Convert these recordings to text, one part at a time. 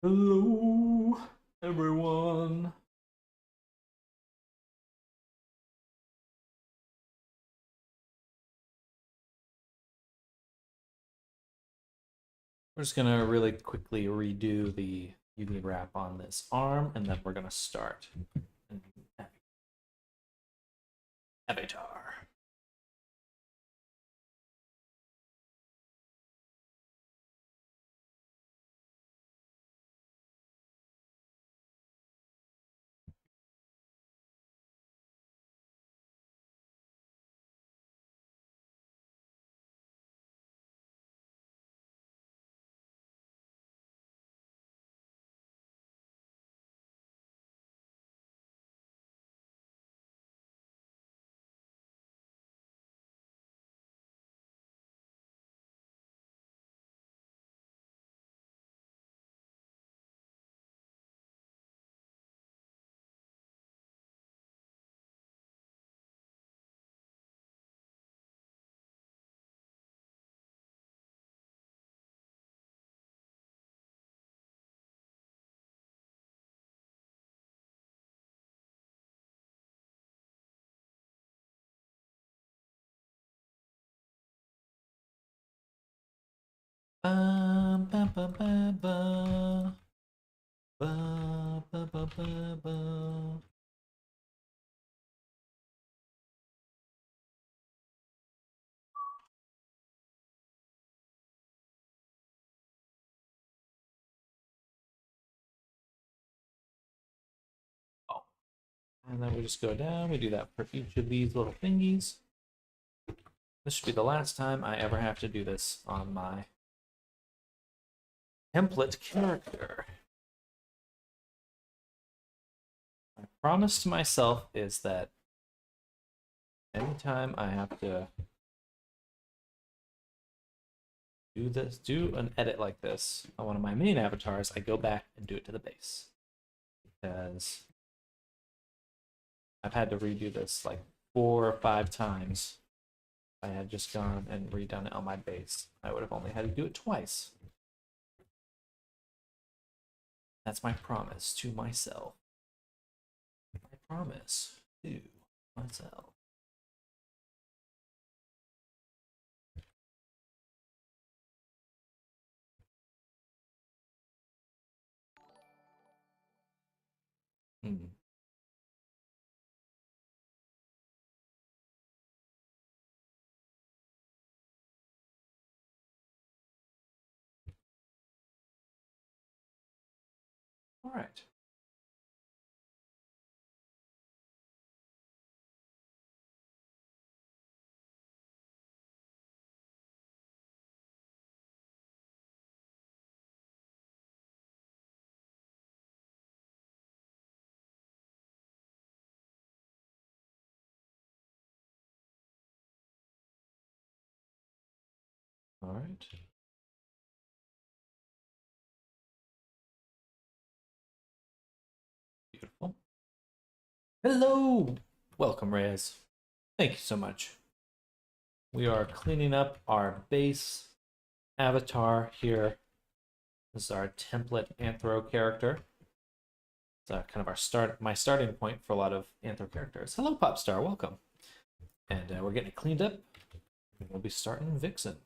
Hello, everyone. We're just gonna really quickly redo the UV wrap on this arm, and then we're gonna start. Avatar. Ba, ba, ba, ba. Ba, ba, ba, ba, ba. Oh, and then we just go down. We do that for each of these little thingies. This should be the last time I ever have to do this on my template character. My promise to myself is that anytime I have to do an edit like this on one of my main avatars, I go back and do it to the base. Because I've had to redo this like 4 or 5 times. If I had just gone and redone it on my base, I would have only had to do it twice. That's my promise to myself. My promise to myself. Hmm. All right. All right. Beautiful. Hello. Welcome, Reyes. Thank you so much. We are cleaning up our base avatar here. This is our template anthro character. It's kind of my starting point for a lot of anthro characters. Hello, Popstar, welcome. And we're getting it cleaned up. We'll be starting Vixen.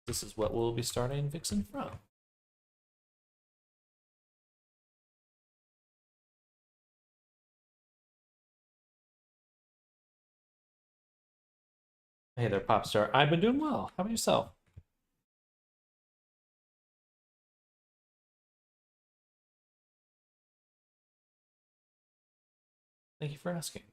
This is what we'll be starting Vixen from. Hey there, Popstar. I've been doing well. How about yourself? Thank you for asking.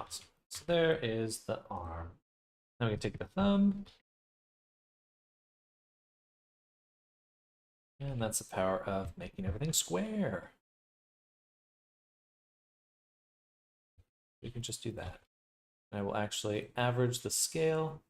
Awesome. So there is the arm. Now we can take the thumb. And that's the power of making everything square. We can just do that. I will actually average the scale.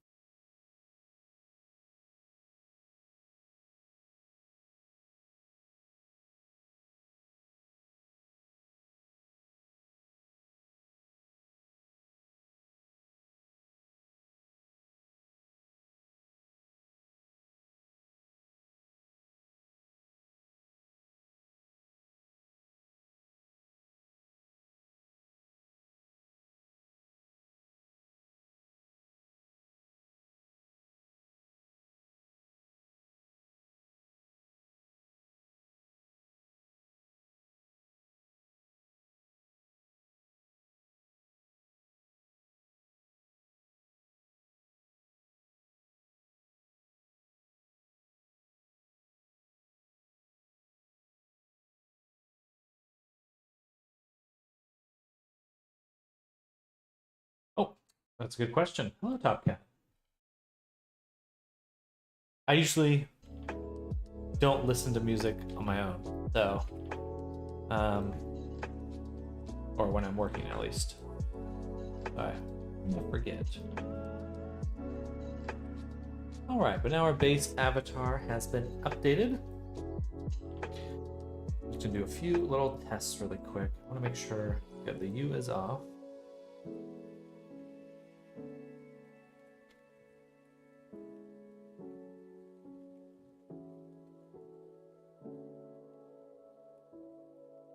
Oh, that's a good question. Hello, Top Cat. I usually don't listen to music on my own, so, or when I'm working at least. I forget. All right, but now our base avatar has been updated. We can do a few little tests really quick. I want to make sure that the U is off.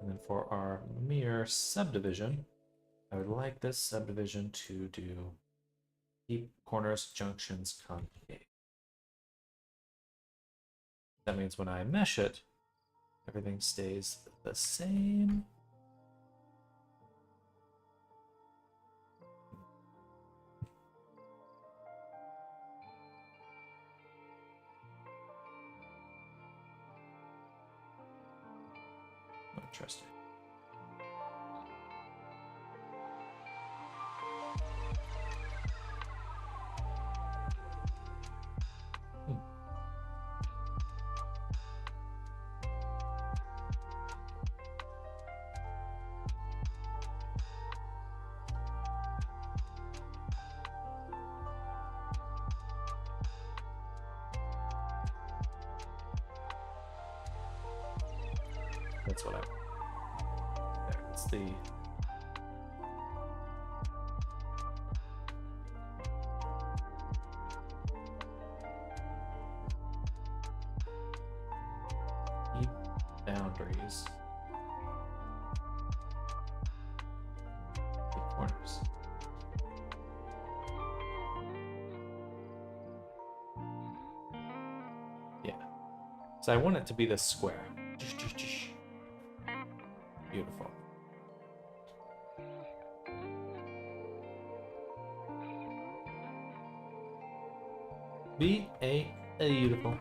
And then for our mirror subdivision, I would like this subdivision to do keep corners, junctions, concave. That means when I mesh it, everything stays the same. Interesting. That's what I want. There, it's the keep boundaries. Keep corners. Yeah. So I want it to be this square. Beautiful. Beautiful.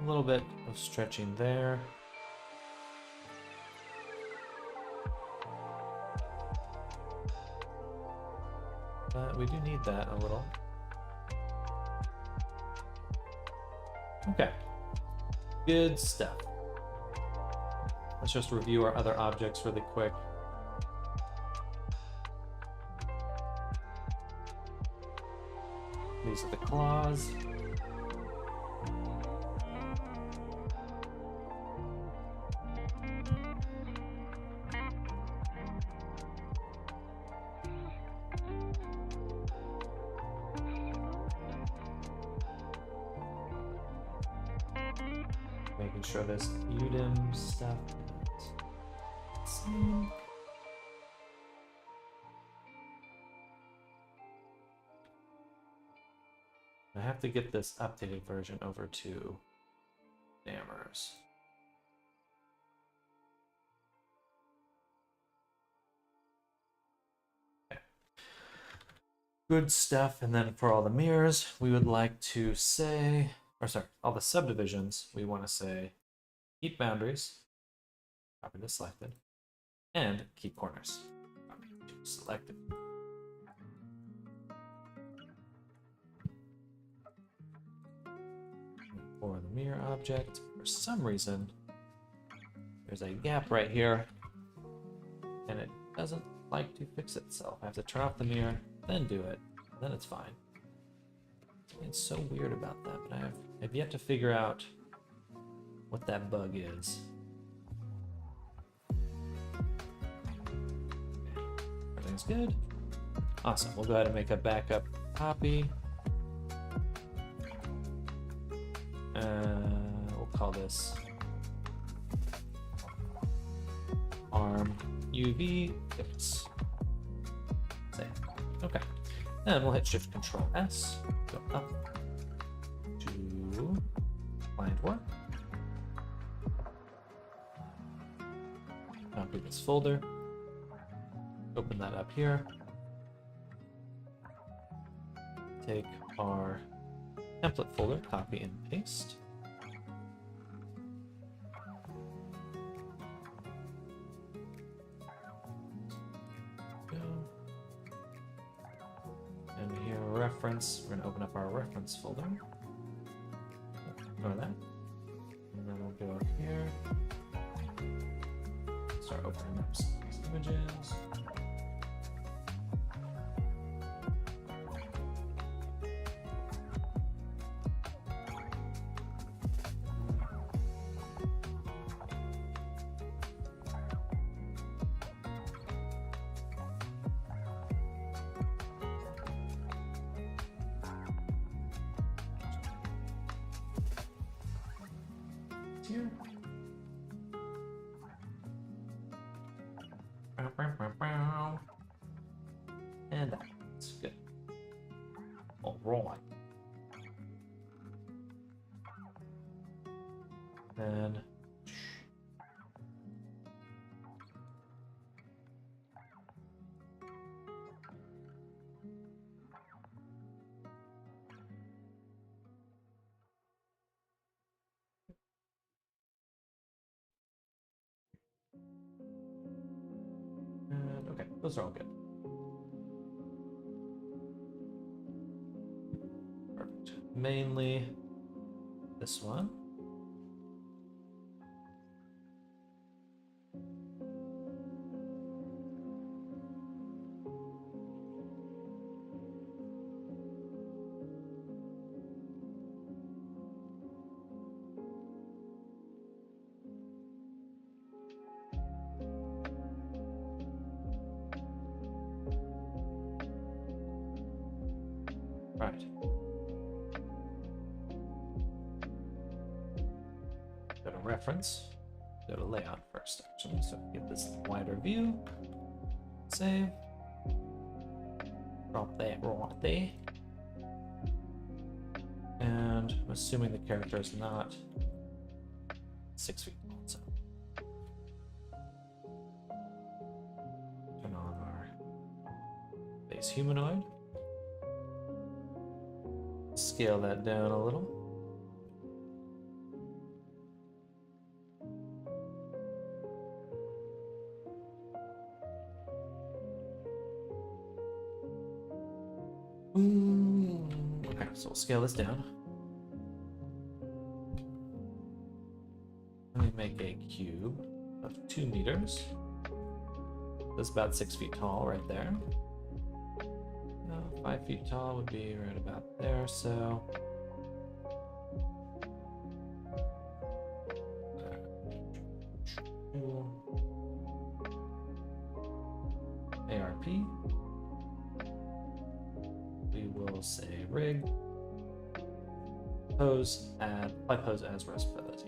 A little bit of stretching there. But we do need that a little. Okay. Good stuff. Let's just review our other objects really quick. These are the claws. Making sure this UDIM stuff is same. I have to get this updated version over to Dammers. Okay. Good stuff. And then for all the mirrors, we would like to say, or sorry, all the subdivisions, we want to say keep boundaries, copy this selected, and keep corners. Select it. For the mirror object, for some reason, there's a gap right here, and it doesn't like to fix itself. I have to turn off the mirror, then do it, then it's fine. It's so weird about that, but I've yet to figure out what that bug is. Everything's good. Awesome. We'll go ahead and make a backup copy. We'll call this arm UV fix. Save. Okay. And we'll hit Shift Control S. Go up to client work. Copy this folder. Open that up here. Take our template folder, copy and paste. Go. And here, reference. We're going to open up our reference folder. Ignore that. And then we'll go here. Start opening up some of these images. Here. And that's good. All right. And okay, those are all good. Perfect. Mainly this one. Right. Go to reference. Go to layout first, actually. So get this wider view. Save. Drop that right there. And I'm assuming the character is not 6 feet tall, so turn on our base humanoid. Scale that down a little. Okay, so we'll scale this down. Let me make a cube of 2 meters. That's about 6 feet tall right there. 5 feet tall would be right about there, so ARP. We will say rig pose, apply pose as responsibilities.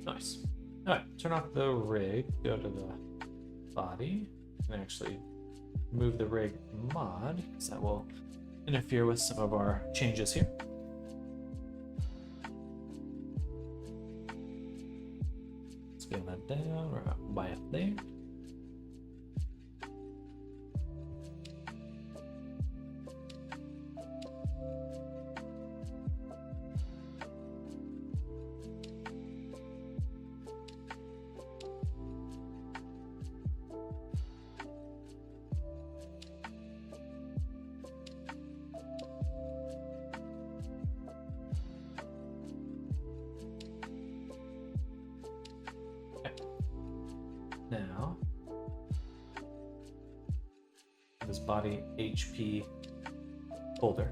Nice. All right, turn off the rig, go to the body, and actually remove the rig mod, because that will interfere with some of our changes here. Scale that down, or by up there. Now, this body HP folder,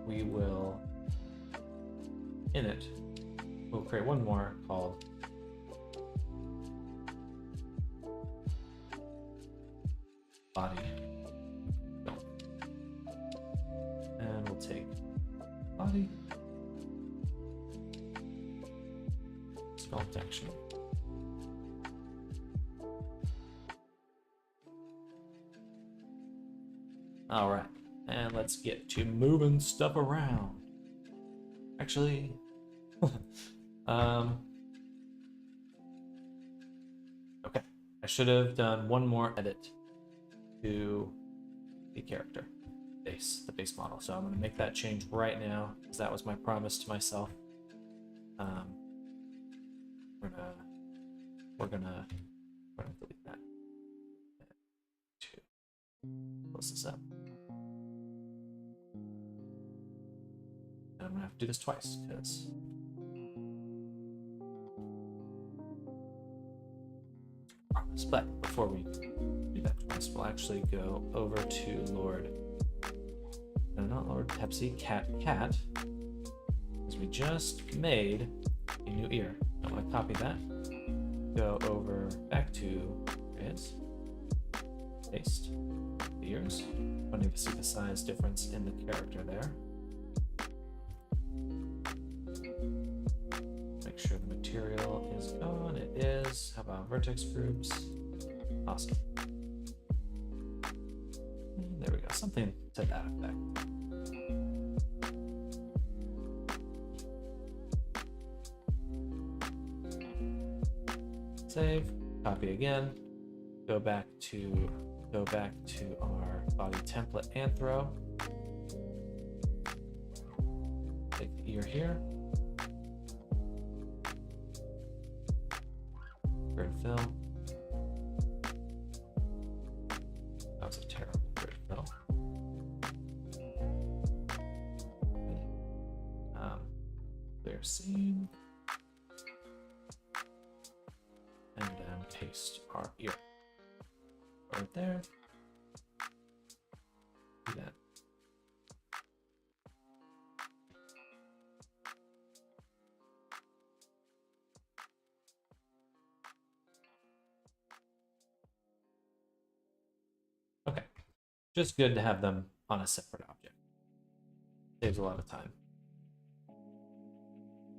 we will, in it, we'll create one more called body film. And we'll take body, sculpt action. All right, and let's get to moving stuff around. Actually, okay, I should have done one more edit to the character base, the base model. So I'm going to make that change right now, because that was my promise to myself. We're gonna delete that. Close this up. And I'm gonna have to do this twice, because promise. But before we do that twice, we'll actually go over to Lord, no, not Lord Pepsi, Cat, because we just made a new ear. I'm gonna copy that, go over back to is paste the ears. I need to see the size difference in the character there. Make sure the material is gone. It is. How about vertex groups? Awesome. And there we go. Something to that effect. Save. Copy again. Go back to our body template anthro. Take the ear here. Grid fill. That was a terrible grid fill. Clear scene. And then paste our ear. Right there. Do that. Okay. Just good to have them on a separate object. Saves a lot of time.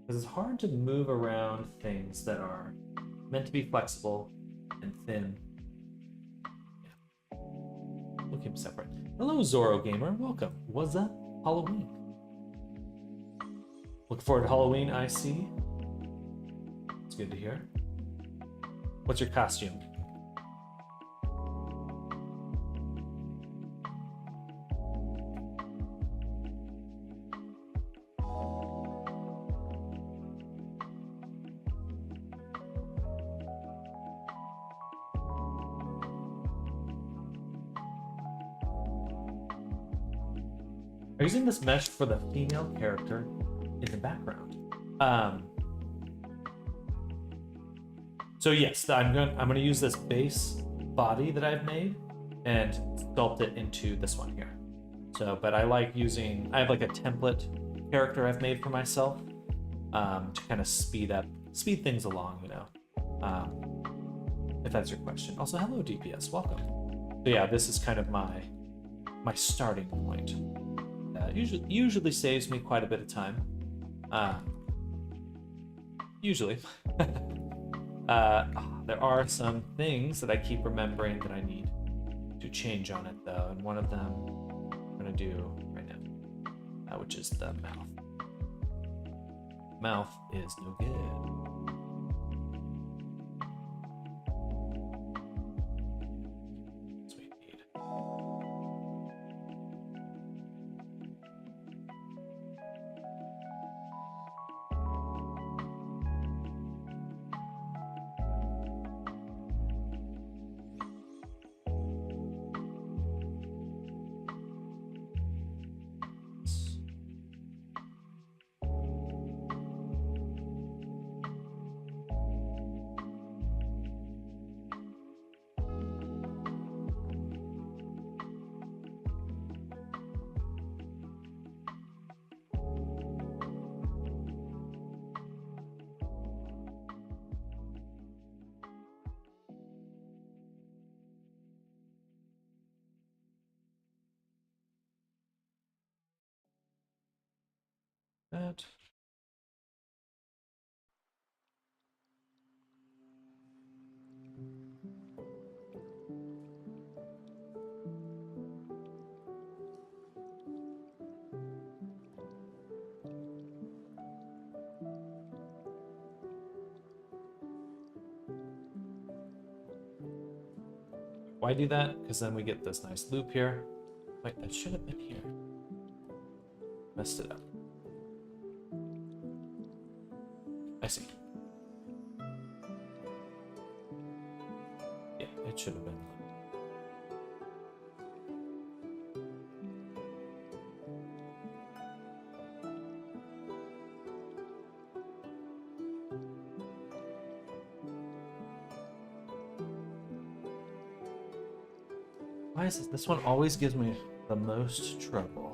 Because it's hard to move around things that are meant to be flexible and thin. We'll keep them separate. Hello, Zorro Gamer. Welcome. What's up? Halloween. Looking forward to Halloween, I see. It's good to hear. What's your costume? I'm using this mesh for the female character in the background. So yes, I'm gonna use this base body that I've made and sculpt it into this one here. So, but I like using, I have like a template character I've made for myself to kind of speed things along, you know, if that's your question. Also, hello DPS, welcome. So yeah, this is kind of my starting point. Usually saves me quite a bit of time. Usually. There are some things that I keep remembering that I need to change on it though, and one of them I'm gonna do right now, which is the mouth. Mouth is no good. That's what we need. That. Why do that? Because then we get this nice loop here. Wait, that should have been here. Messed it up. I see. Yeah, it should have been. Why is this? This one always gives me the most trouble.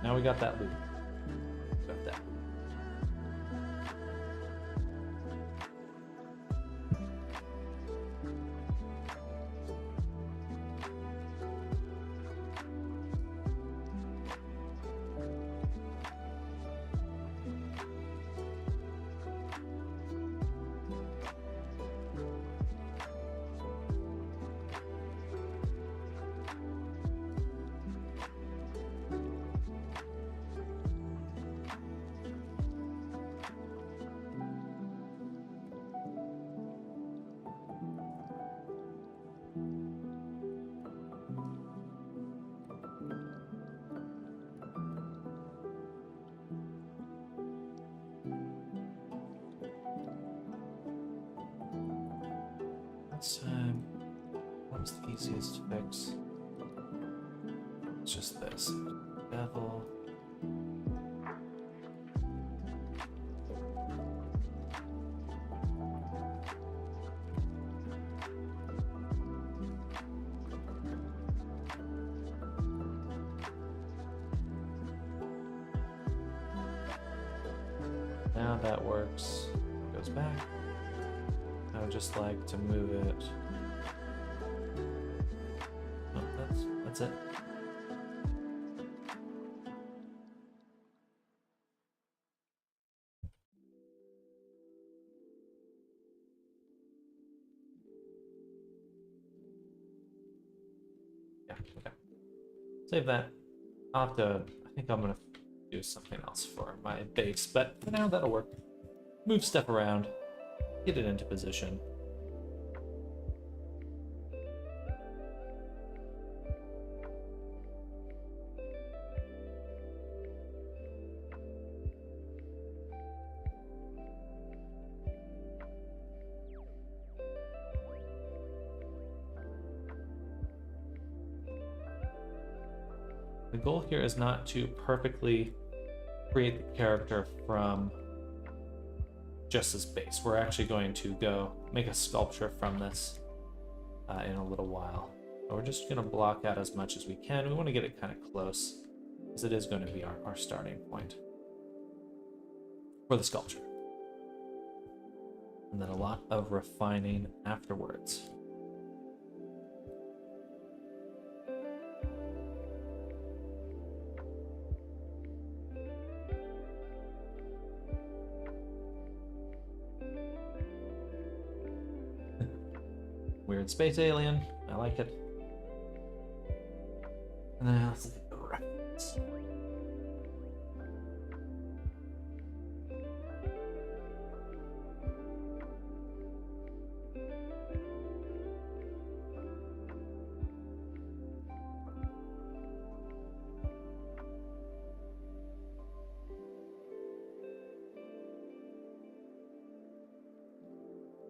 Now we got that loop. Got that. Last time, what was the easiest to fix? It's just this. Bevel. Now that works. Goes back. I would just like to move it. Oh, that's it. Yeah, okay. Save that. I'll have to, I think I'm gonna do something else for my base, but for now that'll work. Move stuff around, get it into position. The goal here is not to perfectly create the character from just this base. We're actually going to go make a sculpture from this. in a little while. But we're just going to block out as much as we can. We want to get it kind of close, because it is going to be our starting point for the sculpture. And then a lot of refining afterwards. Weird space alien. I like it. And then let's look at the reference.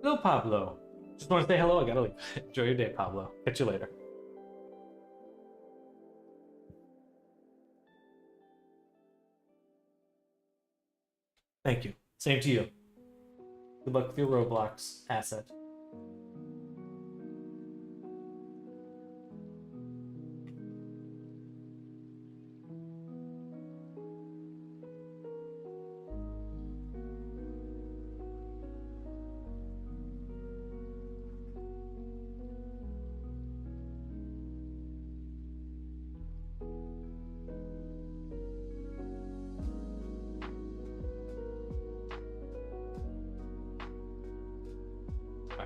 Hello, Pablo. Just want to say hello. I gotta leave. Enjoy your day, Pablo. Catch you later. Thank you. Same to you. Good luck with your Roblox asset.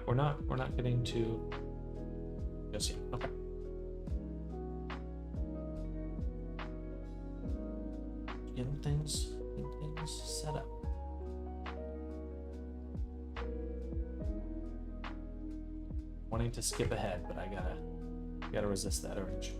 We're not getting to just yet. Okay. Getting things set up. Wanting to skip ahead, but I gotta resist that urge.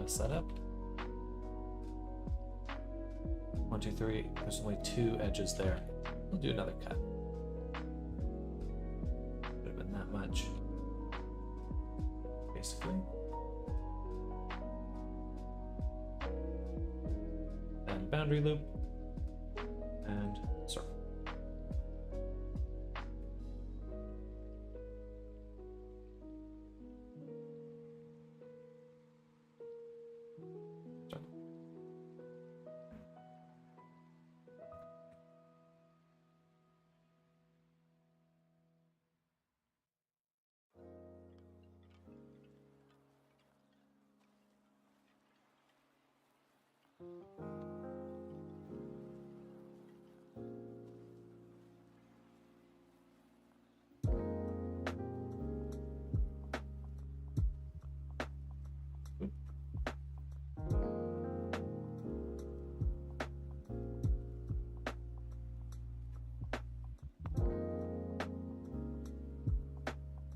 Setup. 1, 2, 3. There's only 2 edges there. We'll do another cut. Could have been that much. Basically. And boundary loop. And circle.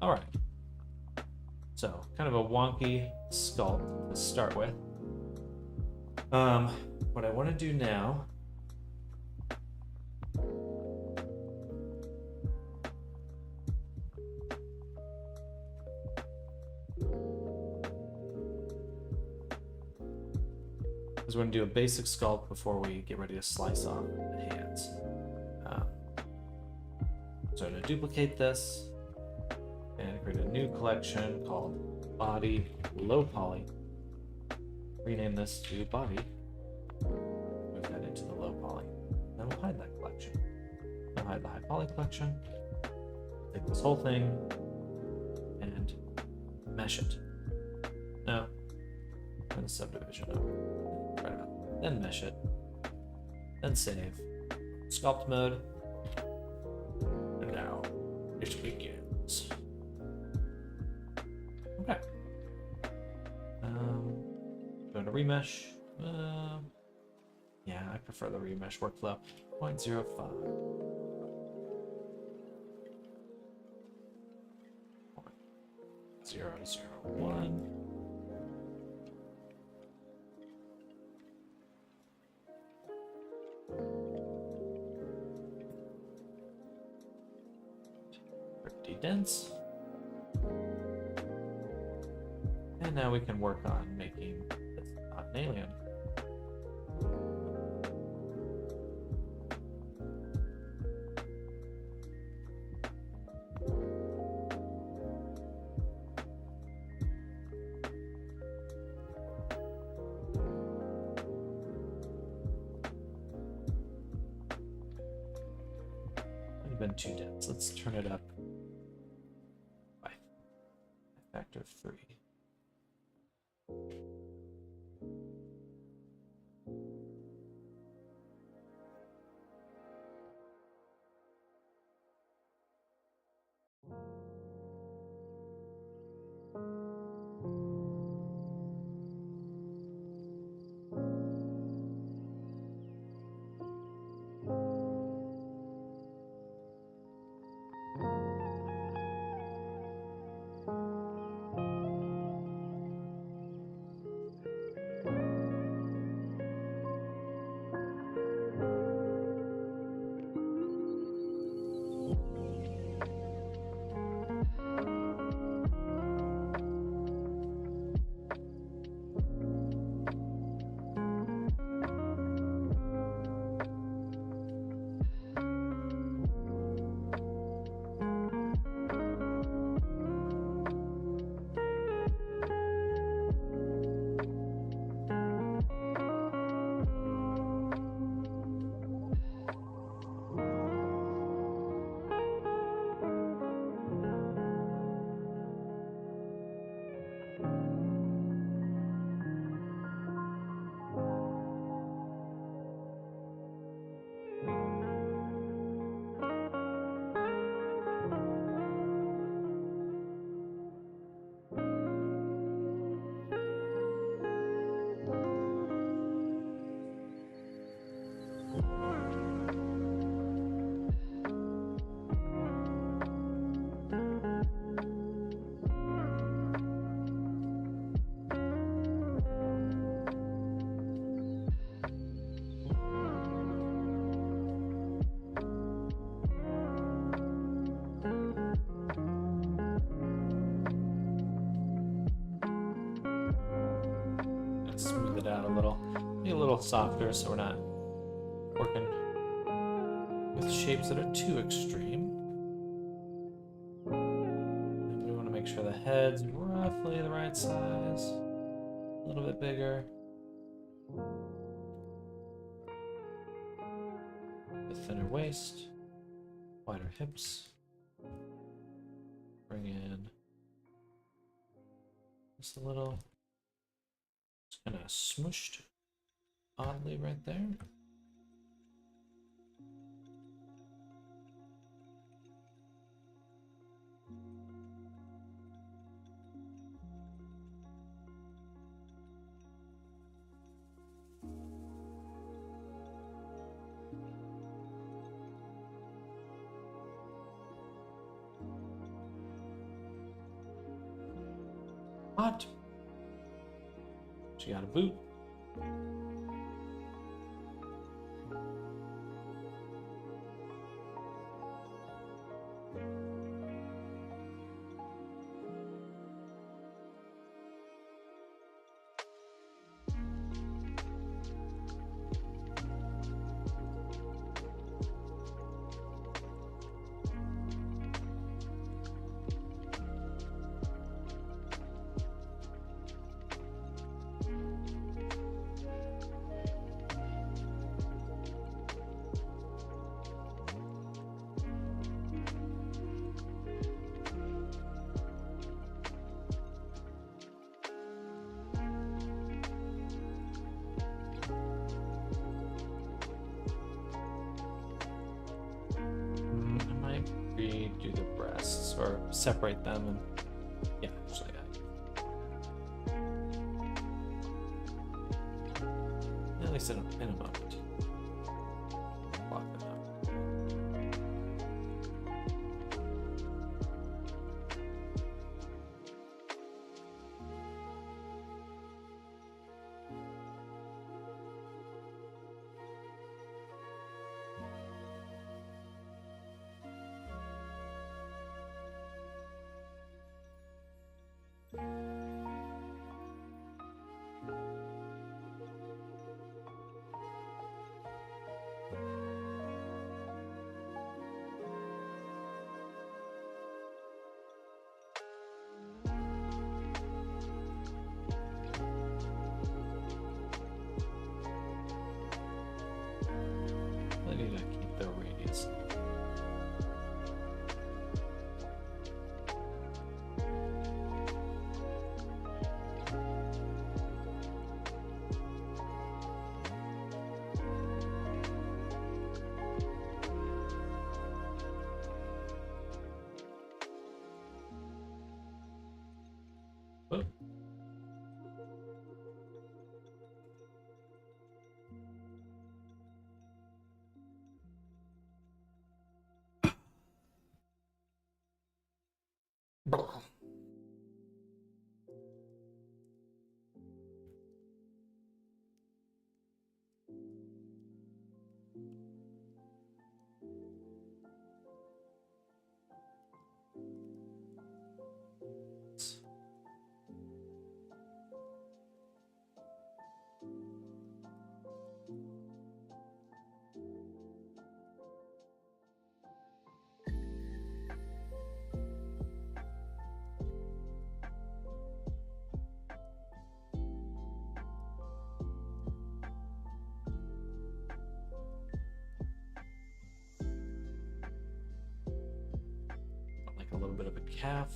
All right. So, kind of a wonky sculpt to start with. What I want to do now is we're going to do a basic sculpt before we get ready to slice off the hands. So I'm going to duplicate this and create a new collection called Body Low Poly. Rename this to Body. Move that into the low poly. Then we'll hide that collection. We'll hide the high poly collection. Take this whole thing and mesh it. No. And subdivision. No. Right about. Then mesh it. Then save. Sculpt mode. And now it begins. Okay. Going to remesh. Yeah, I prefer the remesh workflow. 0.05. 001. Pretty dense. And now we can work on making this not an alien. Been too dense. Let's turn it up by a factor of 3. Smooth it out a little. Be a little softer so we're not working with shapes that are too extreme. And we want to make sure the head's roughly the right size. A little bit bigger. The thinner waist. Wider hips. Bring in just a little. Kind of smooshed oddly right there. Hot. She got a boot. Do the breasts or separate them, and yeah, actually at least in a moment. Block them out. little bit of a calf.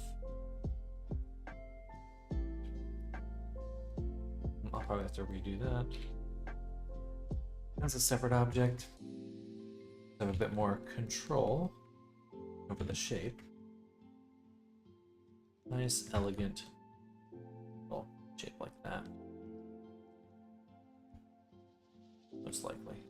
I'll probably have to redo that. As a separate object, have a bit more control over the shape. Nice, elegant, well, shape like that. Most likely.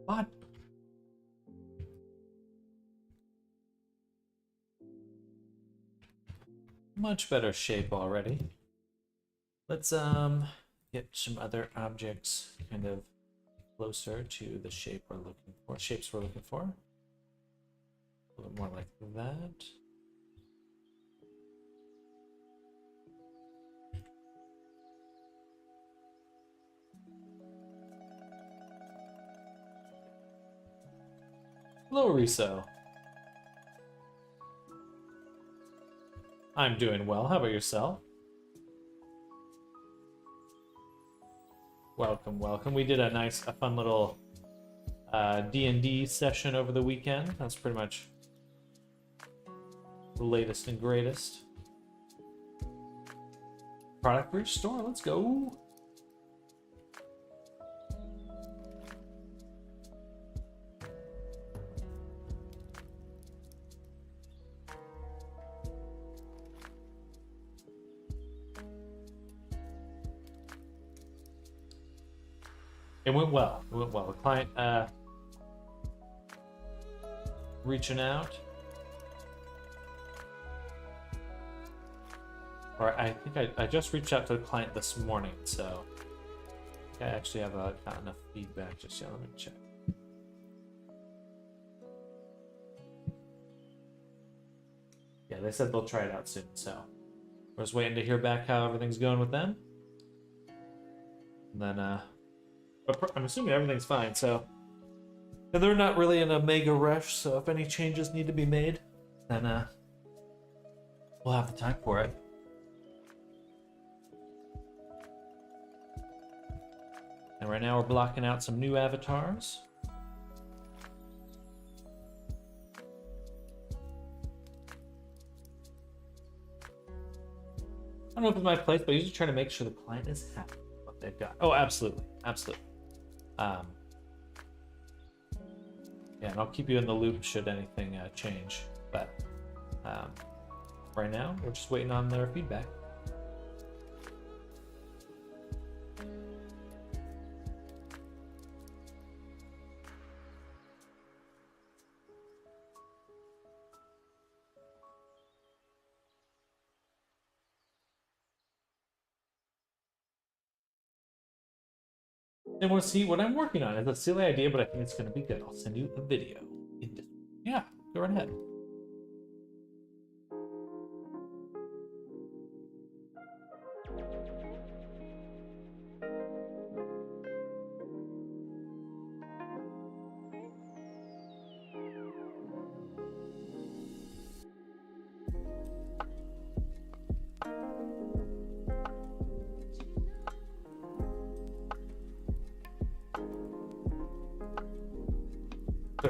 What? Much better shape already. Let's get some other objects kind of closer to the shape we're looking for. Shapes we're looking for. A little more like that. Hello, Riso. I'm doing well. How about yourself? Welcome, welcome. We did a fun little D&D session over the weekend. That's pretty much the latest and greatest. Product for your store. Let's go. It went well. It went well. The client reaching out. Or I think I just reached out to the client this morning, so I actually have got enough feedback just yet. Let me check. Yeah, they said they'll try it out soon, so we're just waiting to hear back how everything's going with them. And then but I'm assuming everything's fine, so. And they're not really in a mega rush, so if any changes need to be made, then we'll have the time for it. And right now we're blocking out some new avatars. I don't know if it's my place, but I usually try to make sure the client is happy with what they've got. Oh, absolutely, absolutely. Yeah, and I'll keep you in the loop should anything change. But right now, we're just waiting on their feedback. And we'll see what I'm working on. It's a silly idea, but I think it's going to be good. I'll send you a video. Yeah, go right ahead.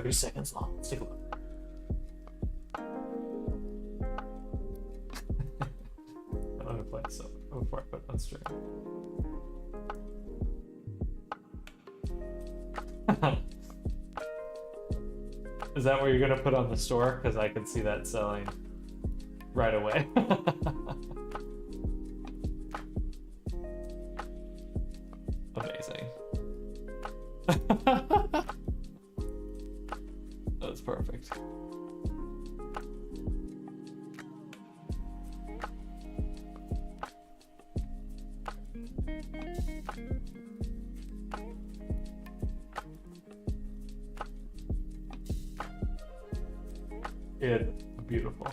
Seconds long. Let's take a look. I'm gonna play so before I put it on stream. Is that what you're gonna put on the store? Because I can see that selling right away. It's beautiful.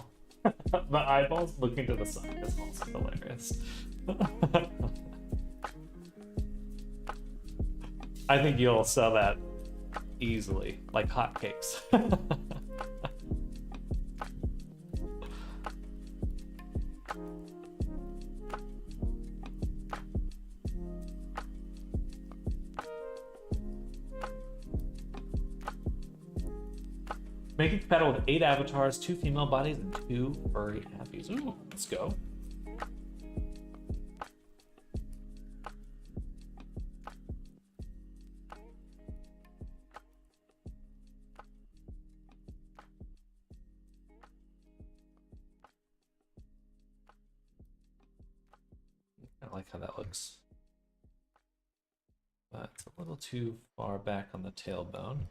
The eyeballs looking to the side is also hilarious. I think you'll sell that easily, like hotcakes. Making compatible with 8 avatars, 2 female bodies, and 2 furry happies. Ooh, let's go. I like how that looks. But it's a little too far back on the tailbone.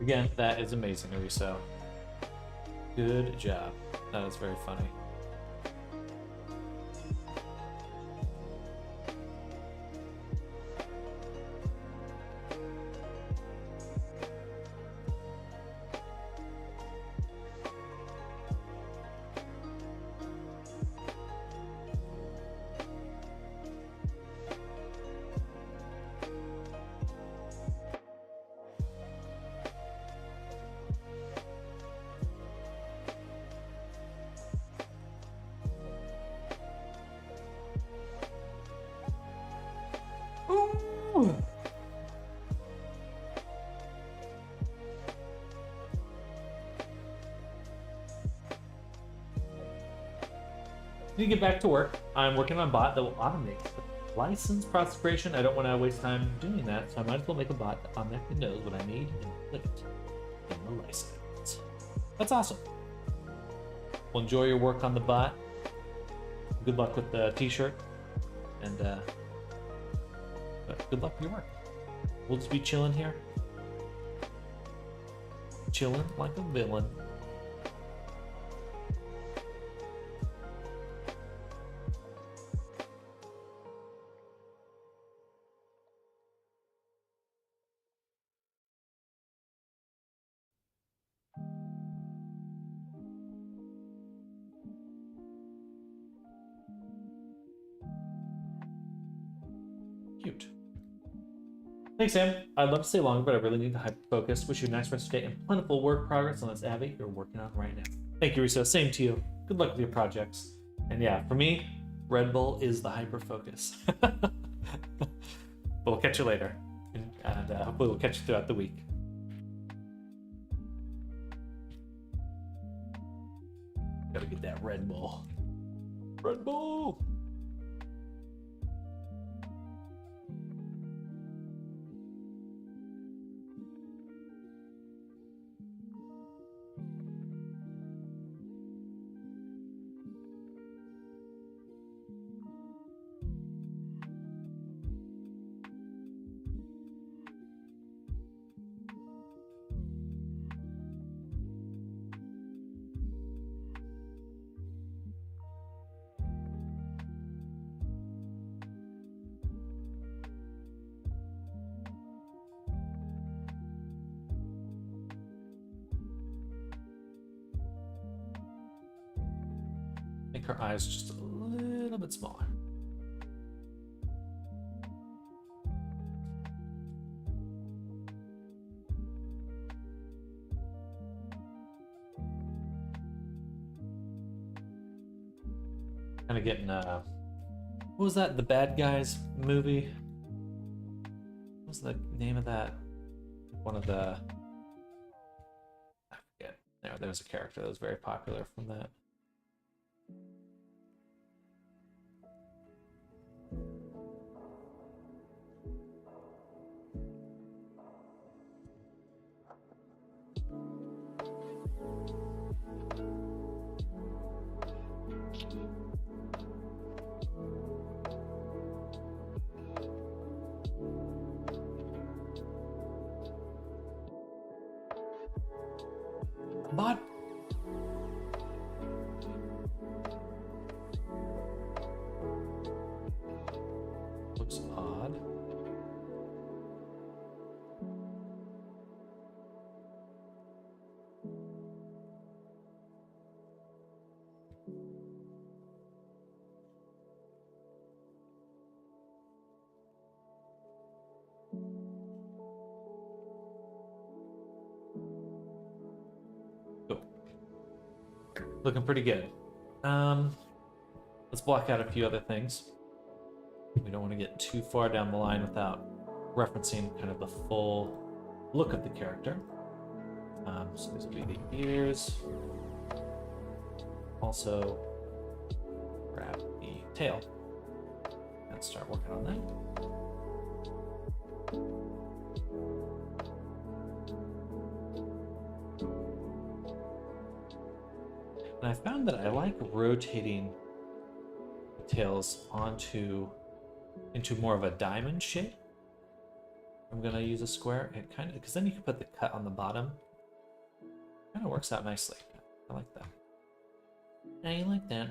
Again, that is amazing, Ariso. Good job. That is very funny. Ooh. Need to get back to work. I'm working on a bot that will automate license process creation. I don't want to waste time doing that, so I might as well make a bot that automatically knows what I need and put it in the license. That's awesome. Well, enjoy your work on the bot. Good luck with the t-shirt, and good luck with your work. We'll just be chilling here. Chilling like a villain. Cute. Thanks, Sam. I'd love to stay longer, but I really need to hyper-focus. Wish you a nice rest of your day and plentiful work progress on this Abby you're working on right now. Thank you, Risa. Same to you. Good luck with your projects. And yeah, for me, Red Bull is the hyper-focus. But we'll catch you later. And hopefully we'll catch you throughout the week. Gotta get that Red Bull. Red Bull! Make her eyes just a little bit smaller. Kind of getting what was that? The Bad Guys movie? What was the name of that? One of the, I forget. There's a character that was very popular from that. But looks odd. Cool. Looking pretty good. Let's block out a few other things. We don't want to get too far down the line without referencing kind of the full look of the character. So these will be the ears. Also, grab the tail and start working on that. And I found that I like rotating the tails into more of a diamond shape. I'm gonna use a square. It kind of, because then you can put the cut on the bottom. Kind of works out nicely. I like that. I like that.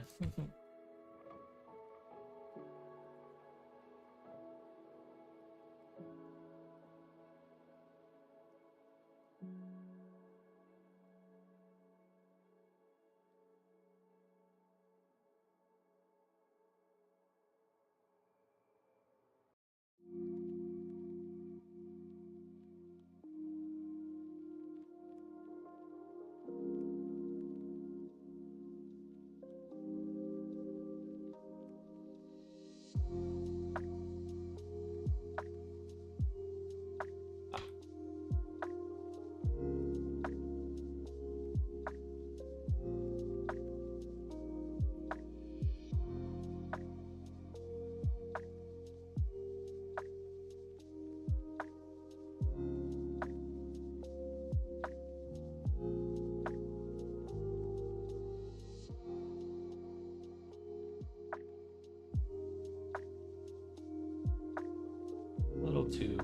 A little too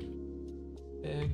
big.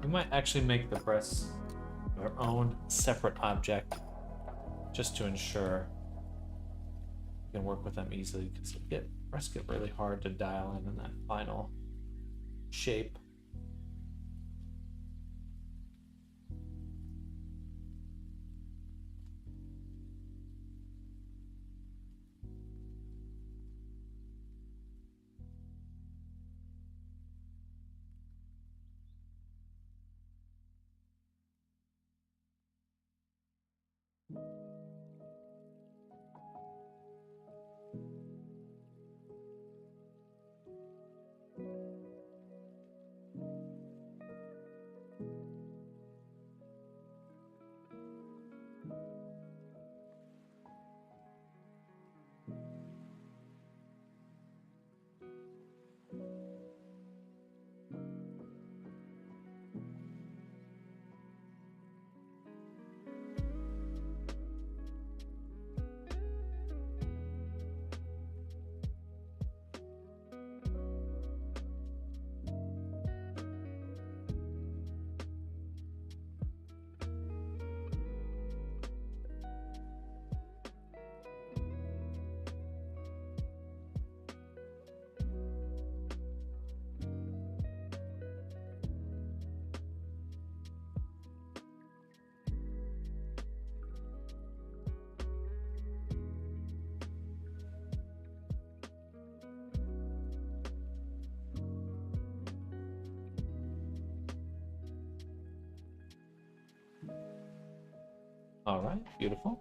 We might actually make the breasts our own separate object just to ensure we can work with them easily, because breasts get really hard to dial in that final shape. All right, beautiful.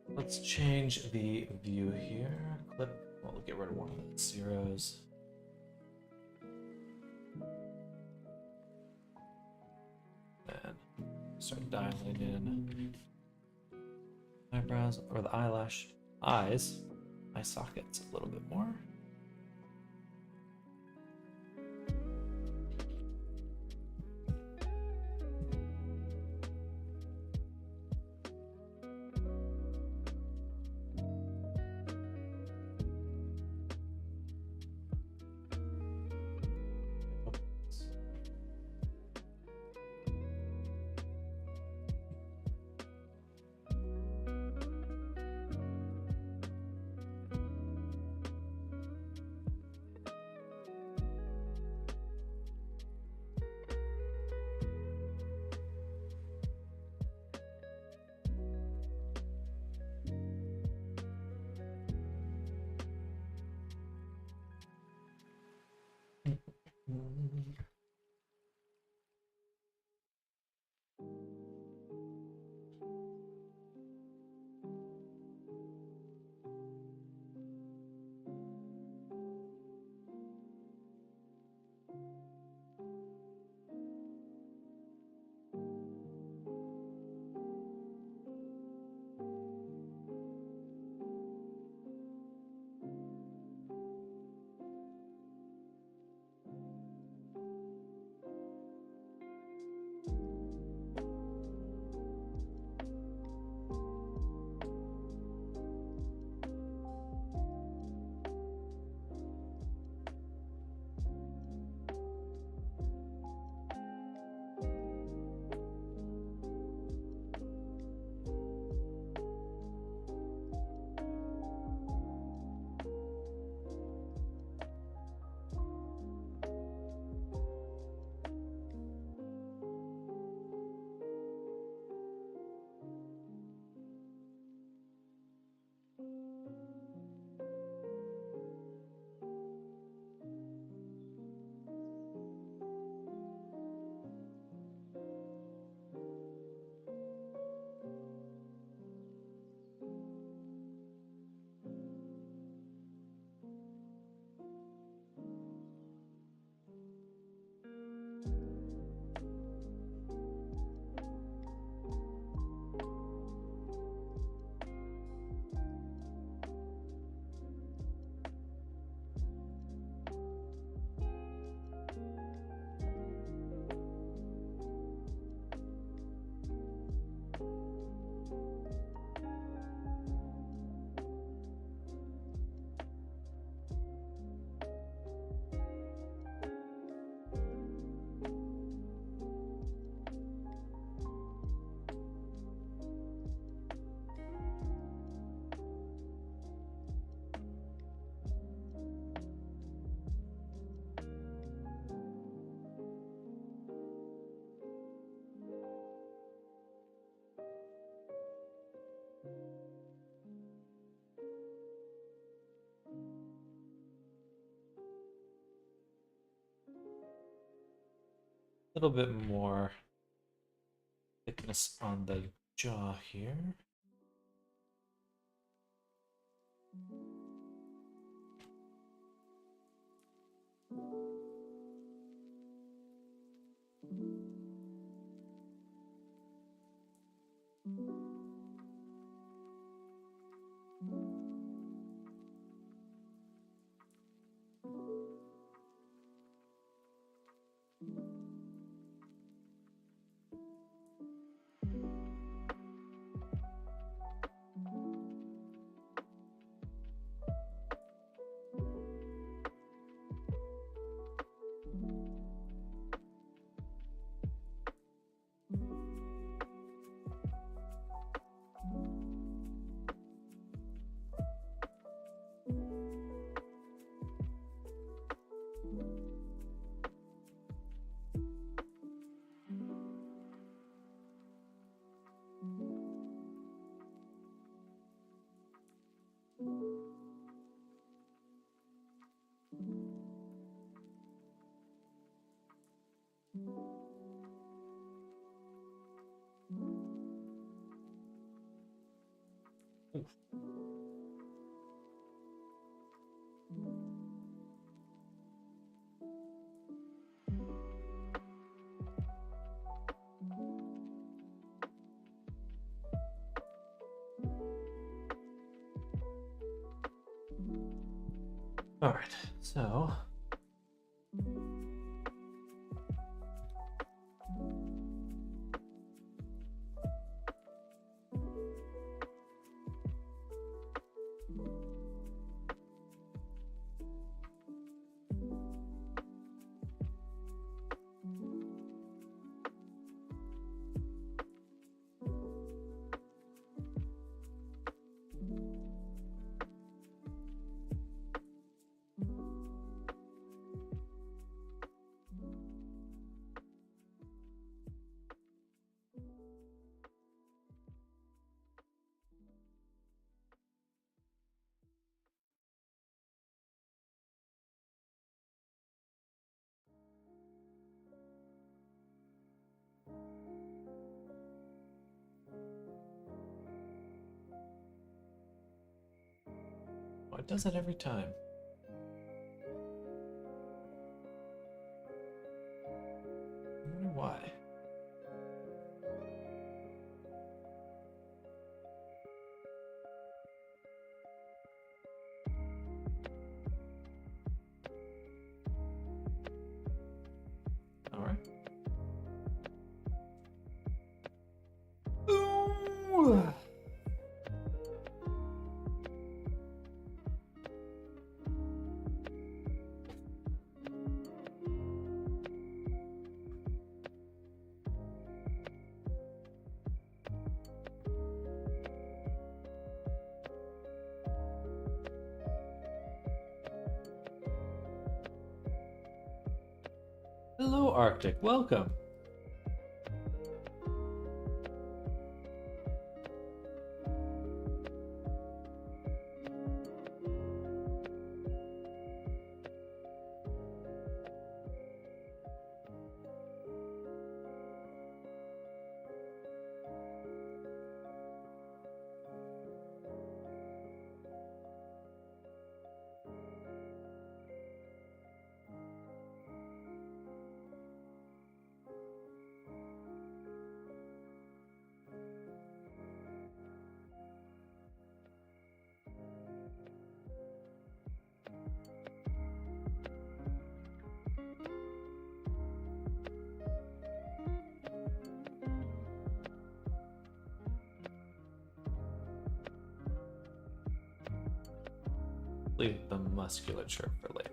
Let's change the view here. Clip, well, we'll get rid of one of the zeros. And start dialing in eyebrows, or the eye sockets a little bit more. little bit more thickness on the jaw here. All right, so oh, it does that every time. I wonder why. All right. Ooh. Hello, Arctic. Welcome. Leave the musculature for later.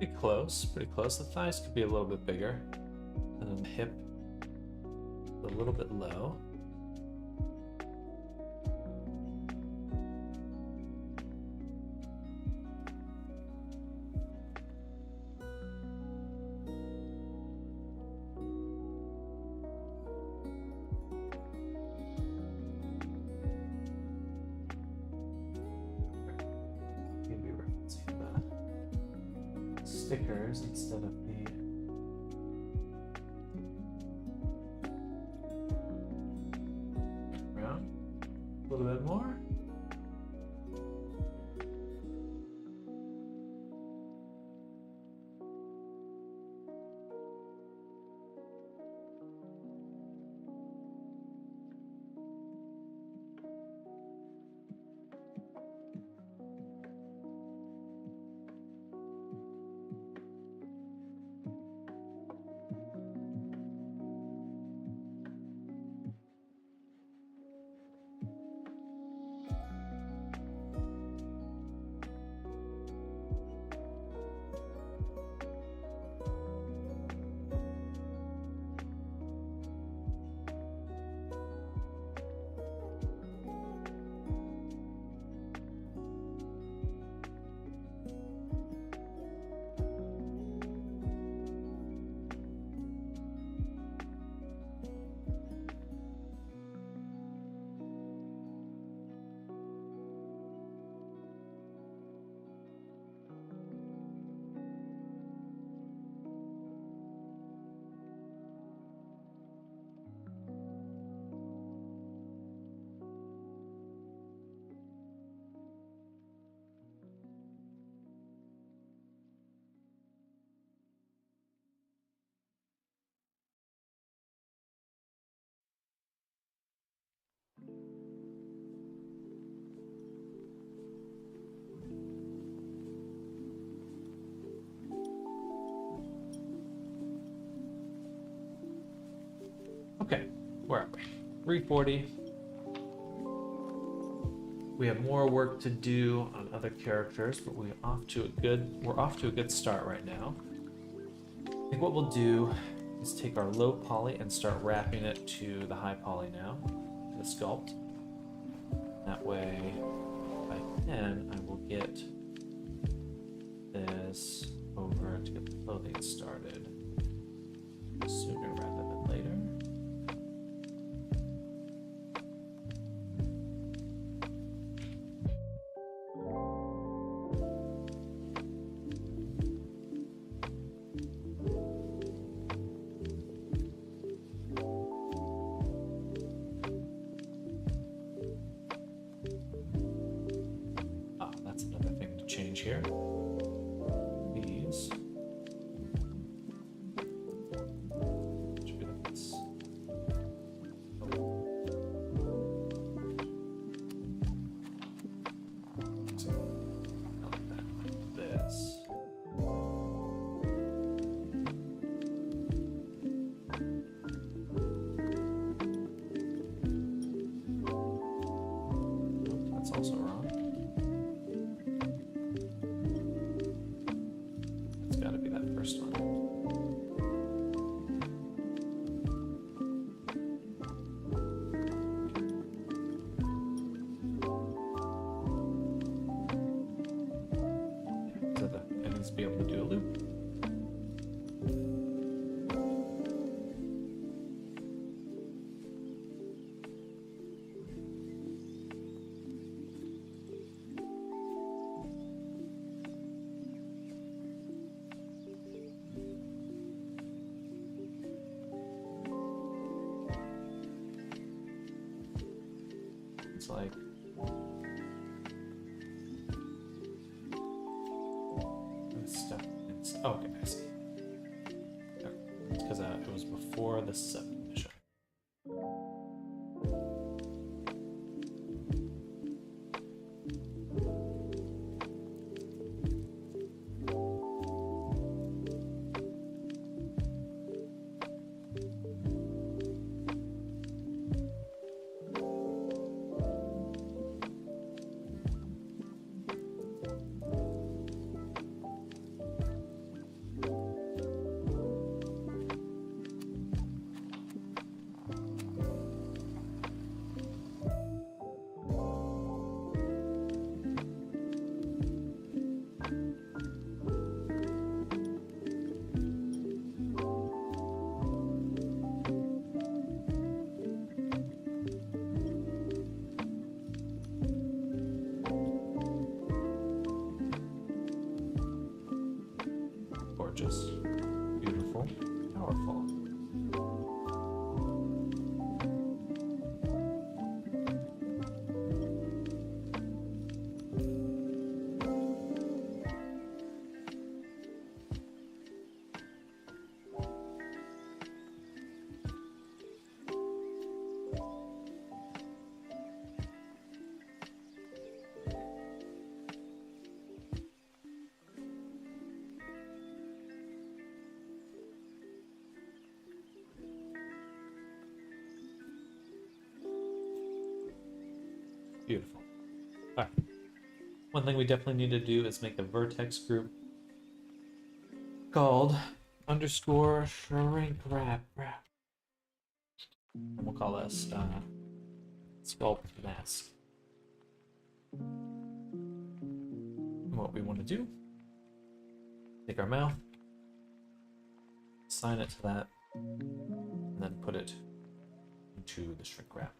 Pretty close, pretty close. The thighs could be a little bit bigger. And then the hip a little bit low. Maybe referencing the stickers instead of the around a little bit more. Okay, where are we? 340. We have more work to do on other characters, but we're off to a good start right now. I think what we'll do is take our low poly and start wrapping it to the high poly now, the sculpt. That way, if I can, I will get this over to get the clothing started sooner rather than later. That's another thing to change here. These. Should be like this. So, like that, like this. Nope, that's also wrong. First one. So that it needs to be able to do a loop. It's like stuff. Oh, okay, I see. It's because it was before the subdivision. powerful. Powerful. Beautiful. All right. One thing we definitely need to do is make a vertex group called underscore shrink wrap. And we'll call this sculpt mask. And what we want to do, take our mouth, assign it to that, and then put it into the shrink wrap.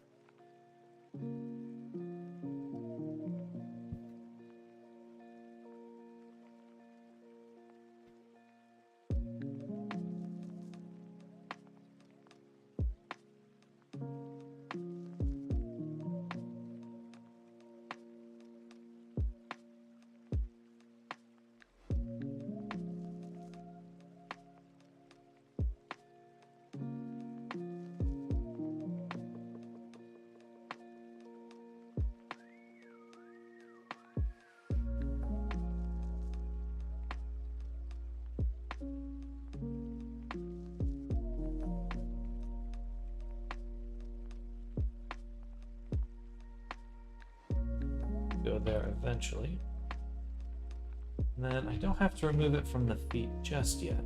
Go there eventually. And then I don't have to remove it from the feet just yet.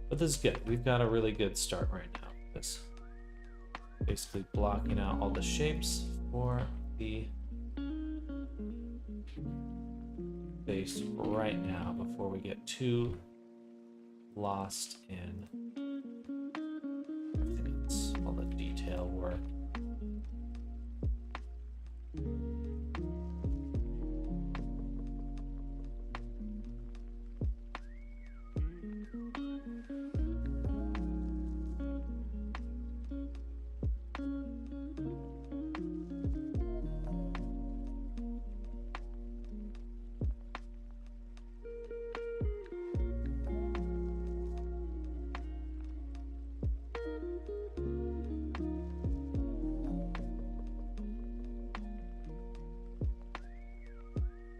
But this is good. We've got a really good start right now. This basically blocking out all the shapes for the face right now before we get too lost in all the detail work.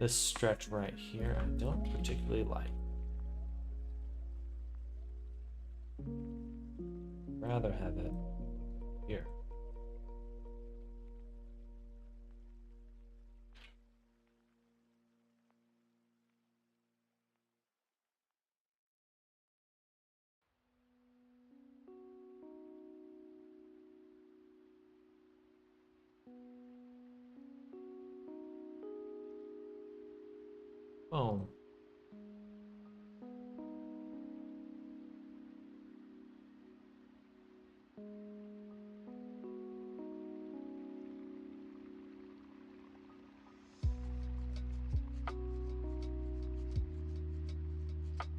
This stretch right here, I don't particularly like. Rather have it here. Boom.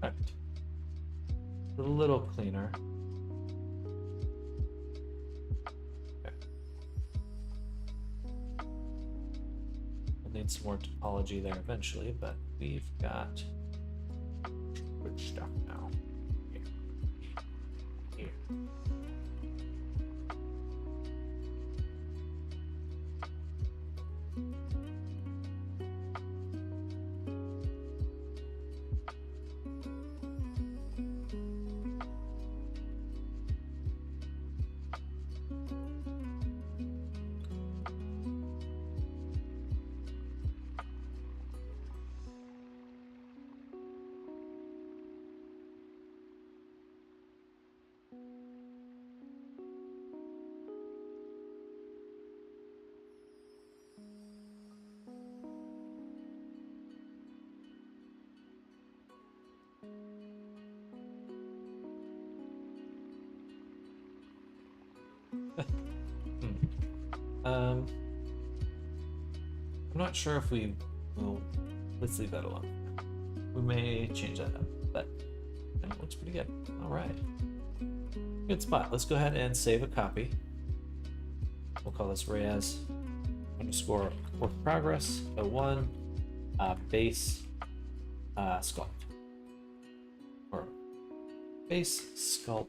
Right. A little cleaner. Okay. We'll need some more topology there eventually, but we've got good stuff now. Here. Here. I'm not sure if we will. Let's leave that alone. We may change that up, but anyway. looks pretty good. All right. Good spot. Let's go ahead and save a copy. We'll call this Reyes underscore work progress 01 base sculpt. Or base sculpting.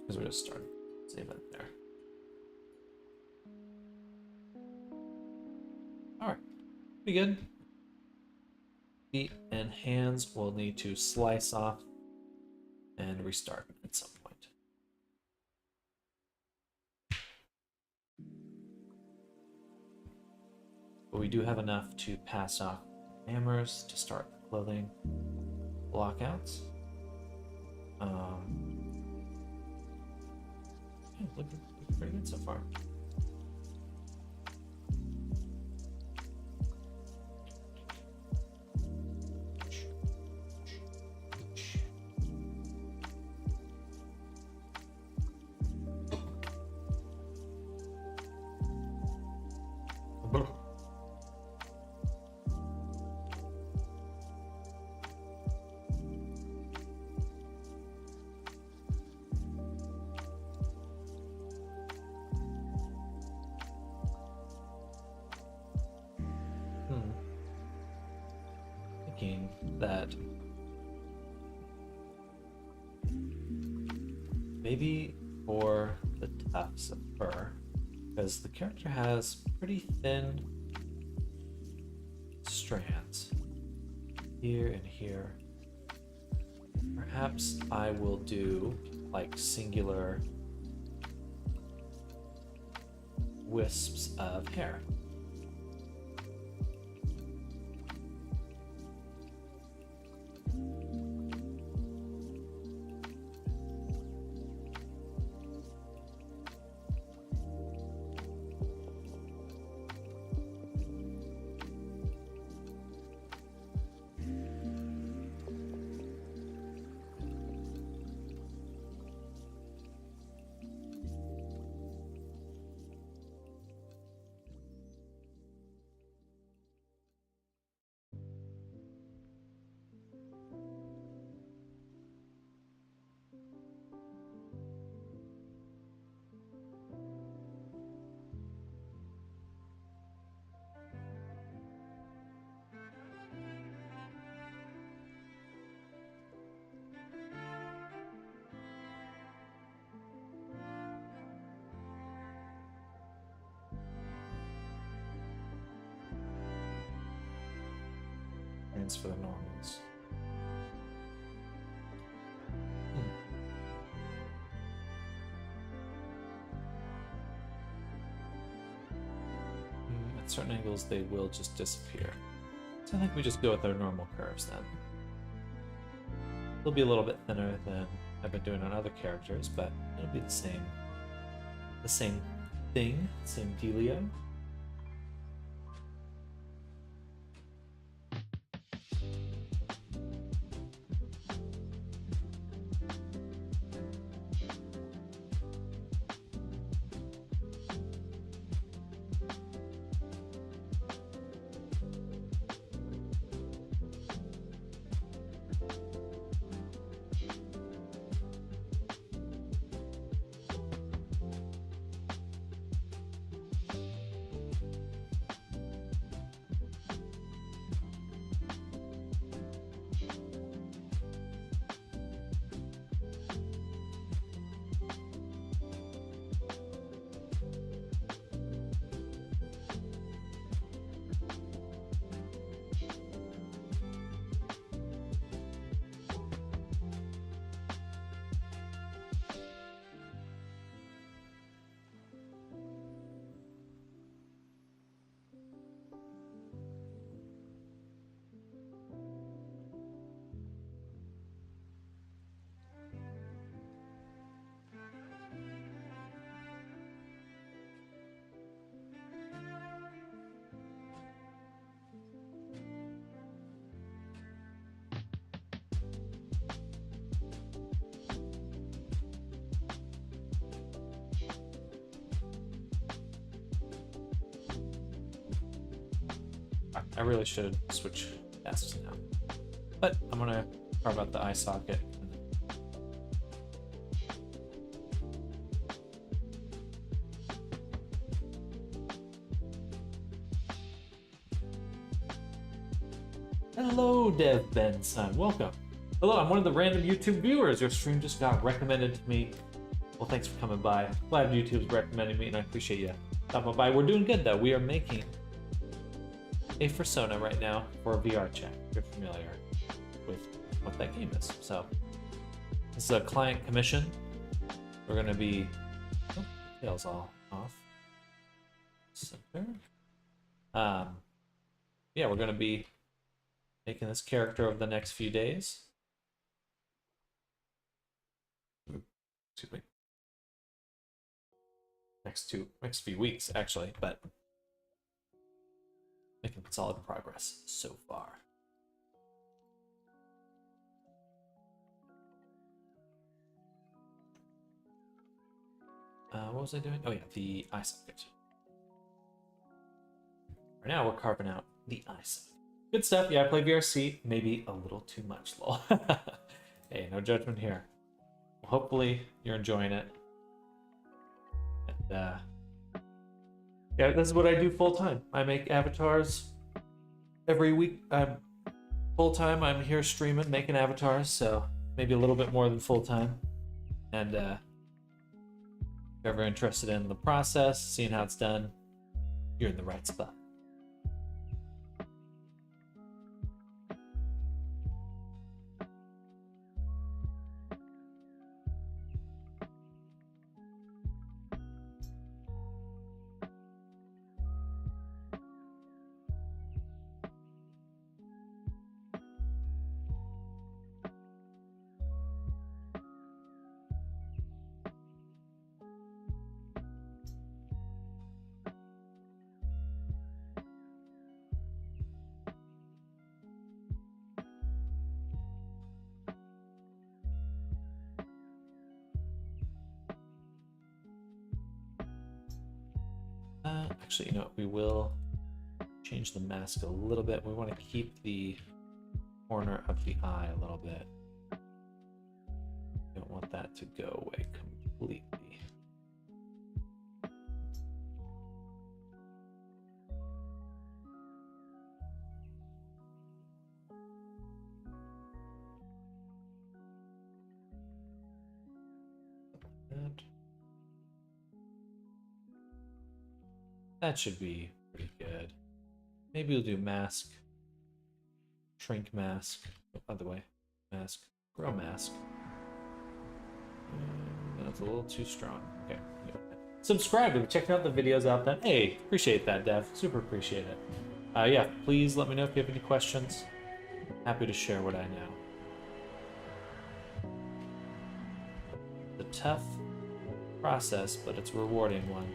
Because we just started. Save it there. Alright. Pretty good. Feet and hands will need to slice off and restart at some point. But we do have enough to pass off hammers to start the clothing blockouts. Yeah, looking pretty good so far. Thinking that maybe for the tufts of fur, because the character has pretty thin strands here and here, perhaps I will do like singular wisps of hair. For the normals. At certain angles, they will just disappear. So I think we just go with our normal curves then. They'll be a little bit thinner than I've been doing on other characters, but it'll be the same thing, same dealio. I really should switch tasks now. But I'm gonna carve out the eye socket. Hello, Dev Benson. Welcome. Hello, I'm one of the random YouTube viewers. Your stream just got recommended to me. Well, thanks for coming by. Glad YouTube's recommending me, and I appreciate you stopping by. We're doing good, though. We are making a persona right now for a VR chat, if you're familiar with what that game is. So, this is a client commission. We're going to be... Oh, tails all off. Center. Yeah, we're going to be making this character over the next few days. Excuse me. Next few weeks, actually, but making solid progress so far. What was I doing? Oh yeah, the eye socket. Right now we're carving out the eye socket. Good stuff. Yeah, I play VRC. Maybe a little too much, lol. Hey, no judgment here. Well, hopefully you're enjoying it. And, yeah, this is what I do full time. I make avatars every week. Full time. I'm here streaming, making avatars, so maybe a little bit more than full time. And if you're ever interested in the process, seeing how it's done, you're in the right spot. Actually, you know what? We will change the mask a little bit. We want to keep the corner of the eye a little bit. Don't want that to go away completely. That should be pretty good. Maybe we'll do mask, shrink mask. Oh, by the way, mask, grow mask. That's a little too strong. Okay. Subscribe if you're checking out the videos out then. Hey, appreciate that, Dev. Super appreciate it. Yeah, please let me know if you have any questions. Happy to share what I know. It's a tough process, but it's a rewarding one.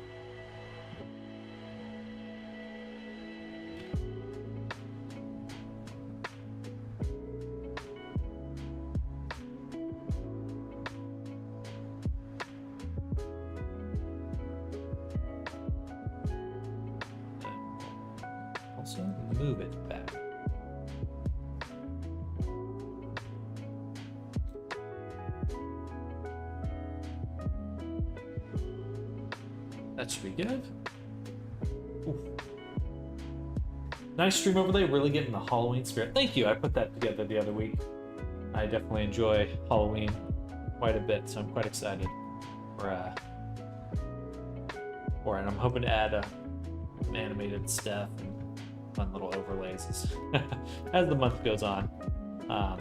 Move it back. That should be good. Ooh. Nice stream overlay, really getting the Halloween spirit. Thank you, I put that together the other week. I definitely enjoy Halloween quite a bit, so I'm quite excited for it. I'm hoping to add some animated stuff and fun little overlays as the month goes on. I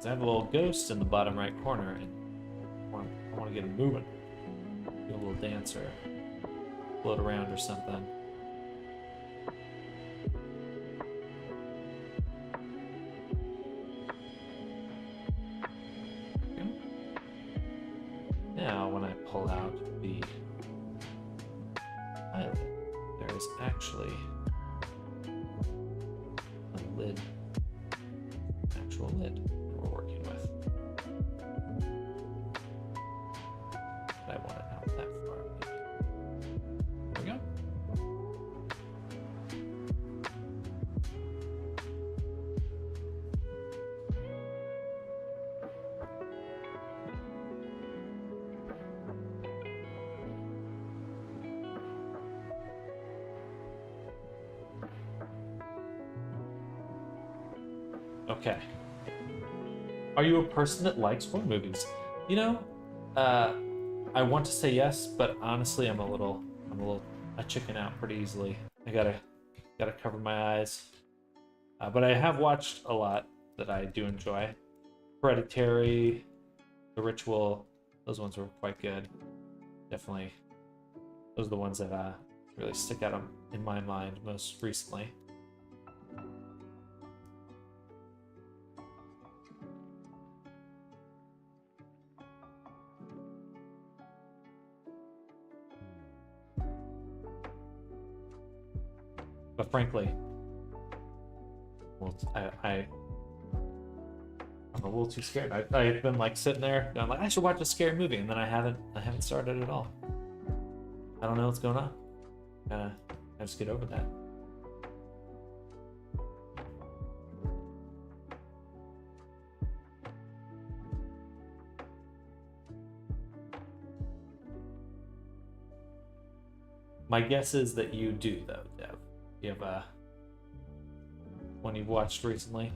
have a little ghost in the bottom right corner, and I want to get him moving. Do a little dance or float around or something. Now, when I pull out the eyelid, there is actually a lid, actual lid we're working with. But I want it out that far. There we go. Okay. Are you a person that likes horror movies? You know, uh, I want to say yes, but honestly, I chicken out pretty easily. I gotta cover my eyes. But I have watched a lot that I do enjoy. Hereditary, The Ritual, those ones were quite good. Definitely, those are the ones that really stick out in my mind most recently. But frankly, well, I'm a little too scared. I've been like sitting there, and I'm like, I should watch a scary movie, and then I haven't started at all. I don't know what's going on. I just get over that. My guess is that you do, though, Dev. You have one you've watched recently.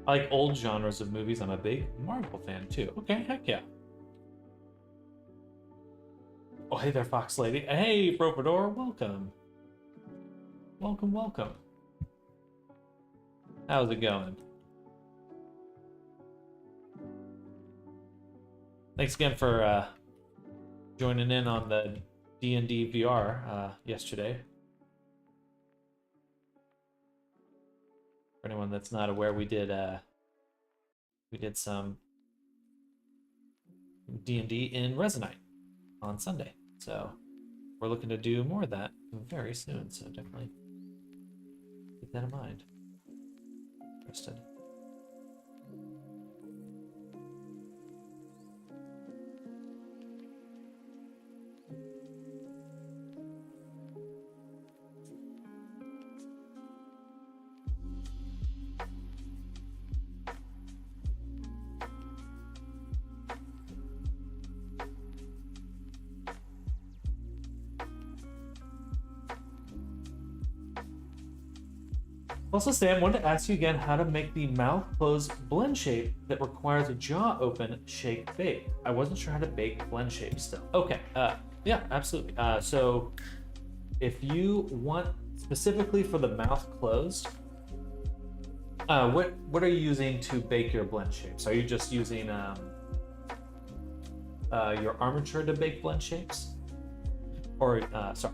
I like old genres of movies. I'm a big Marvel fan too. Okay, heck yeah. Oh, hey there, Fox Lady. Hey, Propador, welcome. Welcome, welcome. How's it going? Thanks again for joining in on the D&D VR yesterday. For anyone that's not aware, we did some D&D in Resonite on Sunday. So we're looking to do more of that very soon. So definitely keep that in mind. Interested. Also, Sam, wanted to ask you again how to make the mouth closed blend shape that requires a jaw open shake bake. I wasn't sure how to bake blend shapes still. Okay, yeah, absolutely. So if you want specifically for the mouth closed, what are you using to bake your blend shapes? Are you just using your armature to bake blend shapes? Or, sorry,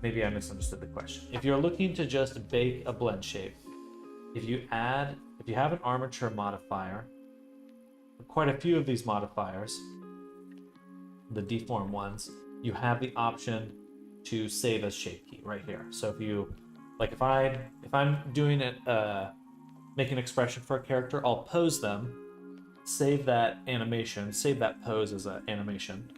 maybe I misunderstood the question. If you're looking to just bake a blend shape, if you have an armature modifier, quite a few of these modifiers, the deform ones, you have the option to save as shape key right here. So if you, like if I'm doing it, make an expression for a character, I'll pose them, save that animation, save that pose as an animation,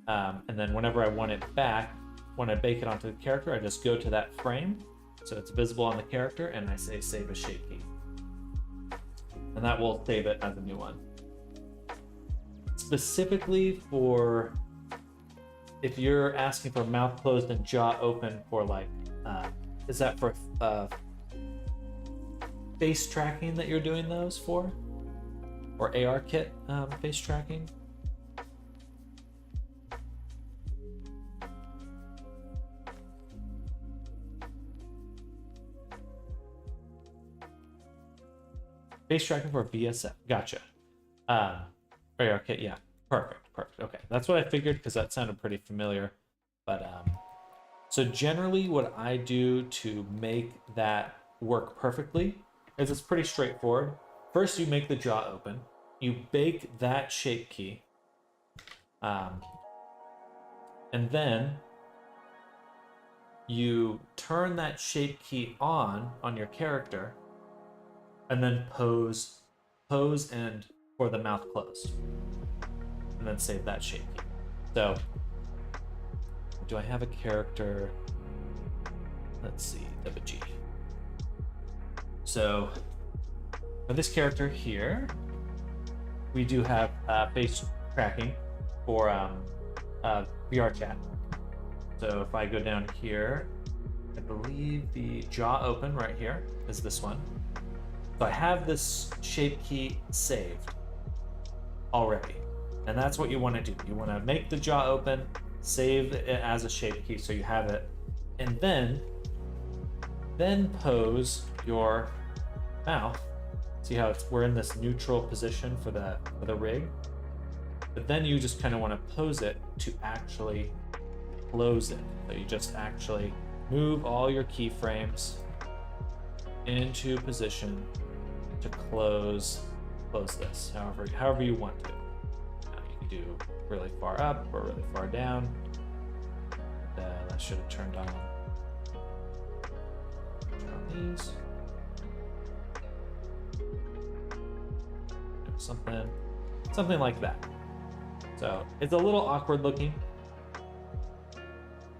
and then whenever I want it back, when I bake it onto the character, I just go to that frame, so it's visible on the character, and I say save as shape key. And that will save it as a new one. Specifically for, if you're asking for mouth closed and jaw open for like, is that for face tracking that you're doing those for? Or AR kit face tracking? Face tracking for VSF. Gotcha. AR kit, yeah. Perfect. Okay, that's what I figured because that sounded pretty familiar. But so generally, what I do to make that work perfectly is it's pretty straightforward. first you make the jaw open, you bake that shape key, and then you turn that shape key on your character, and then pose and for the mouth closed, and then save that shape key. So, do I have a character? Let's see, WG. So, for this character here, we do have face tracking for VR chat. So if I go down here, I believe the jaw open right here is this one. So I have this shape key saved already. And that's what you want to do. You want to make the jaw open, save it as a shape key so you have it, and then pose your mouth. See how we're in this neutral position for the rig? But then you just kind of want to pose it to actually close it. So you just actually move all your keyframes into position to close this, however you want to. Now you can do really far up or really far down. That should have turned on. Turn on these. Something like that. So it's a little awkward looking.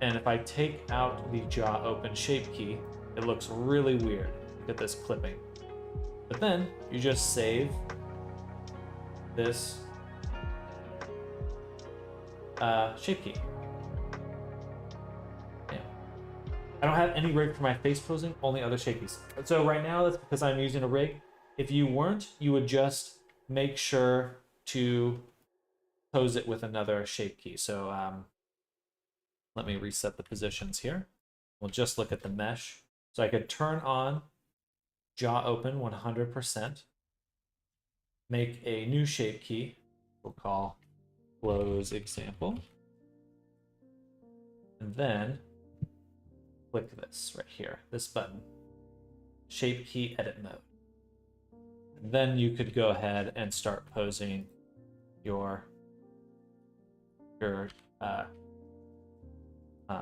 And if I take out the jaw open shape key, it looks really weird. Look at this clipping. But then you just save this shape key. Yeah. I don't have any rig for my face posing, only other shape keys. So right now that's because I'm using a rig. If you weren't, you would just make sure to pose it with another shape key. So let me reset the positions here. We'll just look at the mesh. So I could turn on jaw open 100%, make a new shape key we'll call close example, and then click this right here, this button, shape key edit mode. And then you could go ahead and start posing your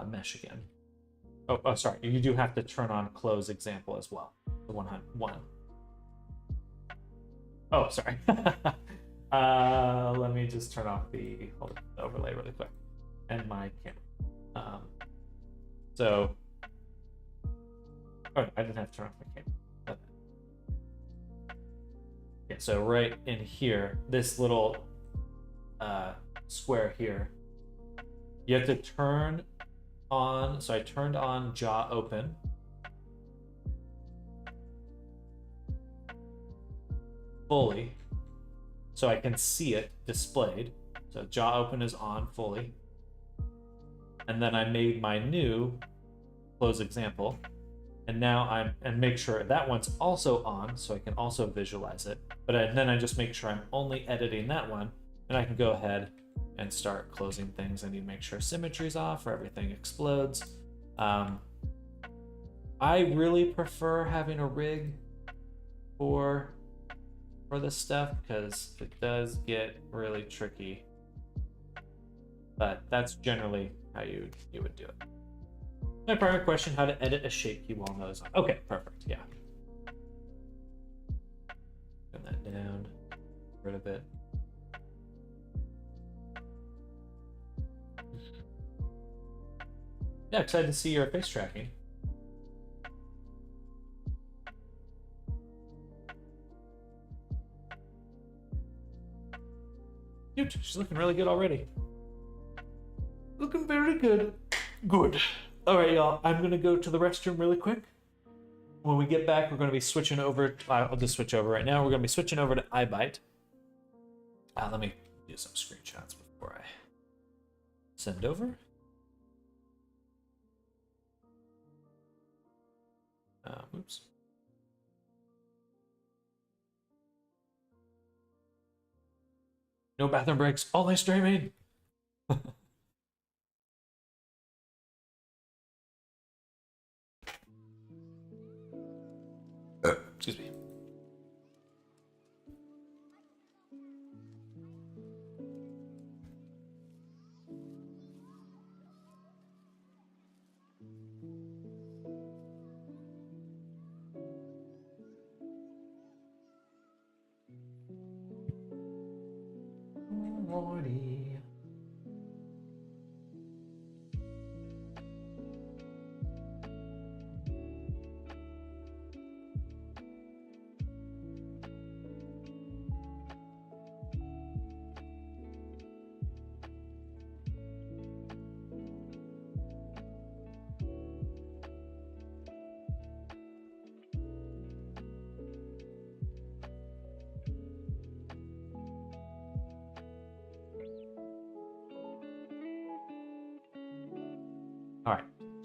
mesh again. Oh, sorry. You do have to turn on close example as well. The 101. Oh, sorry. Let me just turn off the overlay really quick and my camera. Oh, I didn't have to turn off my camera. Yeah, so right in here, this little square here, you have to turn on. So I turned on jaw open. Fully, so I can see it displayed. So jaw open is on fully. And then I made my new close example. And now and make sure that one's also on so I can also visualize it. But then I just make sure I'm only editing that one, and I can go ahead and start closing things. I need to make sure symmetry's off or everything explodes. I really prefer having a rig for this stuff because it does get really tricky. But that's generally how you would do it. My primary question: how to edit a shape key while those on? Okay, perfect. Yeah. Turn that down. Get rid of it. Yeah, excited to see your face tracking. Dude, she's looking really good already. Looking very good. Good. All right, y'all. I'm gonna go to the restroom really quick. When we get back, we're gonna be switching over. I'll just switch over right now. We're gonna be switching over to iBite. Let me do some screenshots before I send over. Oops. No bathroom breaks. Only streaming. Excuse me.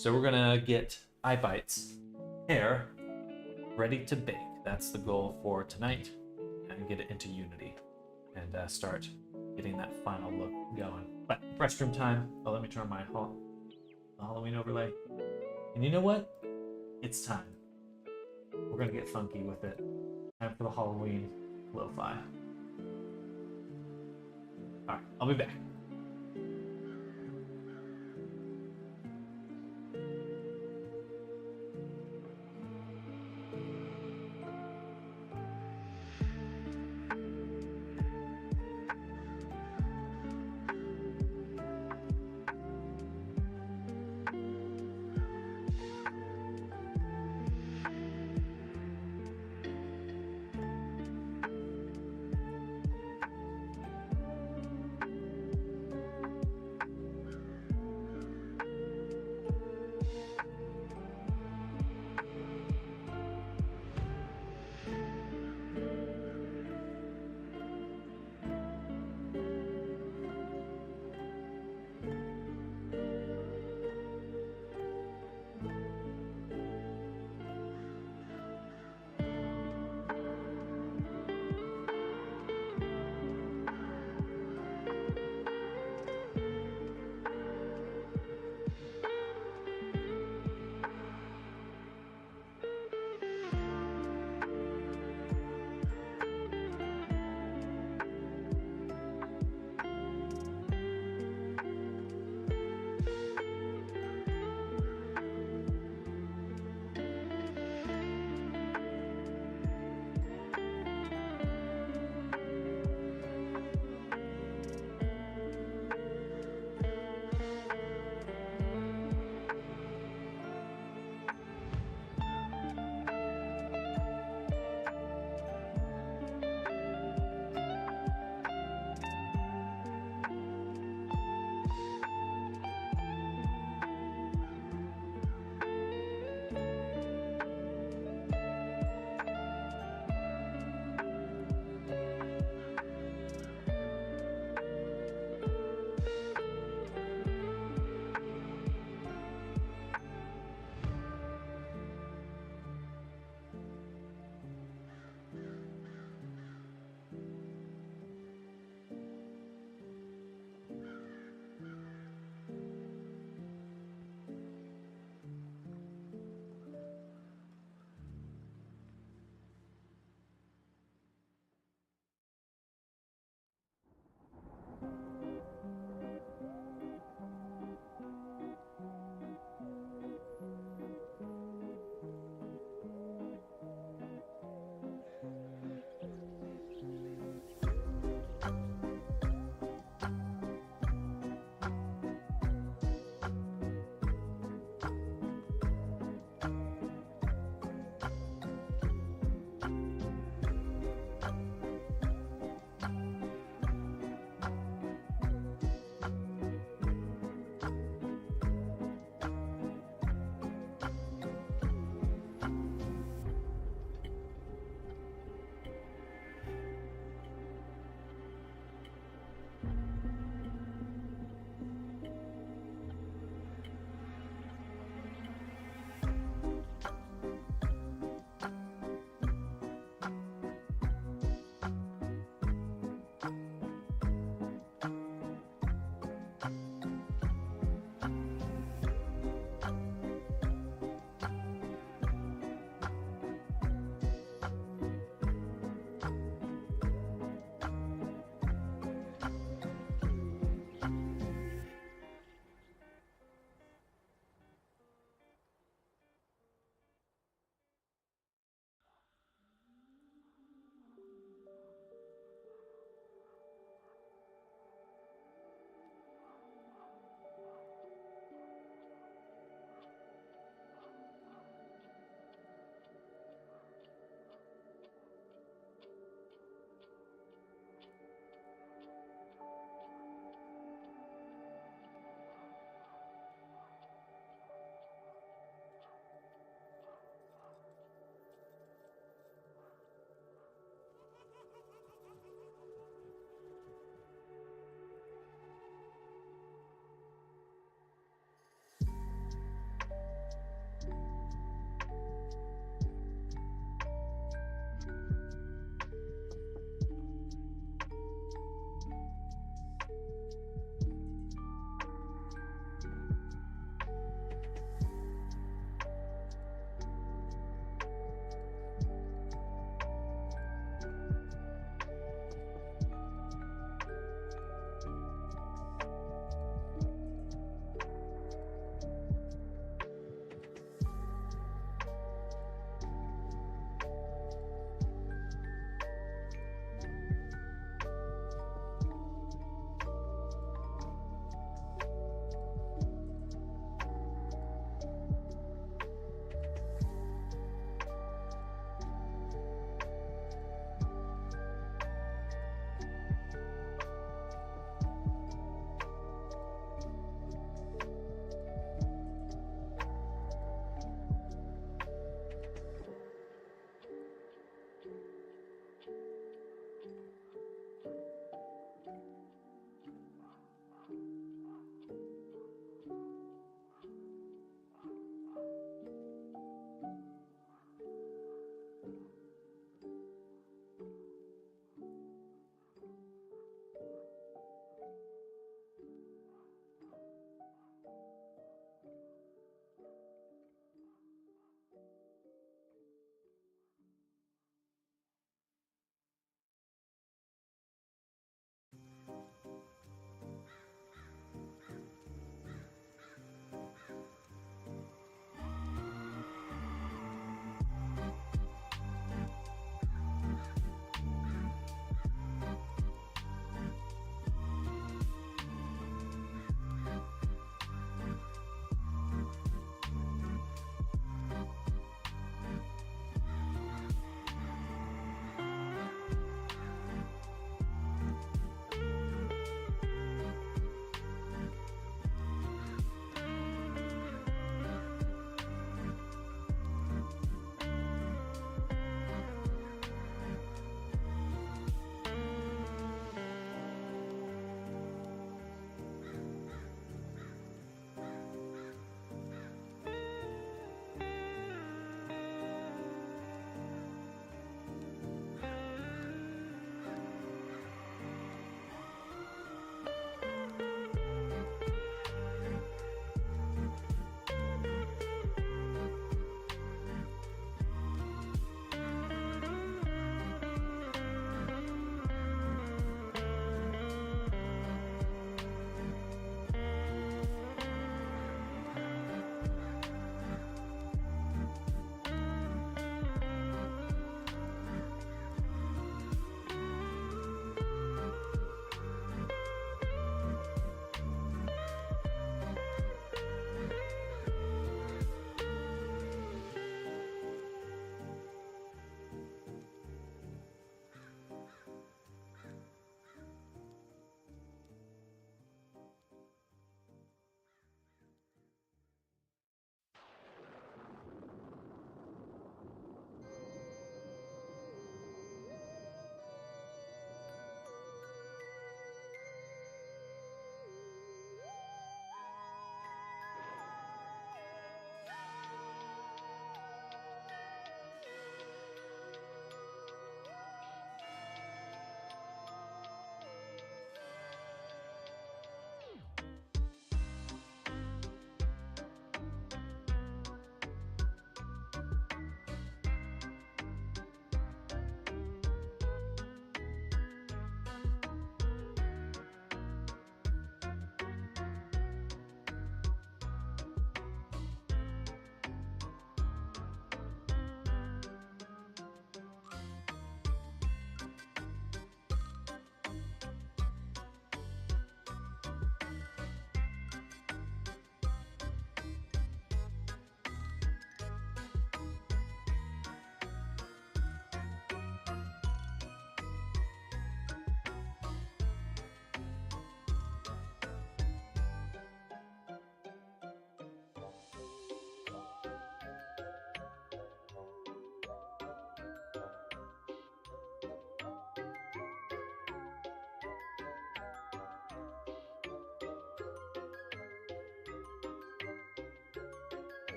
So we're gonna get iBites hair ready to bake. That's the goal for tonight, and get it into Unity and start getting that final look going. But restroom time. Oh, let me turn my Halloween overlay. And you know what? It's time. We're gonna get funky with it. Time for the Halloween lo-fi. All right, I'll be back.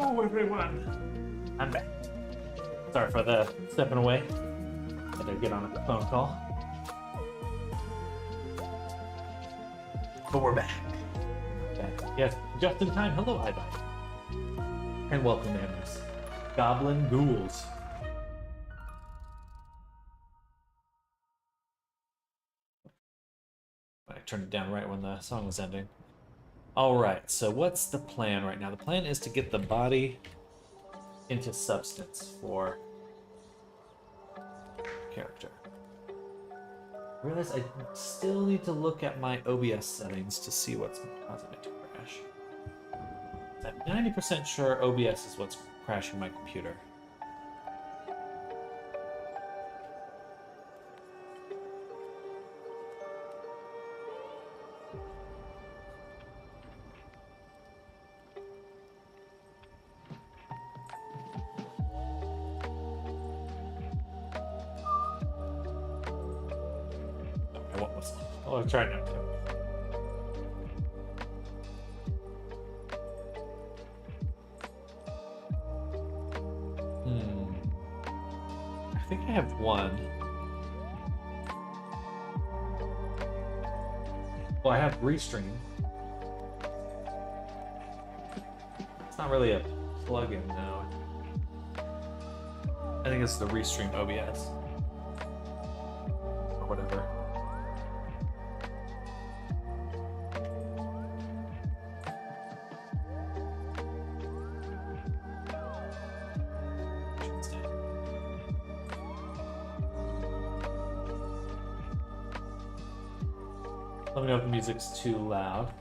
Hello, everyone. I'm back. Sorry for the stepping away. Had to get on a phone call. But we're back. Yes, just in time. Hello, iBite. And welcome, Amers. Goblin Ghouls. I turned it down right when the song was ending. Alright, so what's the plan right now? The plan is to get the body into substance for character. I realize I still need to look at my OBS settings to see what's causing it to crash. I'm 90% sure OBS is what's crashing my computer. I'll try not to. I think I have one. Well, I have Restream. It's not really a plugin, no. I think it's the Restream OBS. Or whatever. Let me know if the music's too loud.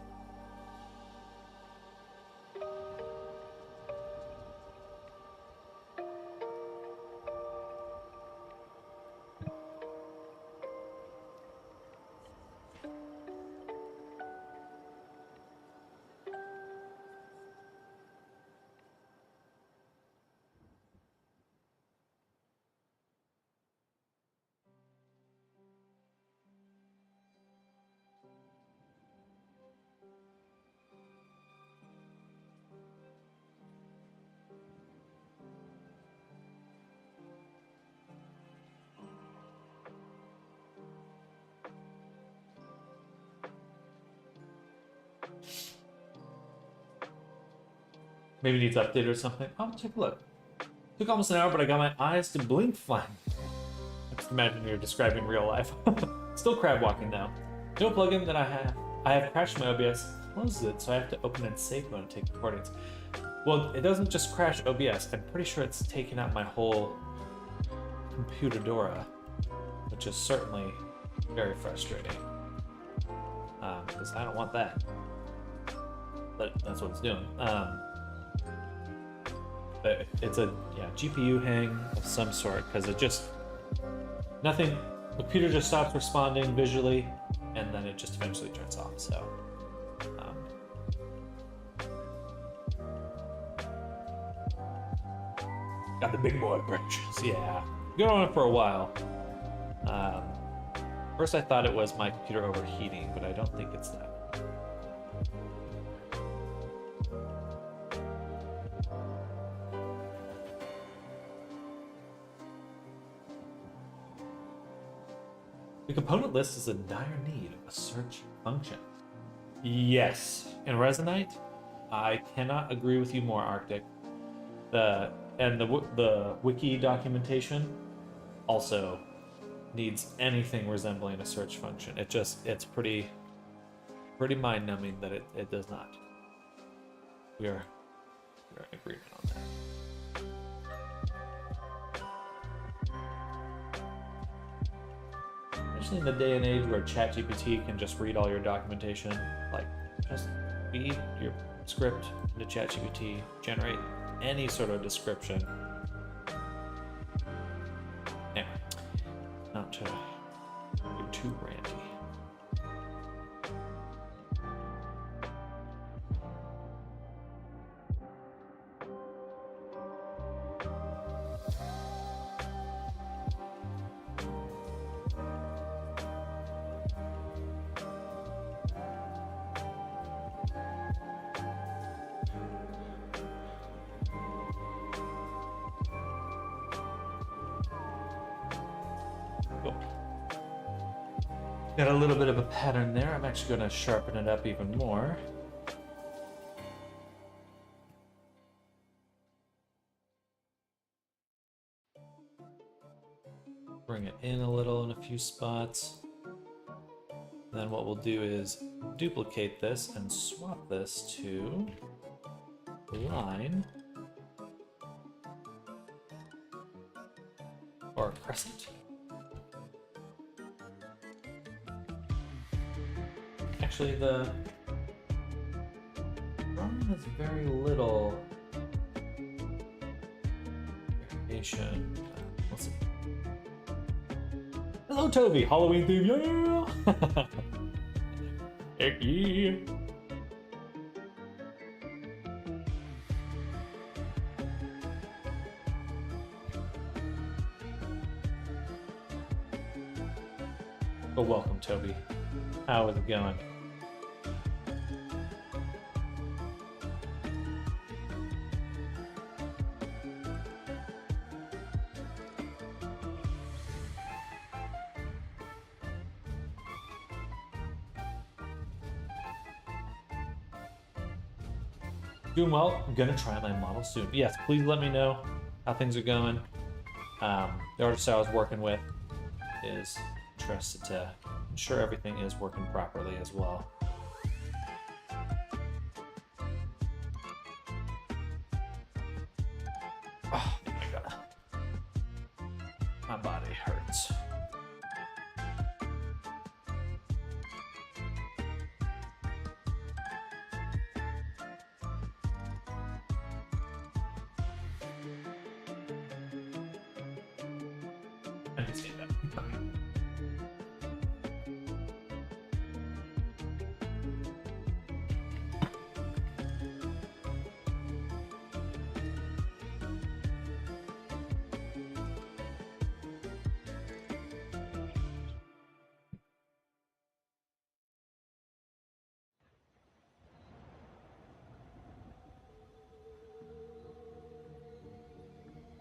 Maybe it needs update or something. Oh, take a look. Took almost an hour, but I got my eyes to blink fine. I just imagine you're describing real life. Still crab walking now. No plugin that I have. I have crashed my OBS, closed it, so I have to open in safe mode and take recordings. Well, it doesn't just crash OBS. I'm pretty sure it's taken out my whole Computadora, which is certainly very frustrating. Because I don't want that. But that's what it's doing. But it's a GPU hang of some sort, because it just nothing. The computer just stops responding visually, and then it just eventually turns off. So, got the big boy branches. Yeah, been on it for a while. First I thought it was my computer overheating, but I don't think it's that. The component list is in dire need of a search function. Yes, in Resonite, I cannot agree with you more, Arctic. The wiki documentation also needs anything resembling a search function. It's pretty mind-numbing that it does not. We are in agreement on that. Especially in the day and age where ChatGPT can just read all your documentation, like just feed your script into ChatGPT, generate any sort of description. Anyway, not to be too ranty. Got a little bit of a pattern there. I'm actually going to sharpen it up even more. Bring it in a little in a few spots. Then what we'll do is duplicate this and swap this to line or crescent. Actually, the drawing has very little variation. Let's see. Hello, Toby. Halloween theme, yeah! Heck yeah! Well, welcome, Toby. How is it going? Doing well. I'm gonna try my model soon. Yes, please let me know how things are going. The artist I was working with is interested to ensure everything is working properly as well. Oh my god. My body hurts. I can see that.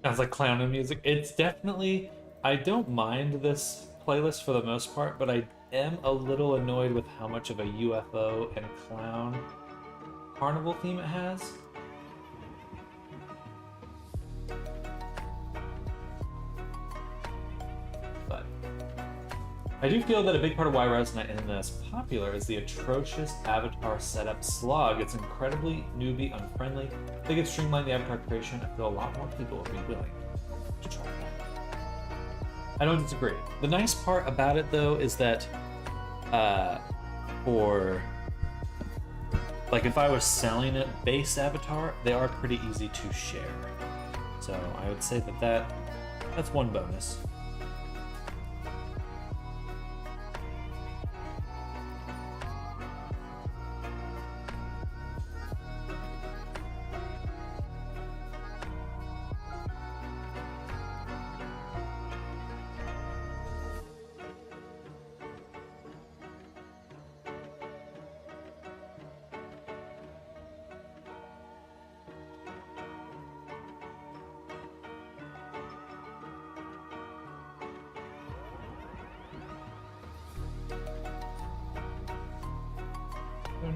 Sounds like clowning music. It's definitely, I don't mind this playlist for the most part, but I am a little annoyed with how much of a UFO and clown carnival theme it has. But I do feel that a big part of why Resonate is as popular is the atrocious avatar setup slog. It's incredibly newbie unfriendly. If they could streamline the avatar creation, I feel a lot more people would be willing to try that. I don't disagree. The nice part about it though is that for like if I was selling a base avatar, they are pretty easy to share. So I would say that that's one bonus.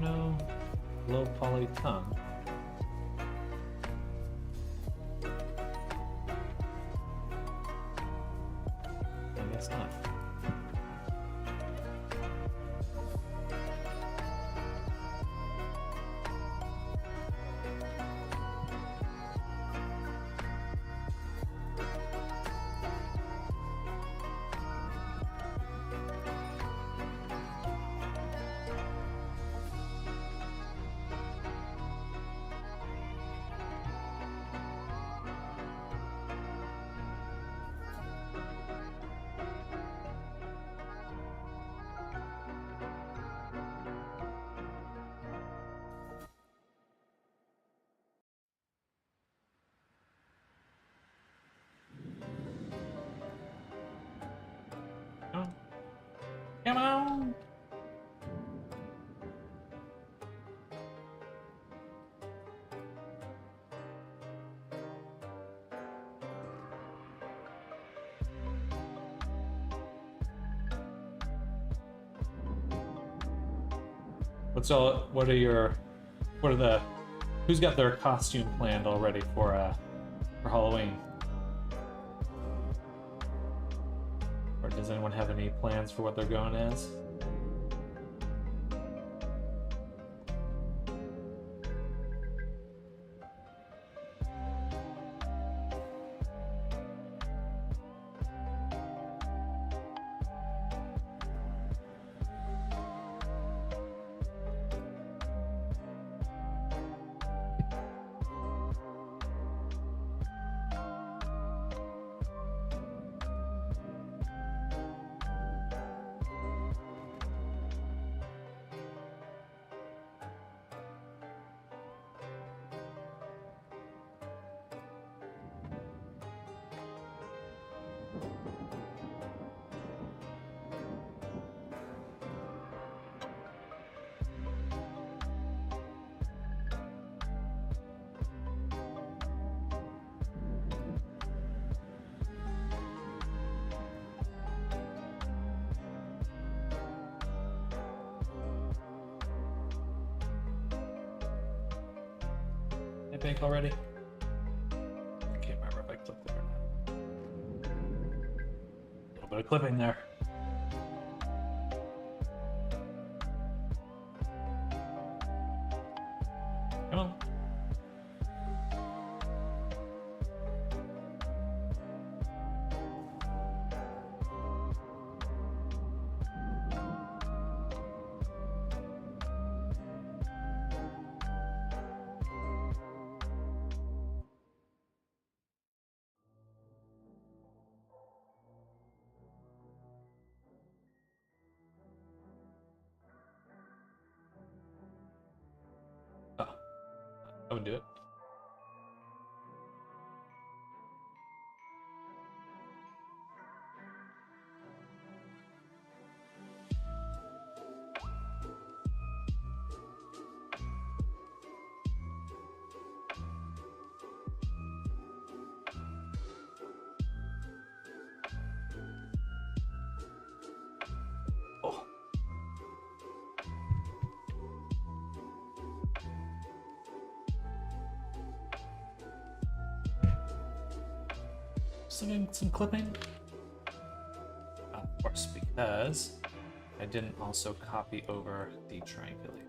No low poly tongue. I guess not. Come on. Who's got their costume planned already for Halloween? Or does anyone have any plans for what they're going as? Bank already? I can't remember if I clicked it or not. A little bit of clipping there. Come on. I would do it. Oh. Some clipping. Of course, because I didn't also copy over the triangulate.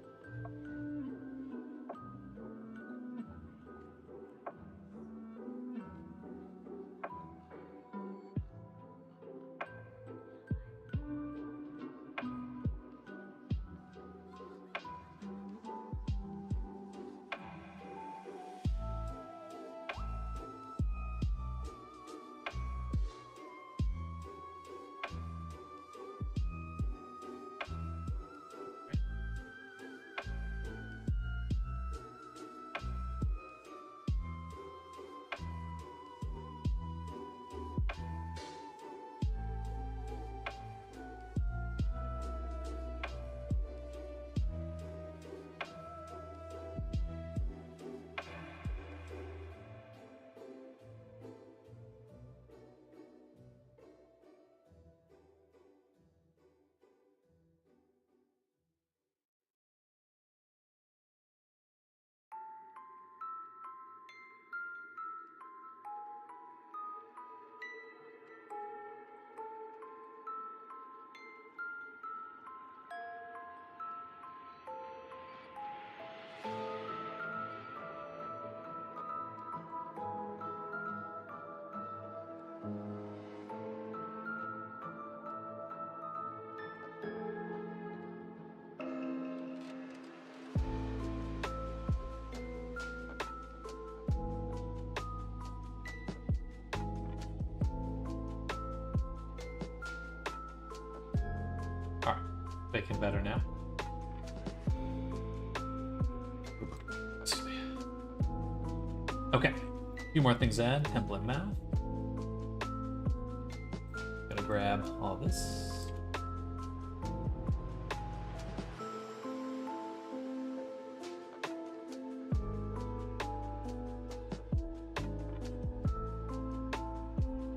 Making better now. Excuse me. Okay, a few more things to add. Template mouth. Gonna grab all this.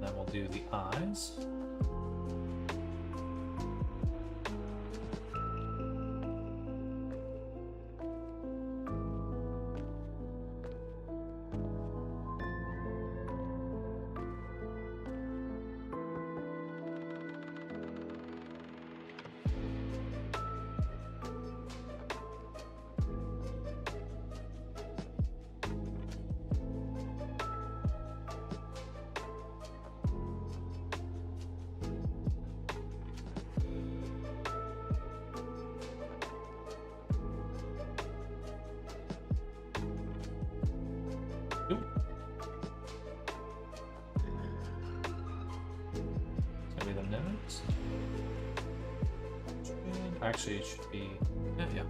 Then we'll do the eyes. Actually, it should be. Yeah, yeah.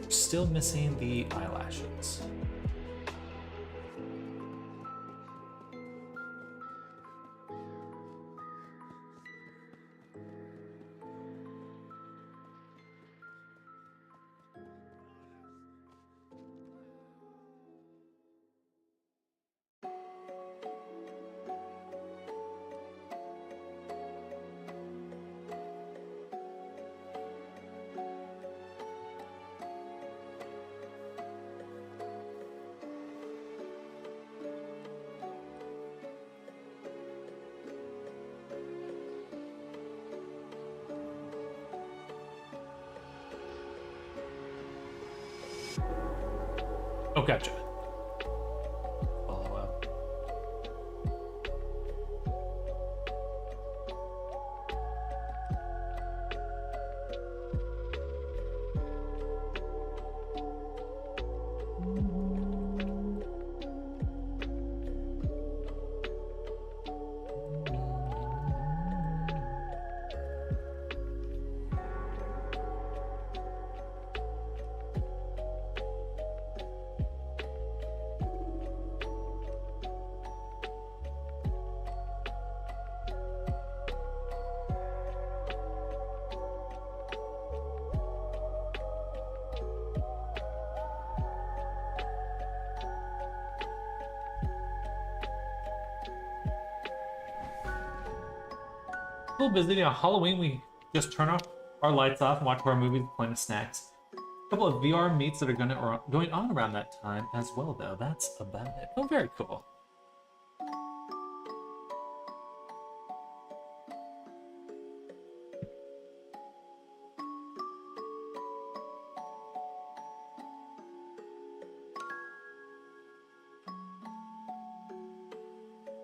Still missing the eyelashes. Oh, gotcha. Follow up. A little busy on Halloween. We just turn off our lights off and watch horror movies, plenty of snacks. A couple of VR meets that are going on around that time as well, though. That's about it. Oh, very cool.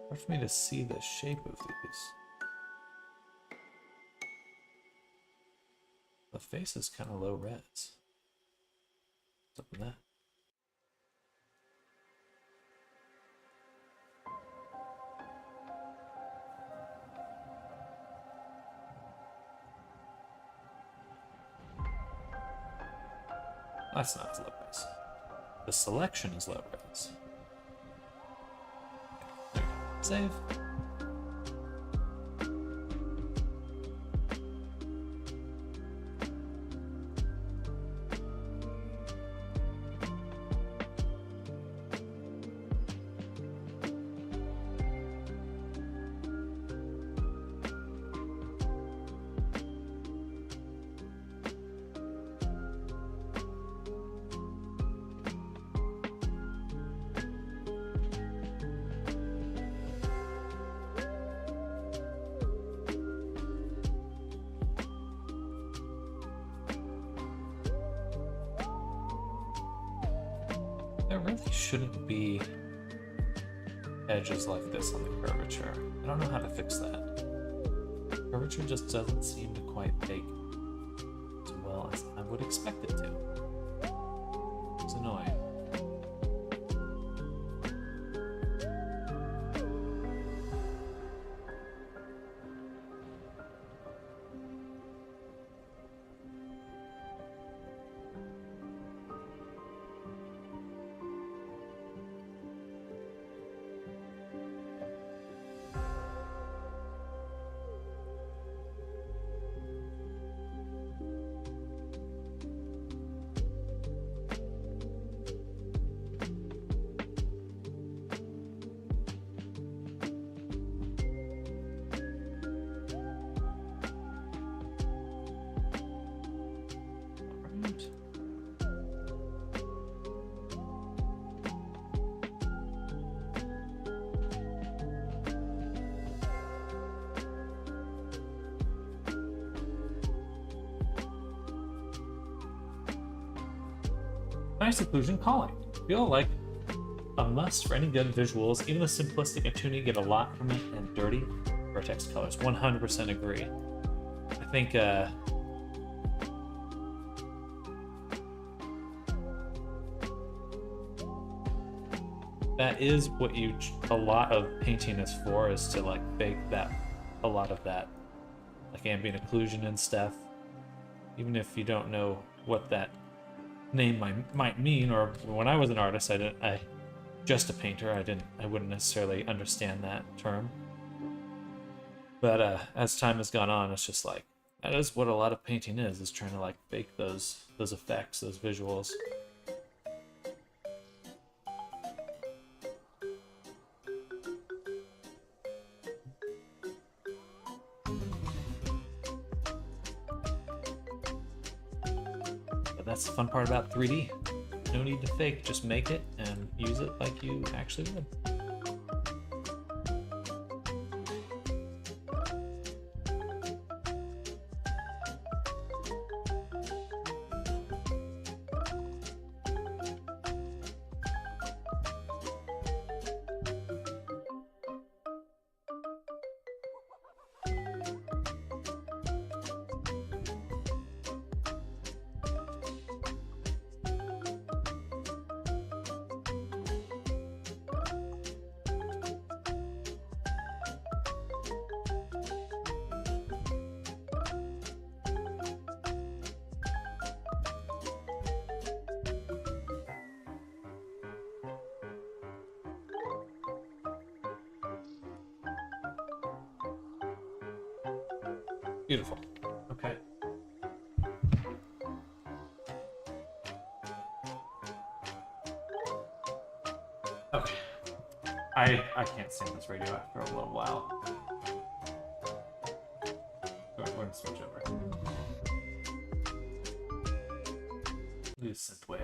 Hard for me to see the shape of these. The face is kind of low res. What's up with that? That's not as low res. The selection is low res. There you go. Save. There really shouldn't be edges like this on the curvature. I don't know how to fix that. Curvature just doesn't seem to quite bake as well as I would expect it to. It's annoying. Nice occlusion calling. Feel like a must for any good visuals. Even the simplistic and tuning get a lot from it, and dirty vertex colors. 100% agree. I think that is what a lot of painting is for, is to like bake that, a lot of that, like ambient occlusion and stuff. Even if you don't know what that name might mean, or when I was an artist, just a painter, I wouldn't necessarily understand that term. But as time has gone on, it's just like, that is what a lot of painting is trying to like bake those effects, those visuals. But that's the fun part about 3D. No need to fake, just make it and use it like you actually would. Beautiful. Okay. Okay. I can't stand this radio after a little while. We're gonna switch over. Use synthwave.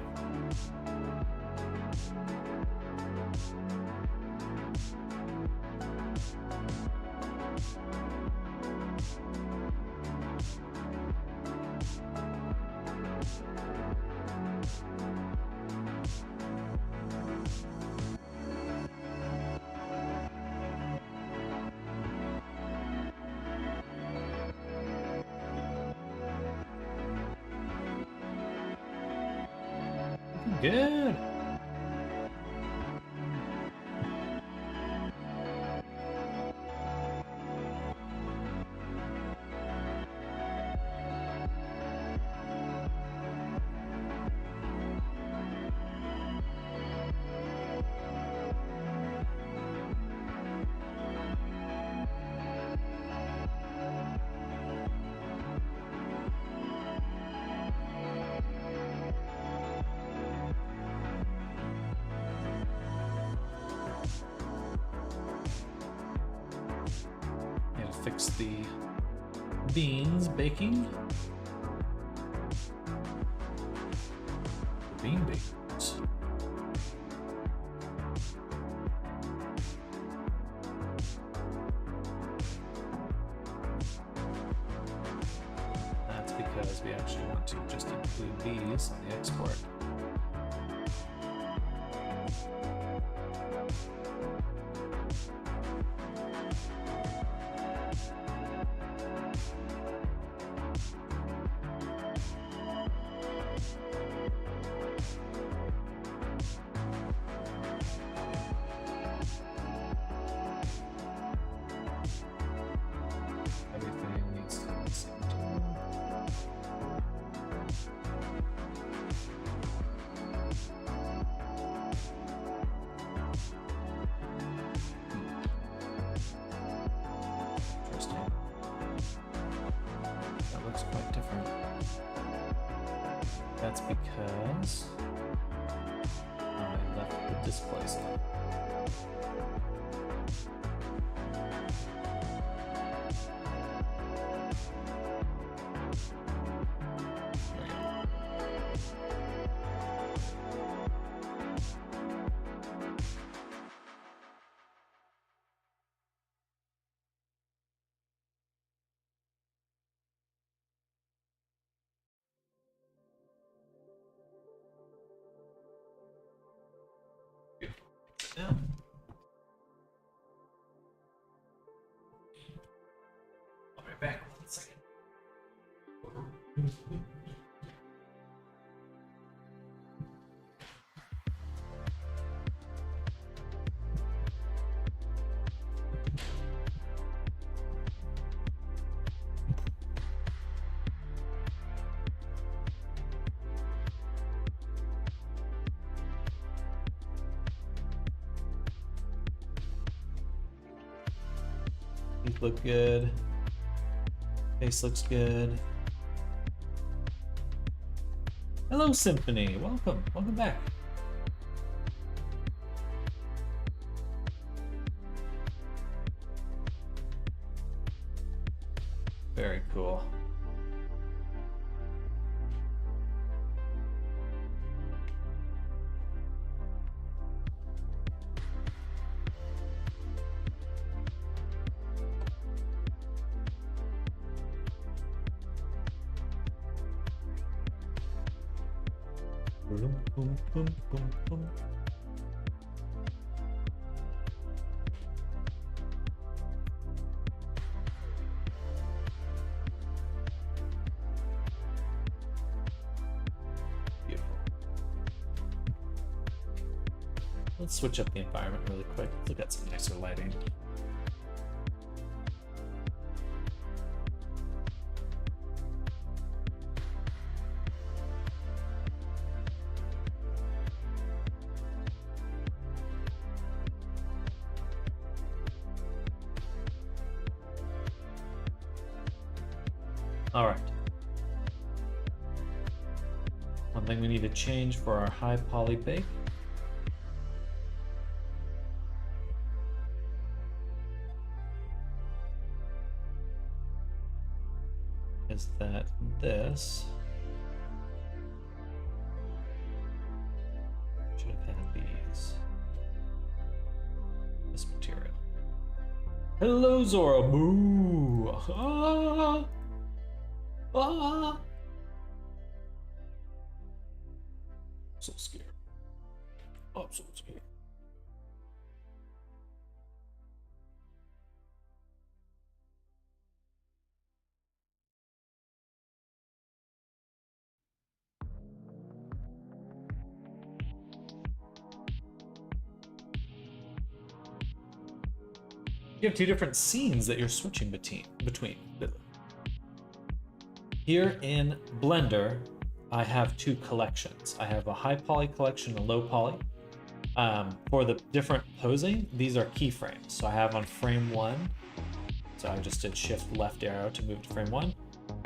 Good. Fix the beans baking. The bean bakers. That's because we actually want to just include these on the export. That's because I left the display set. Teeth look good. Face looks good. Hello, Symphony. Welcome. Welcome back. Very cool. Boom, boom, boom, boom, boom. Beautiful. Let's switch up the environment really quick. Look at some nicer lighting. All right. One thing we need to change for our high poly bake is that this should have had these. This material. Hello, Zora. Moo. Ah. Ah. So scared. Oh, I'm so scared. You have two different scenes that you're switching between. Here in Blender, I have two collections. I have a high poly collection and a low poly. For the different posing, these are keyframes. So I have on frame 1, so I just did shift left arrow to move to frame 1.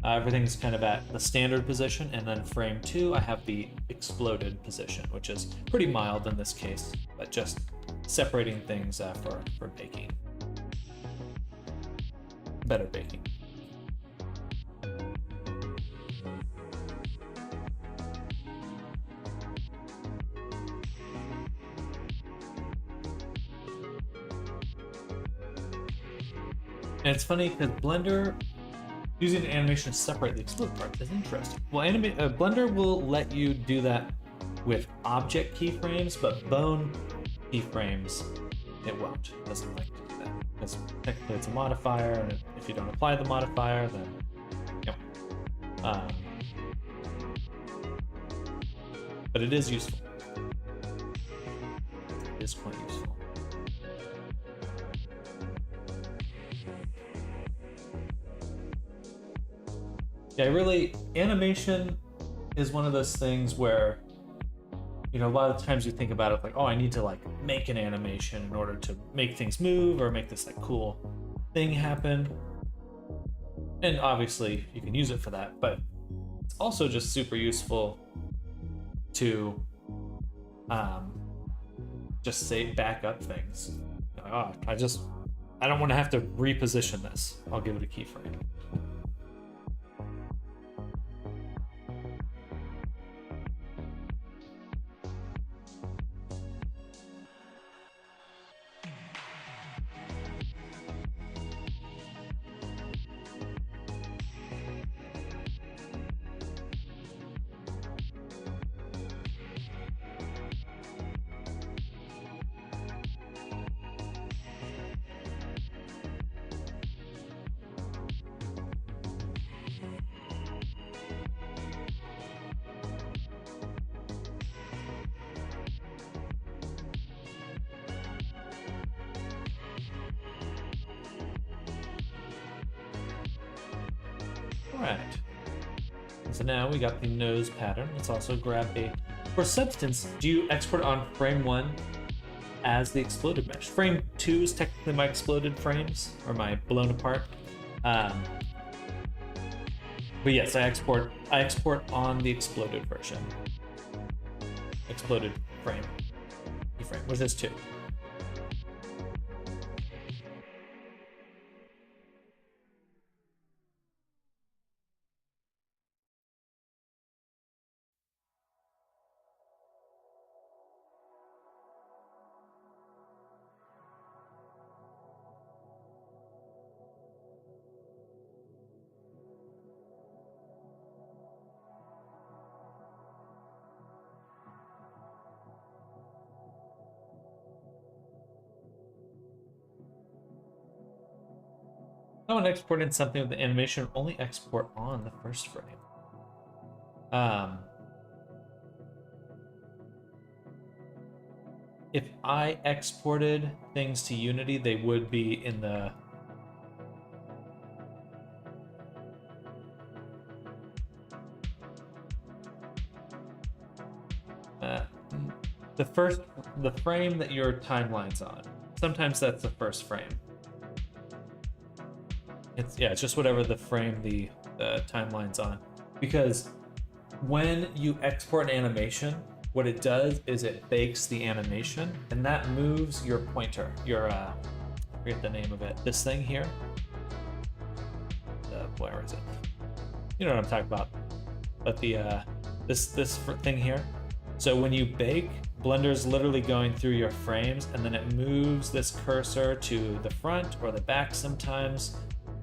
Everything's kind of at the standard position, and then frame 2, I have the exploded position, which is pretty mild in this case, but just separating things for baking. Better baking. And it's funny because Blender using animation to separate the exploded parts is interesting. Well, Blender will let you do that with object keyframes, but bone keyframes, it won't. It doesn't like to do that because technically it's a modifier, and if you don't apply the modifier, then but it is useful. It is quite useful. Yeah, really, animation is one of those things where, you know, a lot of times you think about it like, oh, I need to like make an animation in order to make things move or make this like cool thing happen. And obviously you can use it for that, but it's also just super useful to just say back up things. Oh, I don't want to have to reposition this. I'll give it a keyframe. Alright, so now we got the nose pattern. Let's also grab for substance, do you export on frame 1 as the exploded mesh. Frame 2 is technically my exploded frames, or my blown apart. But yes, I export on the exploded version. Exploded frame. Keyframe, which is 2. I want to export in something with the animation, only export on the first frame. If I exported things to Unity, they would be in the the frame that your timeline's on. Sometimes that's the first frame. It's just whatever the frame the timeline's on. Because when you export an animation, what it does is it bakes the animation, and that moves your pointer. Your I forget the name of it. This thing here. Where is it? You know what I'm talking about. But the this thing here. So when you bake, Blender's literally going through your frames, and then it moves this cursor to the front or the back sometimes.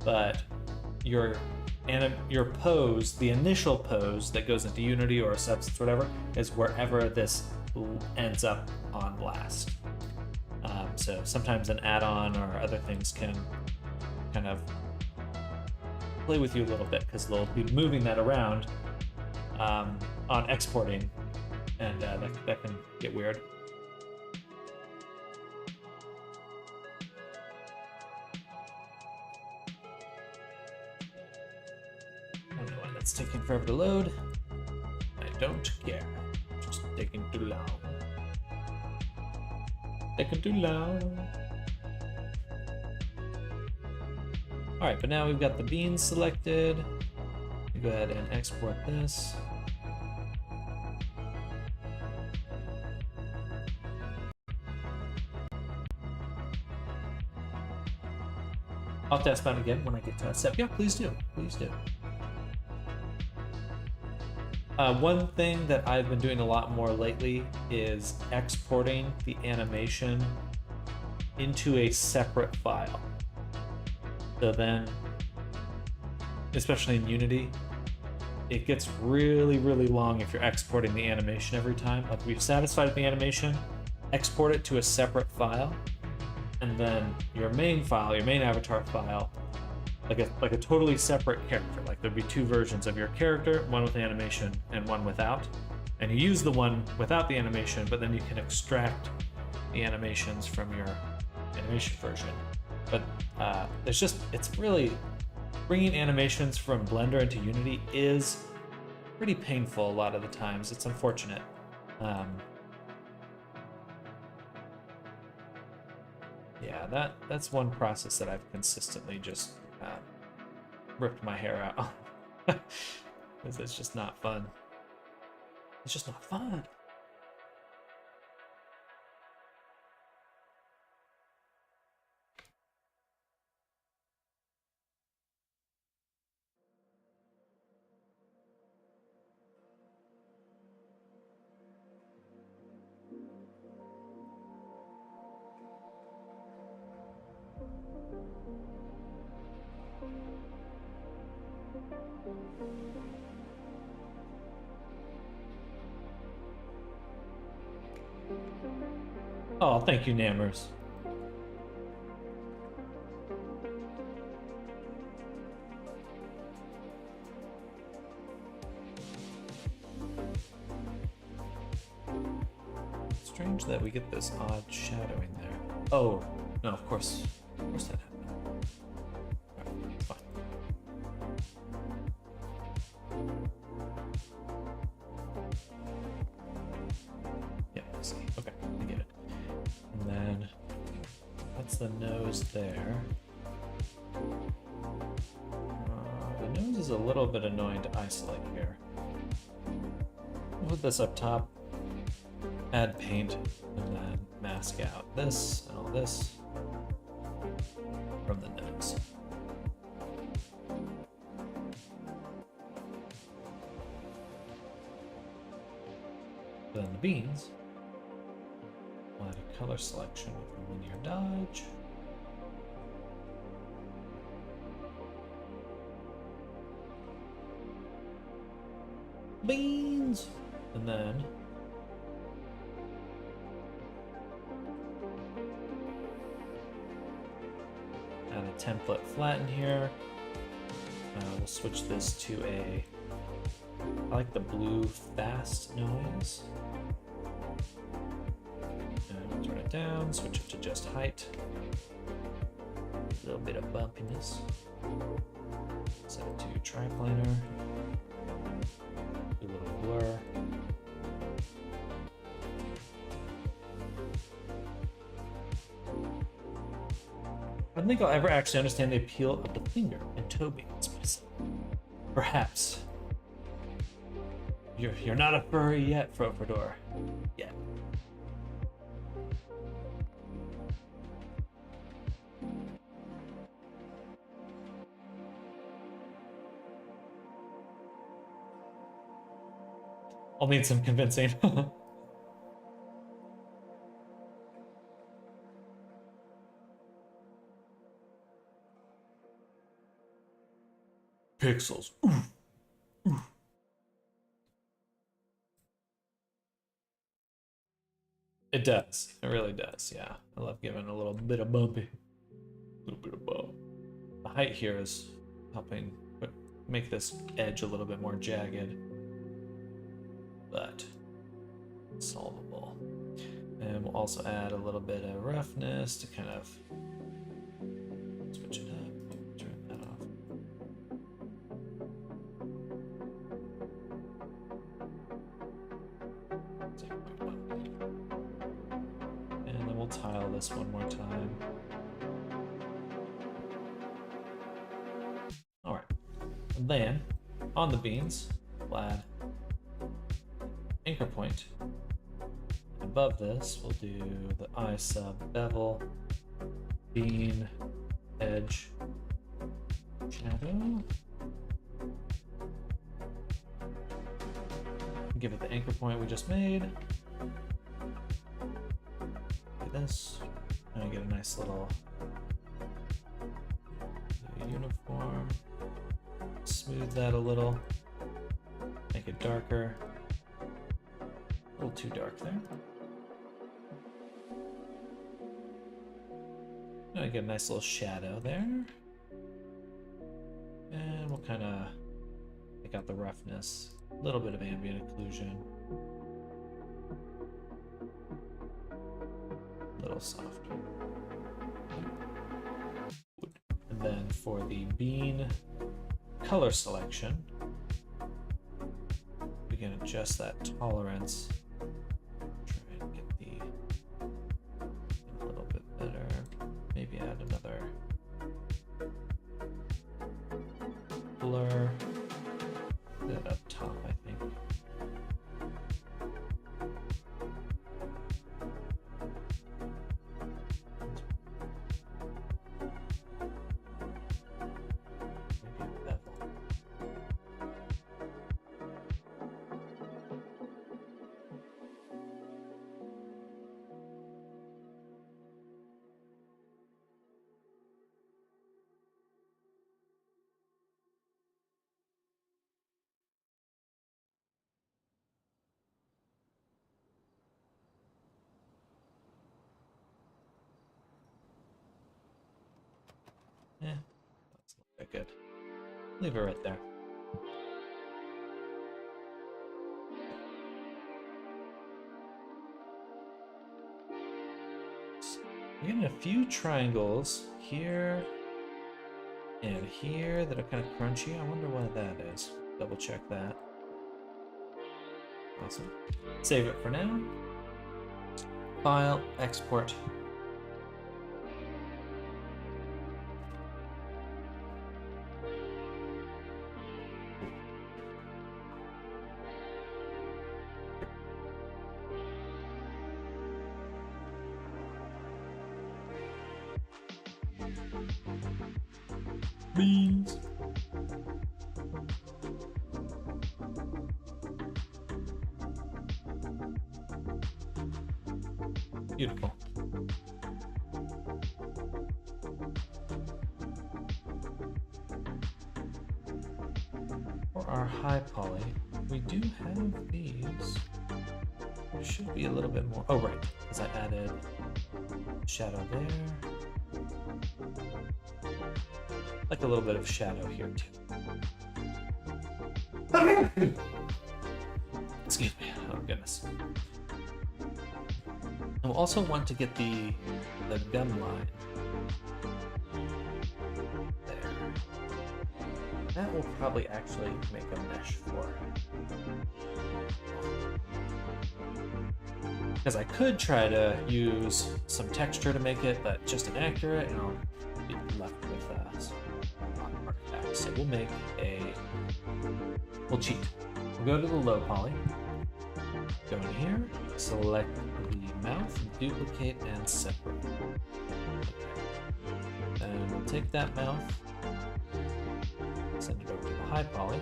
But your pose, the initial pose that goes into Unity or a substance, whatever, is wherever this ends up on last. So sometimes an add-on or other things can kind of play with you a little bit, because they'll be moving that around on exporting, and that can get weird. It's taking forever to load. I don't care. Just taking too long. Taking too long. Alright, but now we've got the beans selected. Go ahead and export this. I'll have to ask about it again when I get to that step. Yeah, please do. Please do. One thing that I've been doing a lot more lately is exporting the animation into a separate file. So then, especially in Unity, it gets really, really long if you're exporting the animation every time. Like, we've satisfied with the animation, export it to a separate file, and then your main file, your main avatar file, like a totally separate character. Like, there'd be 2 versions of your character, one with animation and one without. And you use the one without the animation, but then you can extract the animations from your animation version. But it's really, bringing animations from Blender into Unity is pretty painful a lot of the times. It's unfortunate. Yeah, that's one process that I've consistently just ripped my hair out because it's just not fun. It's just not fun. Oh, thank you, Nammers. Strange that we get this odd shadowing there. Oh, no, of course that happened. Alright, it's fine. Yeah, I see. Okay, I get it. And the nose there. The nose is a little bit annoying to isolate here. We'll put this up top, add paint, and then mask out this and all this from the nose. Then the beans, we'll add a color selection with linear dodge. Beans! And then add a template flatten here. We'll switch this to a, I like the blue fast noise. And we'll turn it down, switch it to just height. A little bit of bumpiness. Set it to triplanar. Do a little blur. I don't think I'll ever actually understand the appeal of the finger and toe beans myself. Perhaps. You're not a furry yet, Fedor. Yet. I'll need some convincing. Pixels. Oof. Oof. It does. It really does, yeah. I love giving a little bit of bumpy. A little bit of bump. The height here is helping make this edge a little bit more jagged. But solvable. And we'll also add a little bit of roughness to kind of switch it up, turn that off. And then we'll tile this one more time. All right, and then on the beans, we'll add anchor point. Above this, we'll do the eye sub bevel, bean, edge, shadow. Give it the anchor point we just made. Like this, and I get a nice little uniform. Smooth that a little, make it darker. A little too dark there. I get a nice little shadow there. And we'll kind of take out the roughness. A little bit of ambient occlusion. A little softer. And then for the bean color selection, we can adjust that tolerance. Maybe add another blur. That up top, I think. Maybe a bevel. Yeah, that's not that good. Leave it right there. We're getting a few triangles here and here that are kind of crunchy. I wonder why that is. Double check that. Awesome. Save it for now. File, export. Beans. Beautiful. For our high poly, we do have these. There should be a little bit more. Oh, right, because I added shadow there. Like a little bit of shadow here too. Excuse me. Oh goodness. And we'll also want to get the gum line there. That will probably actually make a mesh for it. Because I could try to use some texture to make it, but just inaccurate, and I'll be left with some artifacts. So we'll cheat. We'll go to the low poly, go in here, select the mouth, duplicate, and separate. Okay. Then we'll take that mouth, send it over to the high poly.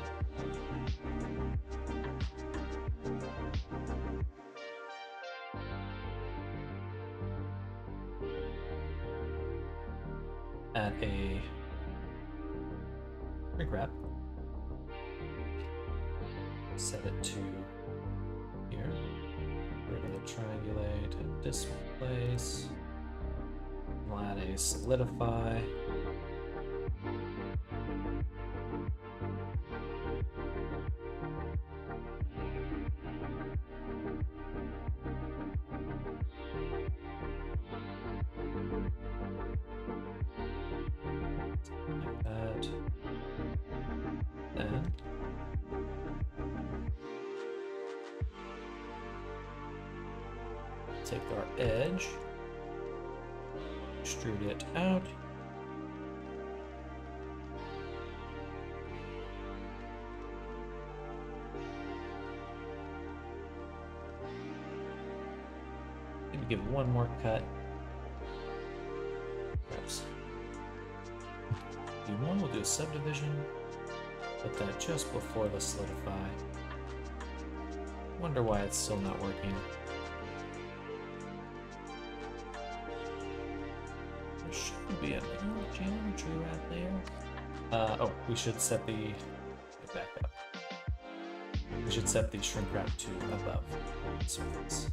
Add a shrink wrap. Set it to here. We're going to triangulate and displace. We'll add a solidify. Like that. Then take our edge, extrude it out. Gonna give one more cut. Perhaps do one, we'll do a subdivision. Put that just before the solidify. Wonder why it's still not working. There should be another geometry right there. Oh, we should set the back up. We should set the shrink wrap to above the surface.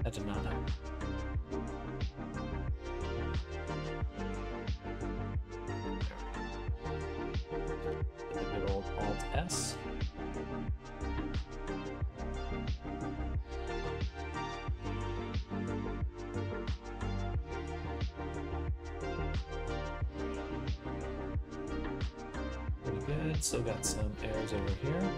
That did not happen. The good old Alt S. Pretty good. Still got some errors over here.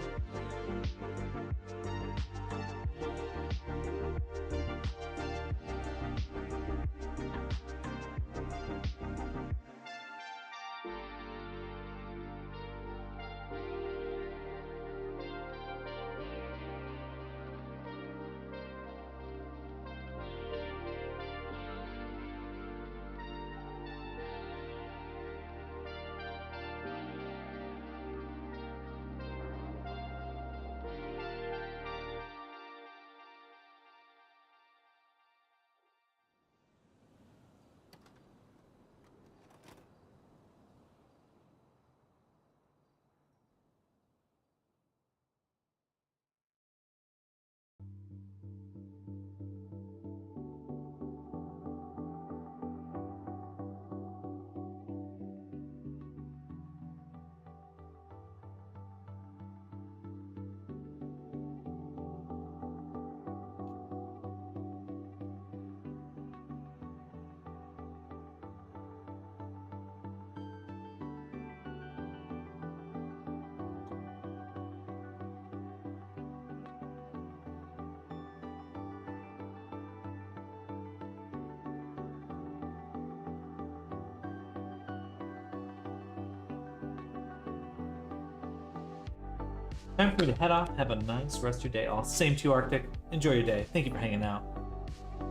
Time for me to head off. Have a nice rest of your day. All same to you, Arctic. Enjoy your day. Thank you for hanging out.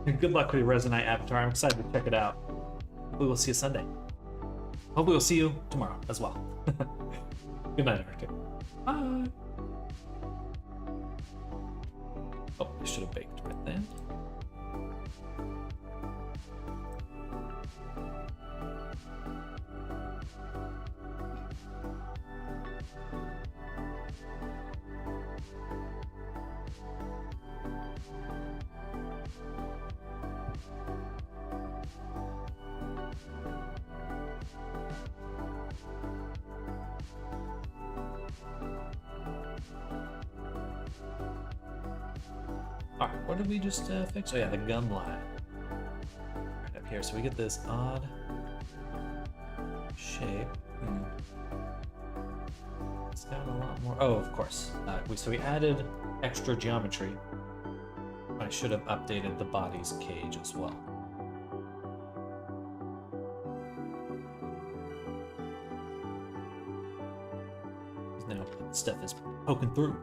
And good luck with your Resonite avatar. I'm excited to check it out. hopefully we'll see you Sunday. Hopefully we'll see you tomorrow as well. Good night, Arctic. Bye. Oh, I should have baked right then. Alright, what did we just fix? Oh yeah, the gum line. Right up here, so we get this odd shape. It's got a lot more. Oh, of course. So we added extra geometry. I should have updated the body's cage as well. Now stuff is poking through.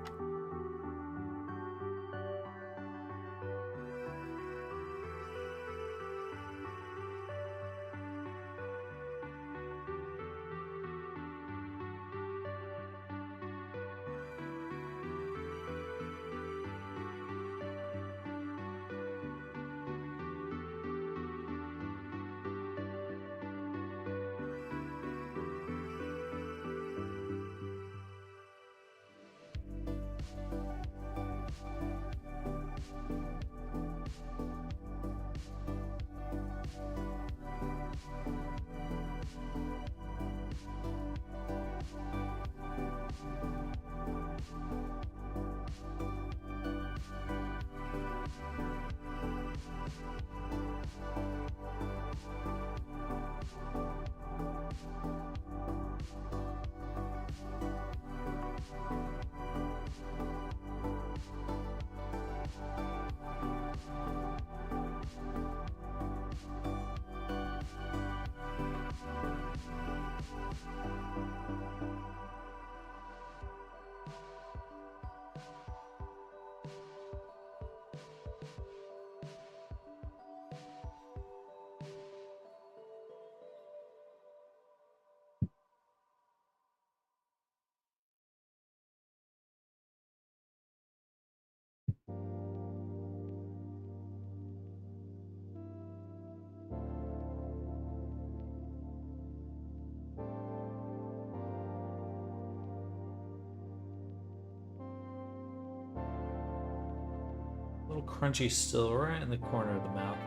A little crunchy still right in the corner of the mouth.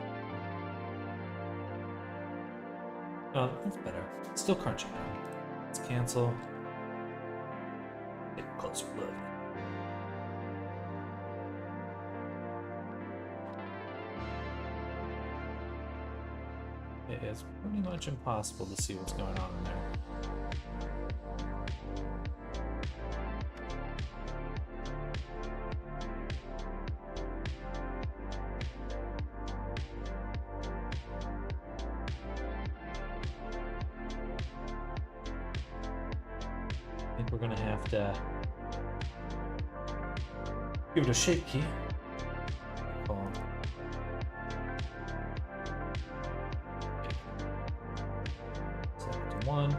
Oh, that's better. It's still crunchy now. Let's cancel. Take a closer look. It is pretty much impossible to see what's going on in there. I think we're gonna have to give it a shape key. Cool. Set it to 1.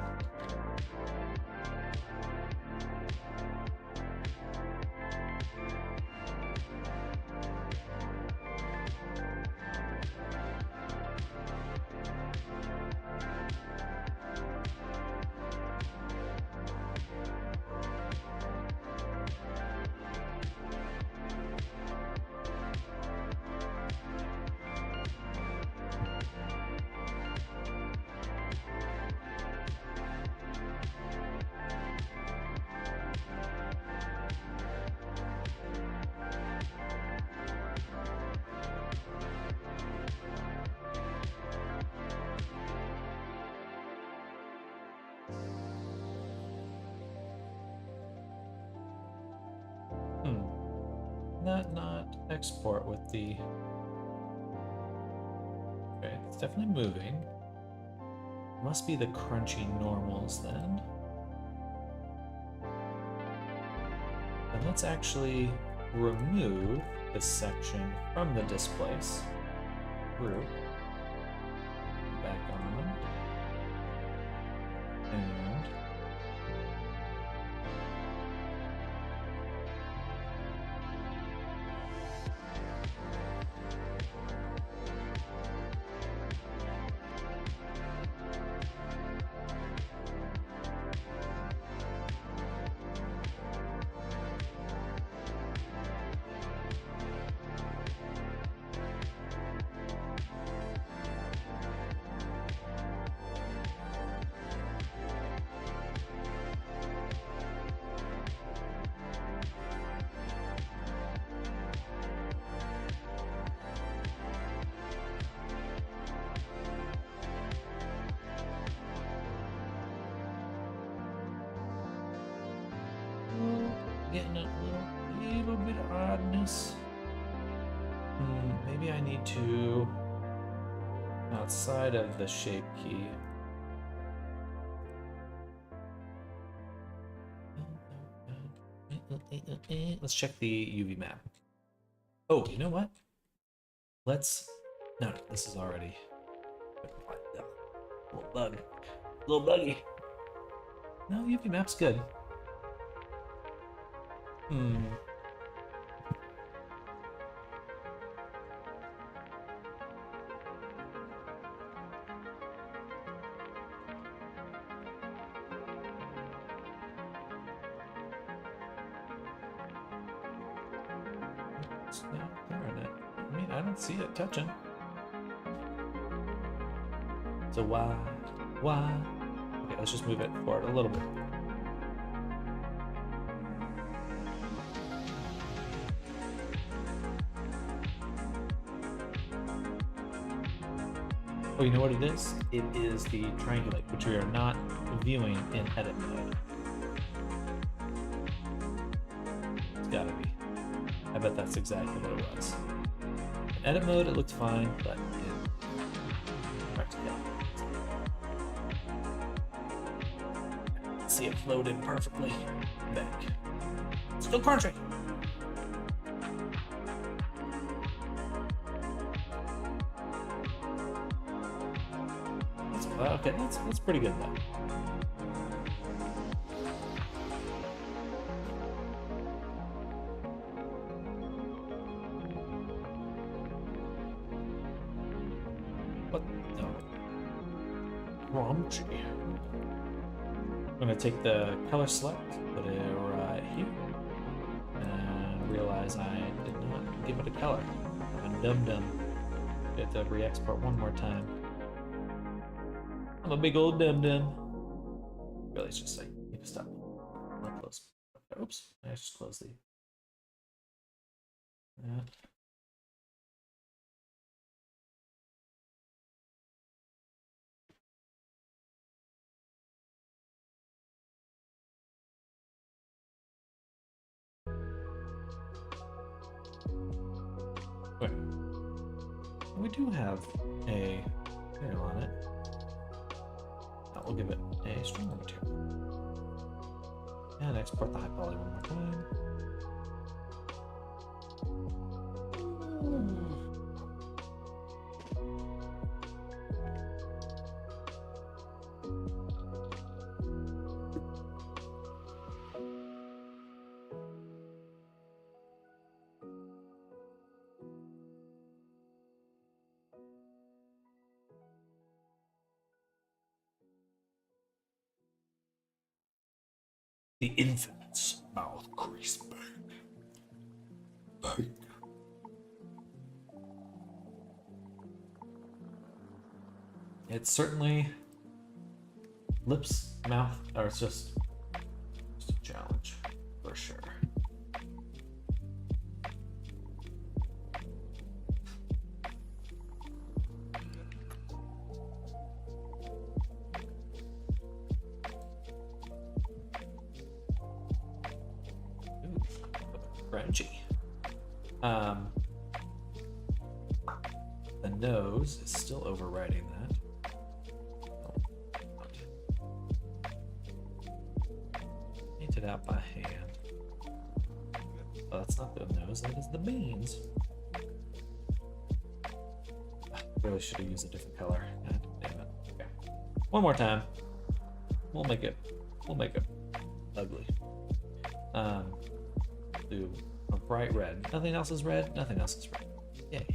Not export with the... Okay, it's definitely moving. Must be the crunchy normals then. And let's actually remove this section from the displace group. Back on. seems... maybe I need to... outside of the shape key. Let's check the UV map. Oh, you know what? Let's... No, this is already... Little bug. Little buggy. No, UV map's good. It's not there in it. I mean, I don't see it touching. So why? Okay, let's just move it forward a little bit. Oh, you know what it is? It is the triangulate, which we are not viewing in edit mode. It's gotta be. I bet that's exactly what it was. In edit mode, it looked fine, but in practicality. See it flowed in perfectly back. Still crunching. Okay, that's pretty good though. What the? Crunchy. I'm gonna take the color select, put it right here, and realize I did not give it a color. I'm dumb. Get to re-export one more time. I'm a big old dum-dum. Really, it's just like, need to stop. I'll close. Oops, I just closed the... Yeah. Okay. We do have a material on it. That will give it a stronger material. And export the high poly one more time. The infamous mouth crease bang. It's certainly lips, mouth, or it's just a challenge for sure. Crunchy. The nose is still overriding that. Paint it out by hand. Oh, that's not the nose, that is the beans. I really should have used a different color. God damn it. Okay. One more time. We'll make it ugly. Do a bright red. Nothing else is red. Nothing else is red. Yay.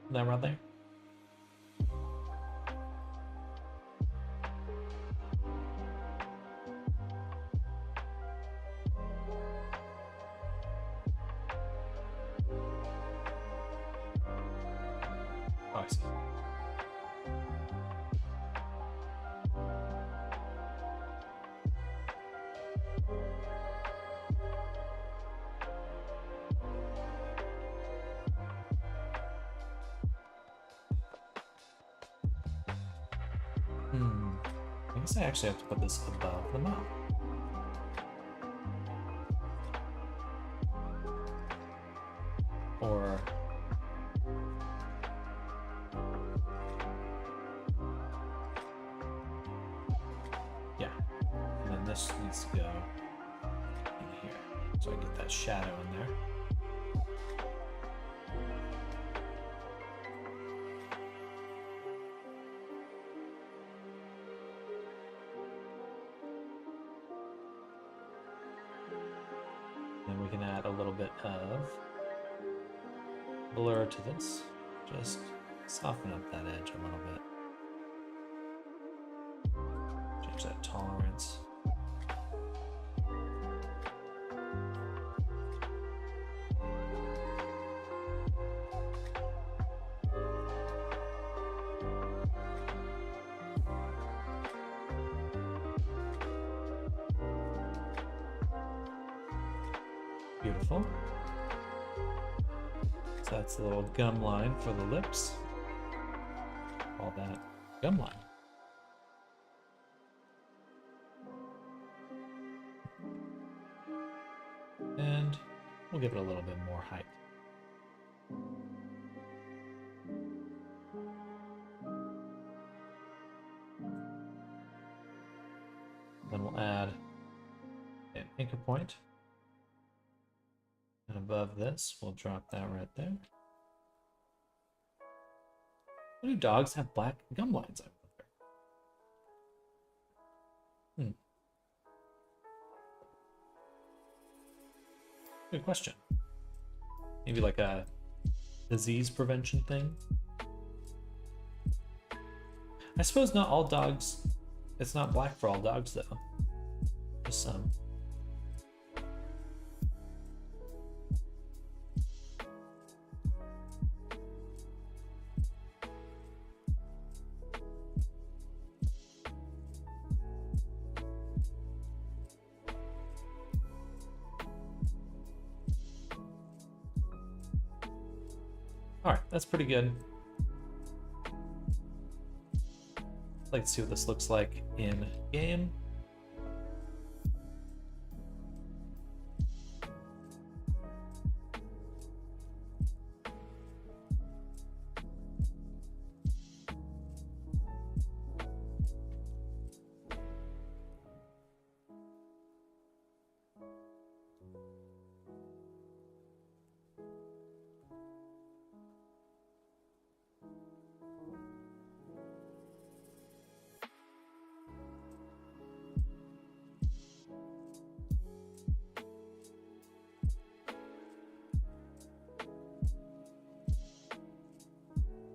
That right there. Oh, I see. I guess I actually have to put this above the mouth. Or yeah, and then this needs to go in here, so I get that shadow in there. Then we can add a little bit of blur to this. Just soften up that edge a little bit. Change that tolerance. Beautiful. So that's the little gum line for the lips. Call that gum line. And we'll give it a little bit more height. Then we'll add an anchor point. And above this, we'll drop that right there. Why do dogs have black gum lines? I wonder. Good question. Maybe like a disease prevention thing? I suppose not all dogs, it's not black for all dogs though. Just some. All right, that's pretty good. I'd like to see what this looks like in game.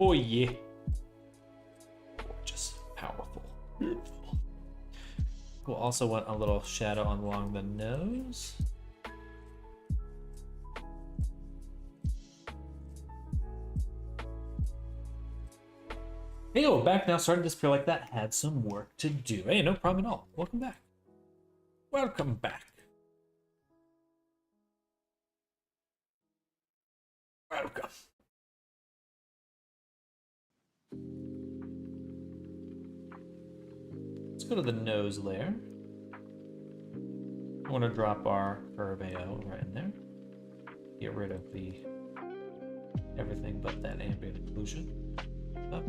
Oh yeah. Gorgeous, powerful, beautiful. We'll also want a little shadow along the nose. Hey, we're back now. Starting to feel like that had some work to do. Hey, no problem at all. Welcome back. Welcome back. Welcome. Let's go to the nose layer. I want to drop our curve AO right in there. Get rid of the everything but that ambient occlusion. Up.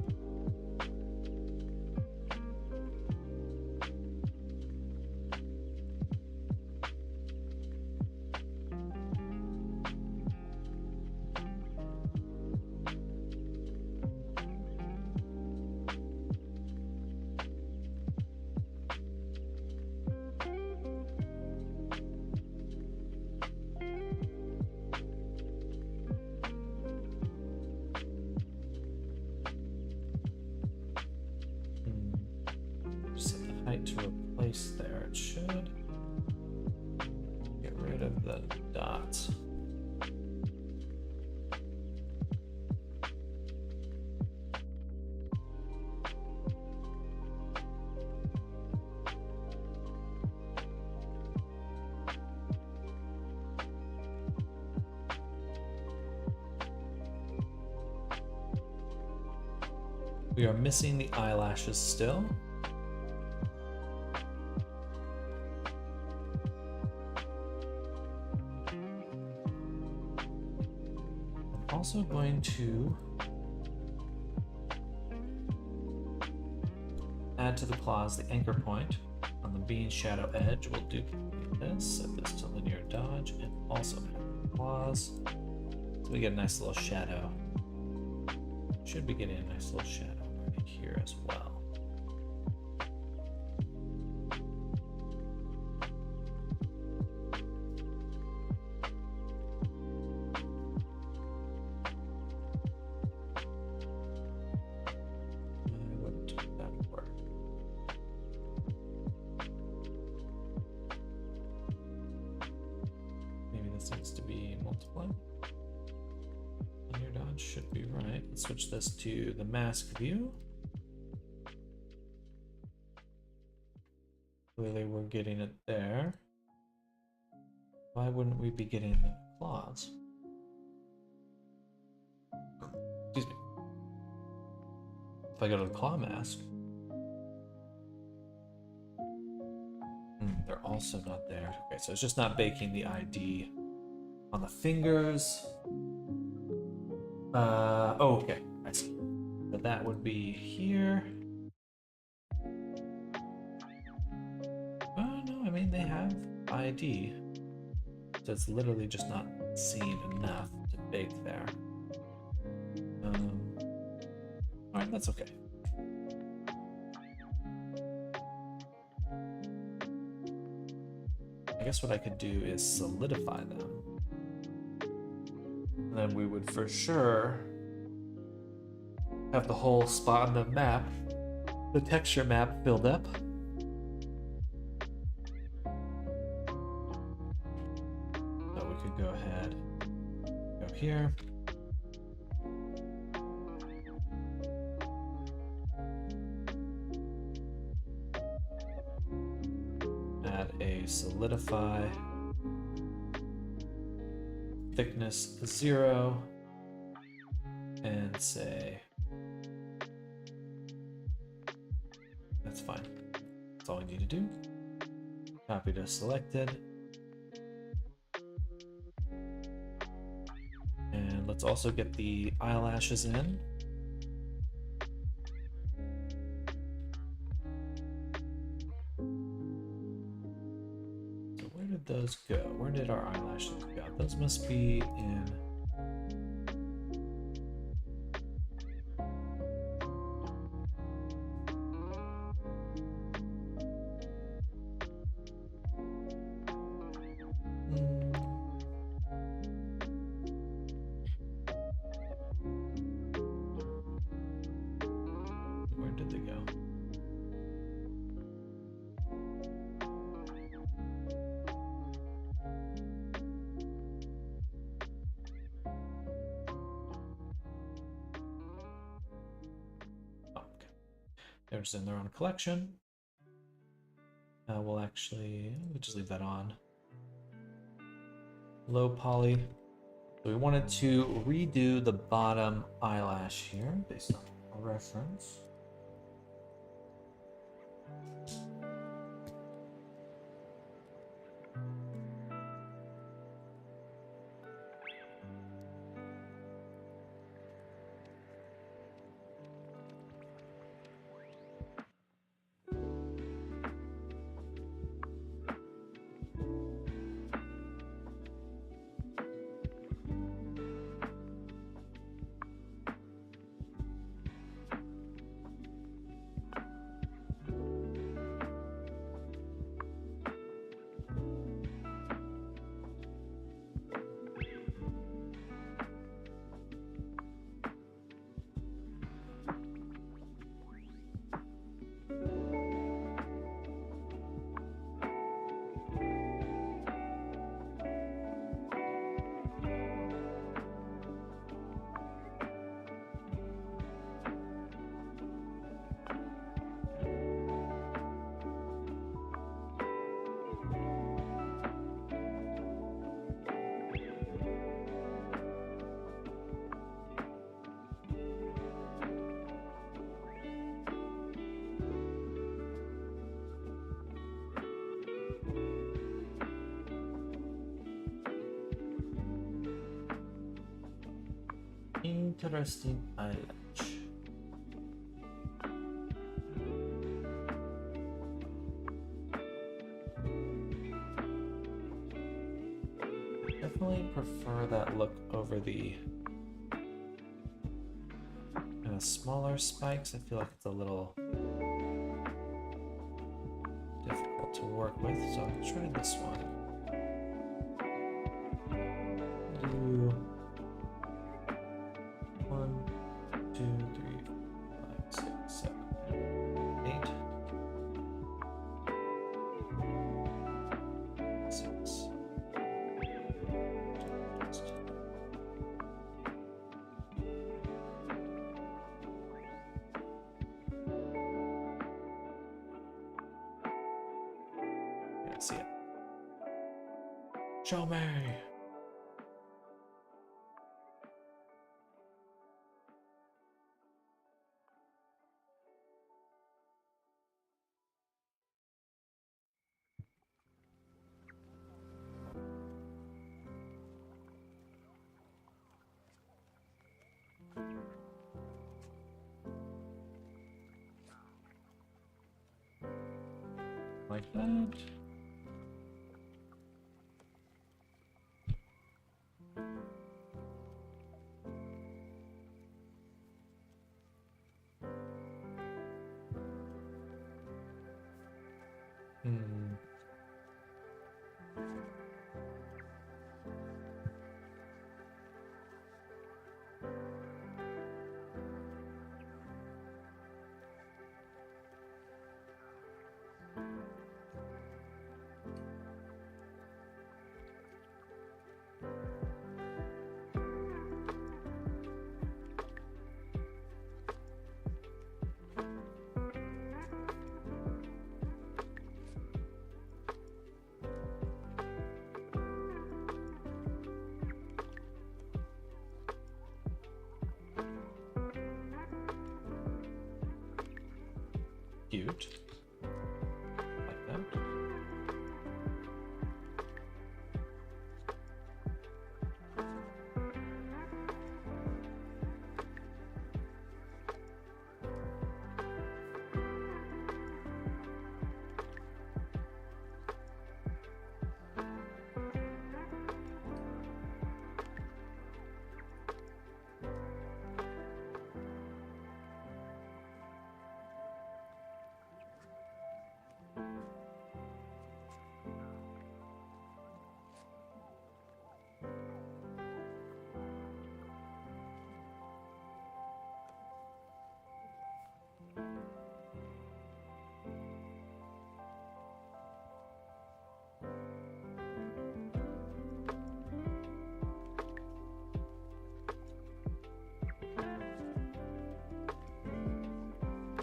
height to replace there. It should get rid of the dots. We are missing the eyelashes still. I'm also going to add to the claws the anchor point on the bean shadow edge. We'll duplicate this, set this to linear dodge, and also add the claws. So we get a nice little shadow. Should be getting a nice little shadow right here as well. Why wouldn't that work? Maybe this needs to be multiplied. Linear dodge should be right. Let's switch this to the mask view. Clearly we're getting it there. Why wouldn't we be getting the claws? Excuse me. If I go to the claw mask, they're also not there. Okay, so it's just not baking the ID on the fingers. Oh, okay, I see. So that would be here. Oh, no, I mean, they have ID. So it's literally just not seen enough to bake there. Alright, that's okay. I guess what I could do is solidify them. And then we would for sure have the whole spot on the map, the texture map, filled up. So we could go ahead, go here. Add a solidify. Thickness 0, and say that's fine. That's all we need to do. Copy to selected, and let's also get the eyelashes in. So where did those go? Where did our eyelashes go? Those must be in. Where did they go? They're just in their own collection. We'll just leave that on. Low poly. So we wanted to redo the bottom eyelash here based on a reference. Interesting eyelash. Definitely prefer that look over the kind of smaller spikes. I feel like it's a little difficult to work with, so I'll try this one. Do 1, 2, 3, 5, 6, 7, 8, 6. Yeah, see it. Show me. Like that. Cute. Like that.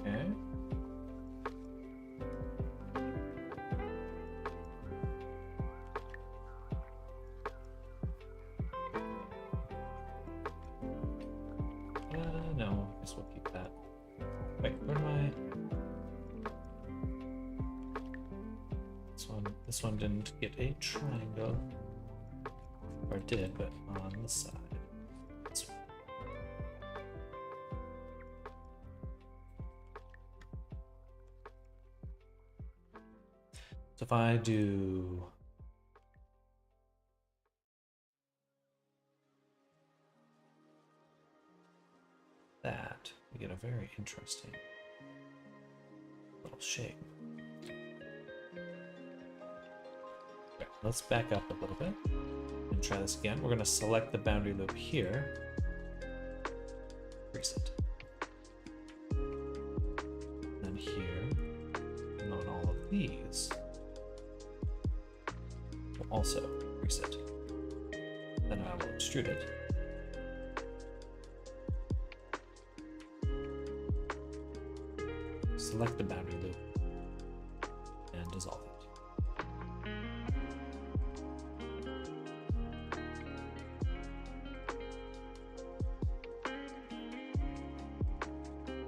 Okay. No, I guess we'll keep that. Wait, where am I? This one didn't get a triangle. Or it did, but on the side. This one. So if I do that, we get a very interesting little shape. Okay, let's back up a little bit and try this again. We're going to select the boundary loop here, reset, and then here, and on all of these, we'll also reset. Then I will extrude it. Select the boundary loop and dissolve it.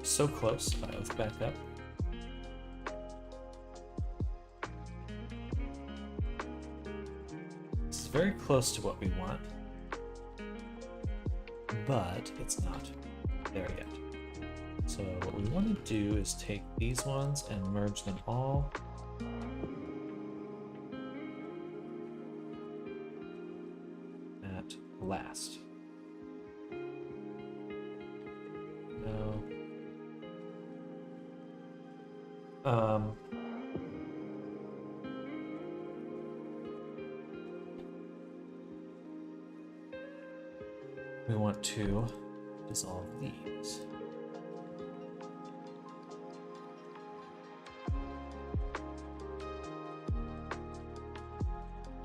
So close. Let's back up. This is very close to what we want. but it's not there yet. So what we want to do is take these ones and merge them all. At last. No. We want to dissolve these.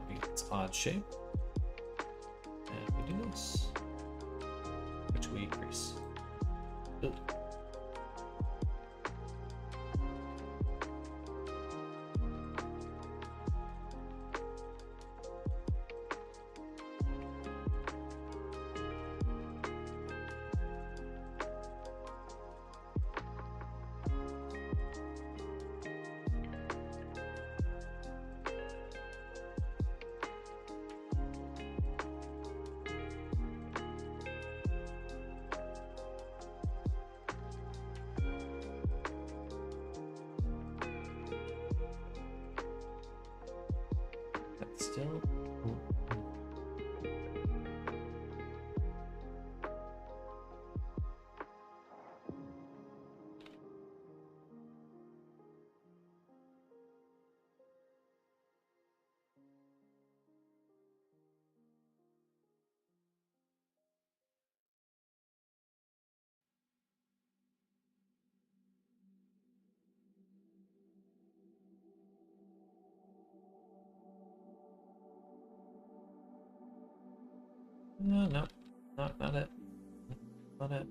Make its odd shape. And we do this, which we increase. Good. Still. No, not it. Not it.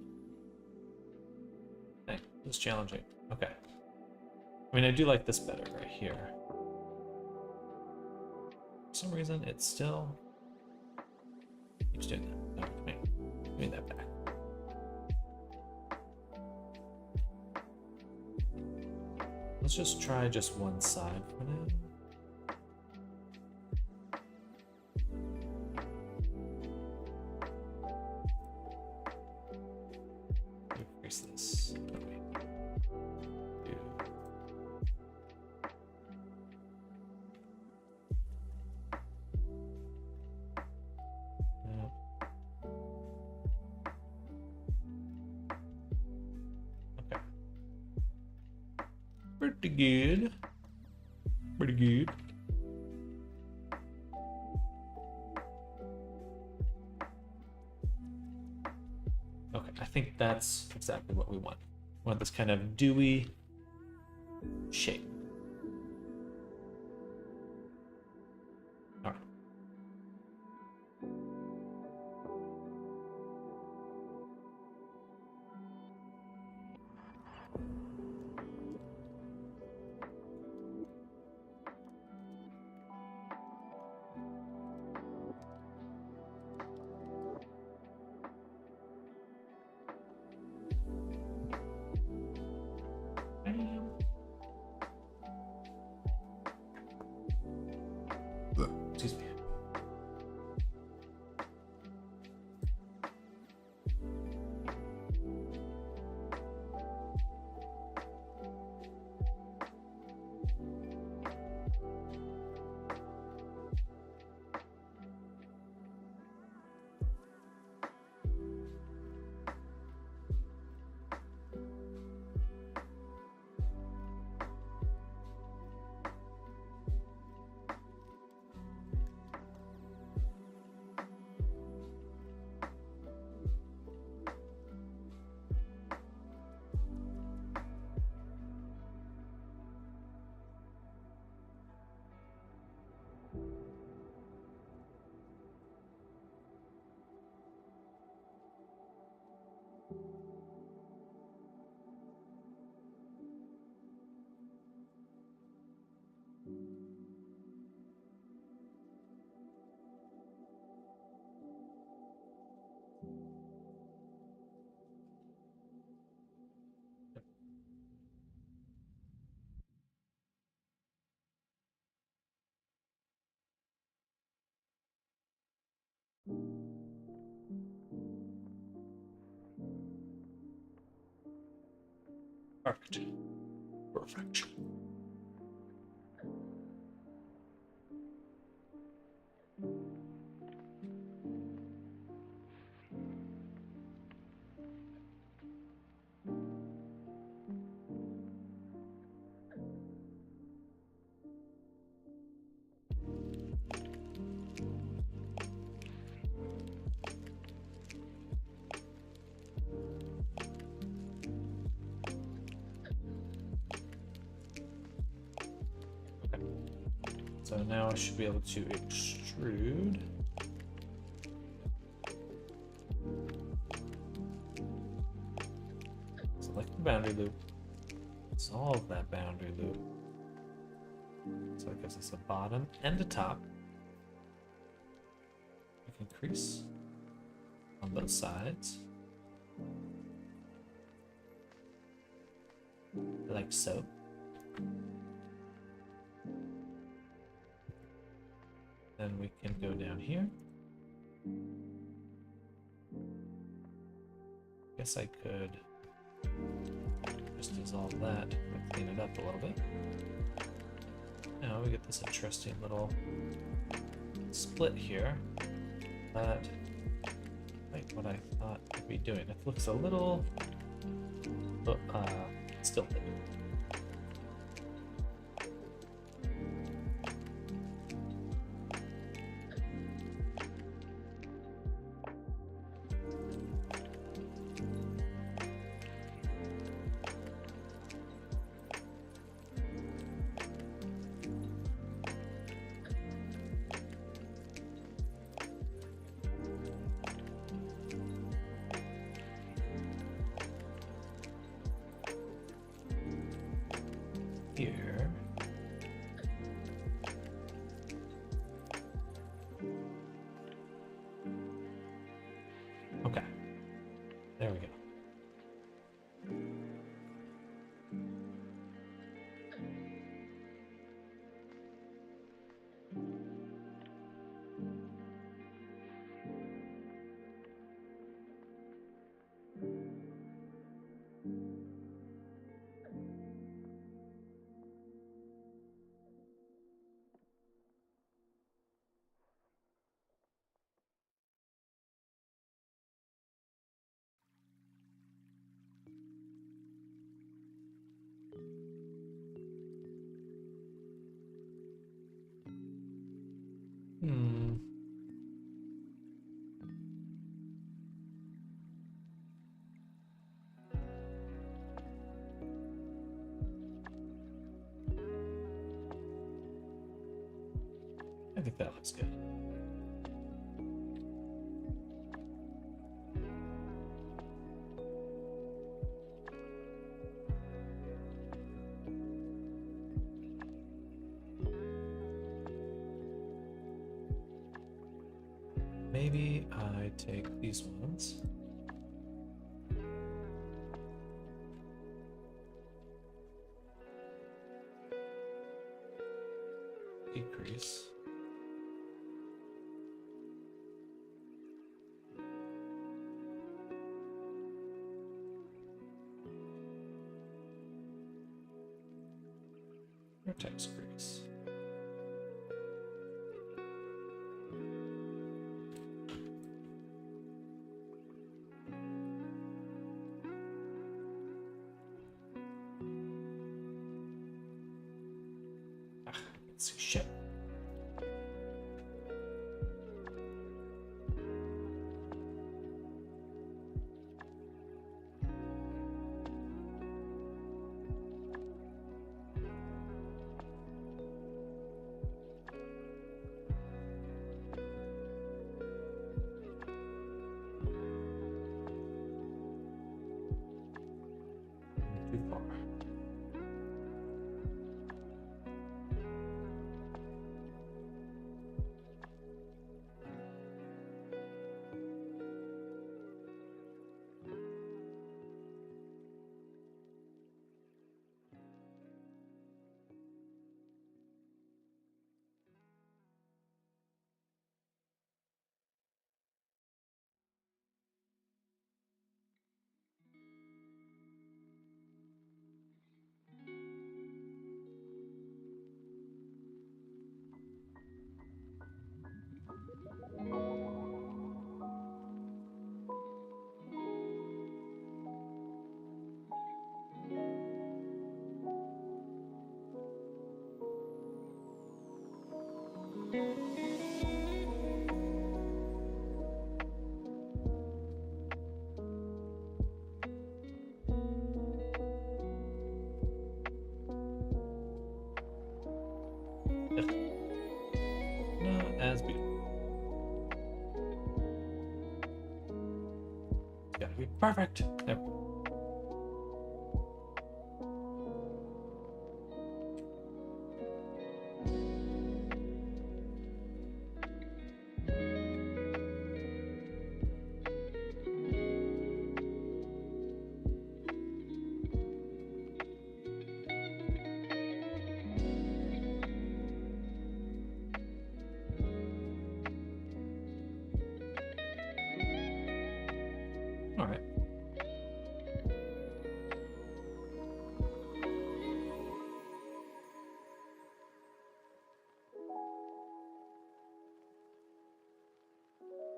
Okay, it's challenging. Okay. I mean, I do like this better right here. For some reason, it still keeps doing that. No, wait, give me that back. Let's just try just one side for now. Increase this. Okay. Okay. Pretty good. Pretty good. Okay, I think that's exactly what we want. We want this kind of dewy shape. All right. Excuse me. Perfect. Perfect. So now I should be able to extrude. Select the boundary loop. Solve that boundary loop. So it gives us a bottom and a top. We can crease on both sides. Like so. Then we can go down here. Guess I could just dissolve that and clean it up a little bit. Now we get this interesting little split here. That, like what I thought I'd be doing. It looks a little stilted. Here. Okay. There we go. I think that looks good. Maybe I take these ones. Decrease. Vertex crease. Let's see, shit. Too far. Perfect. There. All right.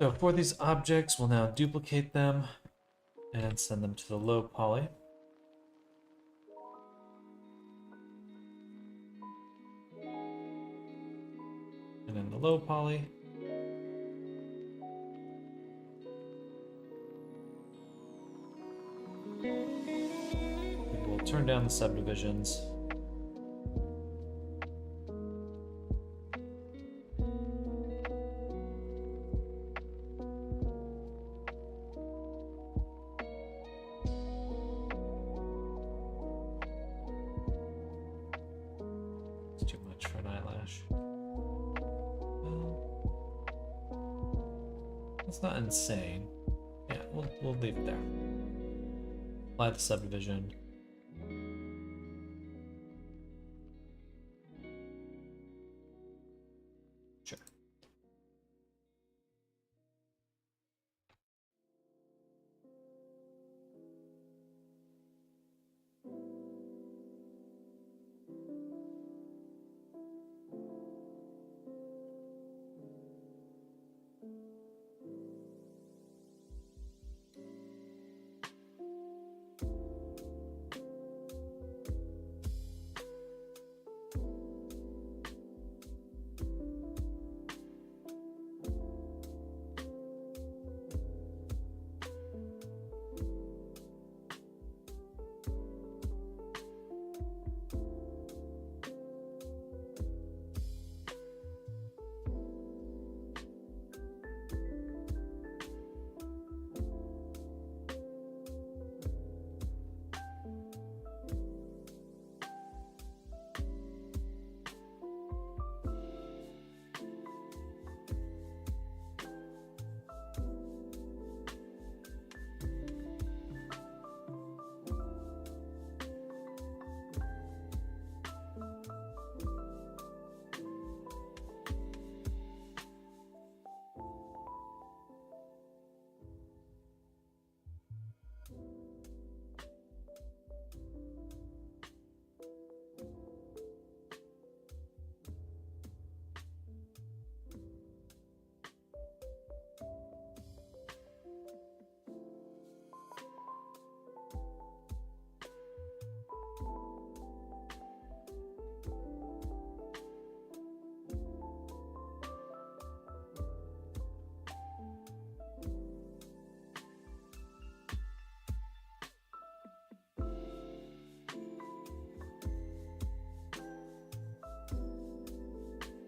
So for these objects, we'll now duplicate them and send them to the low poly. And in the low poly, we will turn down the subdivisions. It's too much for an eyelash. It's not insane. Yeah, we'll leave it there. Apply the subdivision. Sure.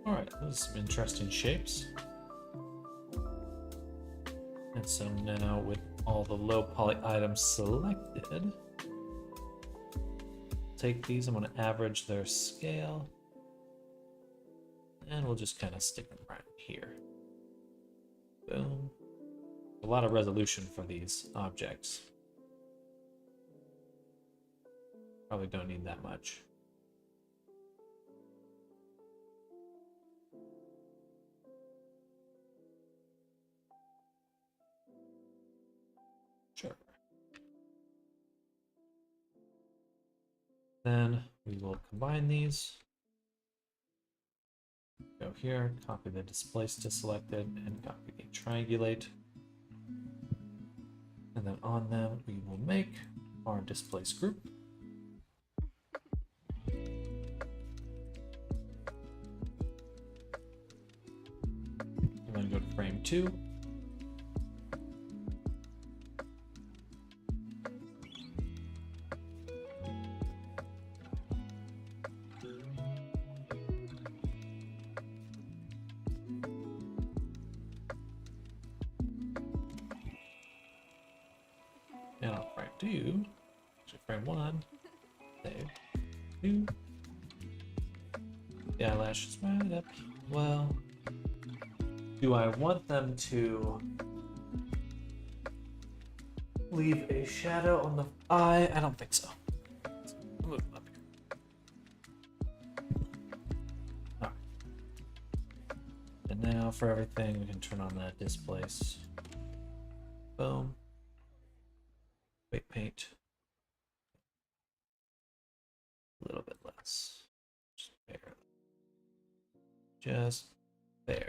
All right, those are some interesting shapes. And so now with all the low poly items selected, take these, I'm going to average their scale, and we'll just kind of stick them right here. Boom. A lot of resolution for these objects. Probably don't need that much. Sure. Then we will combine these. Go here, copy the displace to selected, and copy the triangulate. And then on them, we will make our displace group. And then go to frame 2. do, actually frame 1, save, 2, the eyelashes right up, well, do I want them to leave a shadow on the eye? I don't think so. Move them up here. Alright. And now for everything, we can turn on that displace. Boom. Weight paint. A little bit less. Just barely. Just barely.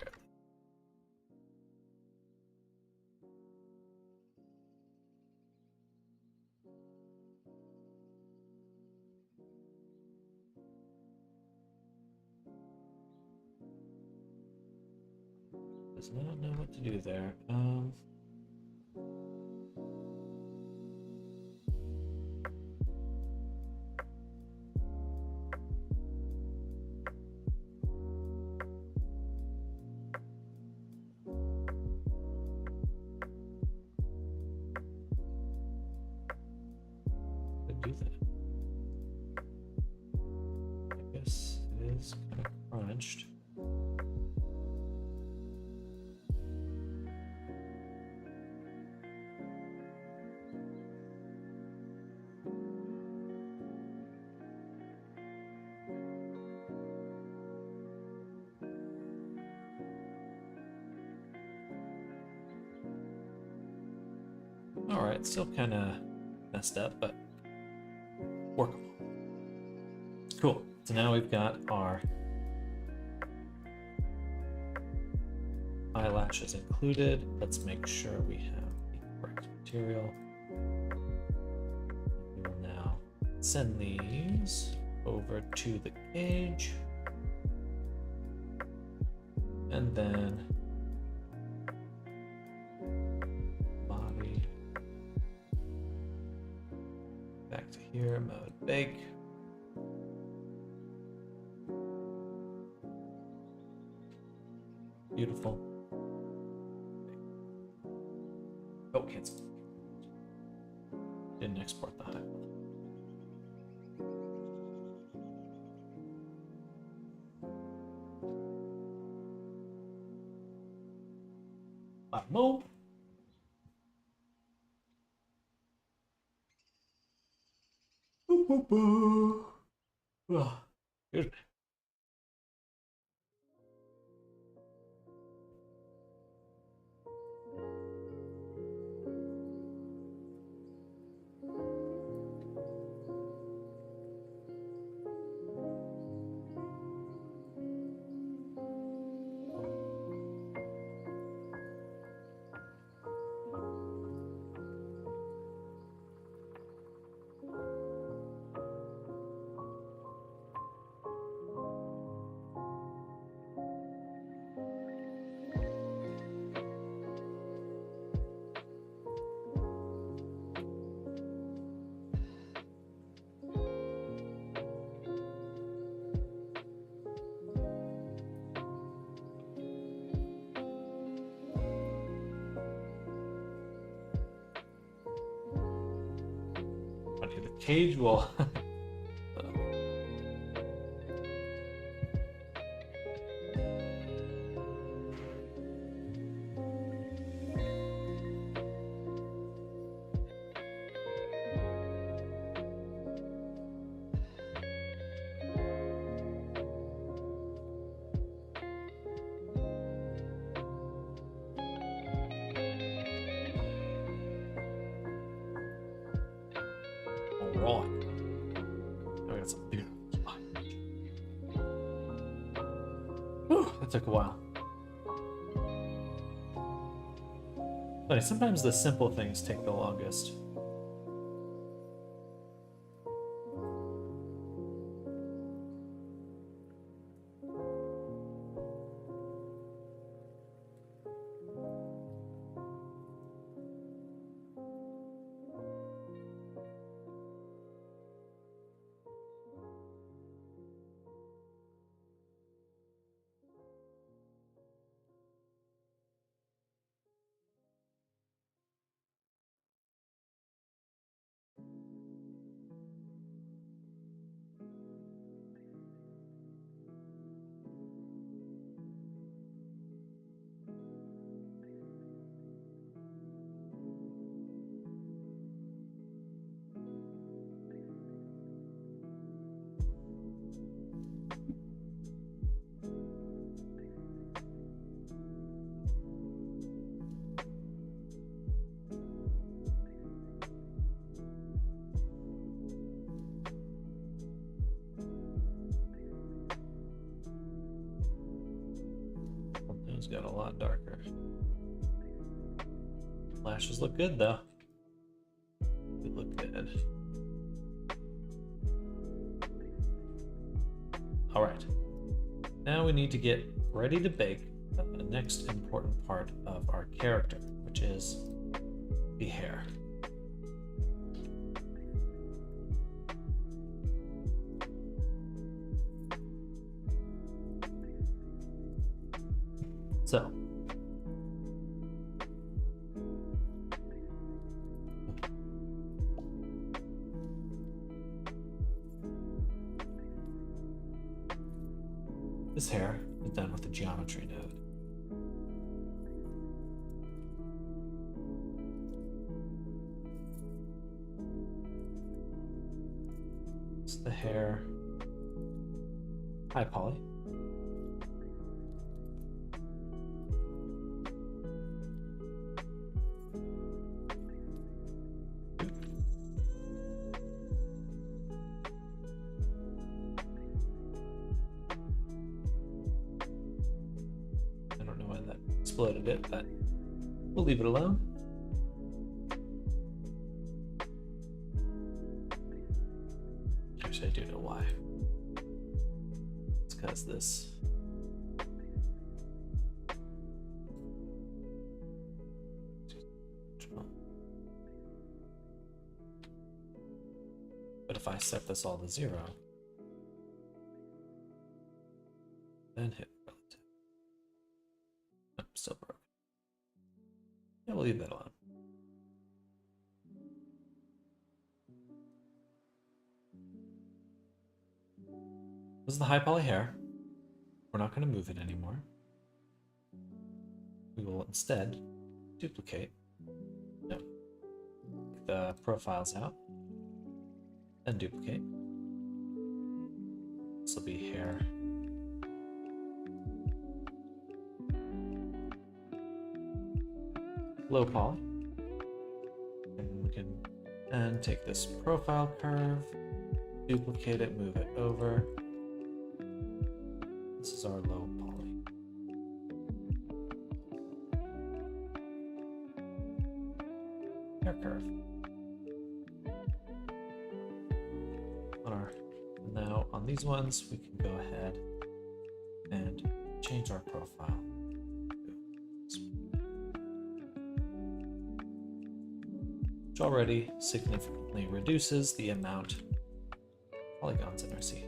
Does not know what to do there. Could do that. I guess it is kind of crunched. Alright, still kind of messed up, but workable. Cool. So now we've got our eyelashes included. Let's make sure we have the correct material. We will now send these over to the cage. And then body back to here, mode bake. Beautiful. Oh, cancel. Didn't export the high one. Move. Oh, good. Okay, the cage will. Alright. Now we got some beautiful. Whew, that took a while. But sometimes the simple things take the longest. got a lot darker. Lashes look good though. They look good. All right. Now we need to get ready to bake the next important part of our character, which is the hair. So, this hair is done with the geometry node. It's the hair high poly. Exploded it, but we'll leave it alone. Actually, I do know why. It's because this but if I set this all to 0, then hit relative. Oh, still broken. Yeah, we'll leave that alone. This is the high poly hair. We're not going to move it anymore. We will instead duplicate. No. Take the profiles out. Then duplicate. This will be hair. Low poly. And we can take this profile curve, duplicate it, move it over. This is our low poly. Hair curve. Now on these ones, we can go ahead and change our profile. Which already significantly reduces the amount of polygons in our scene.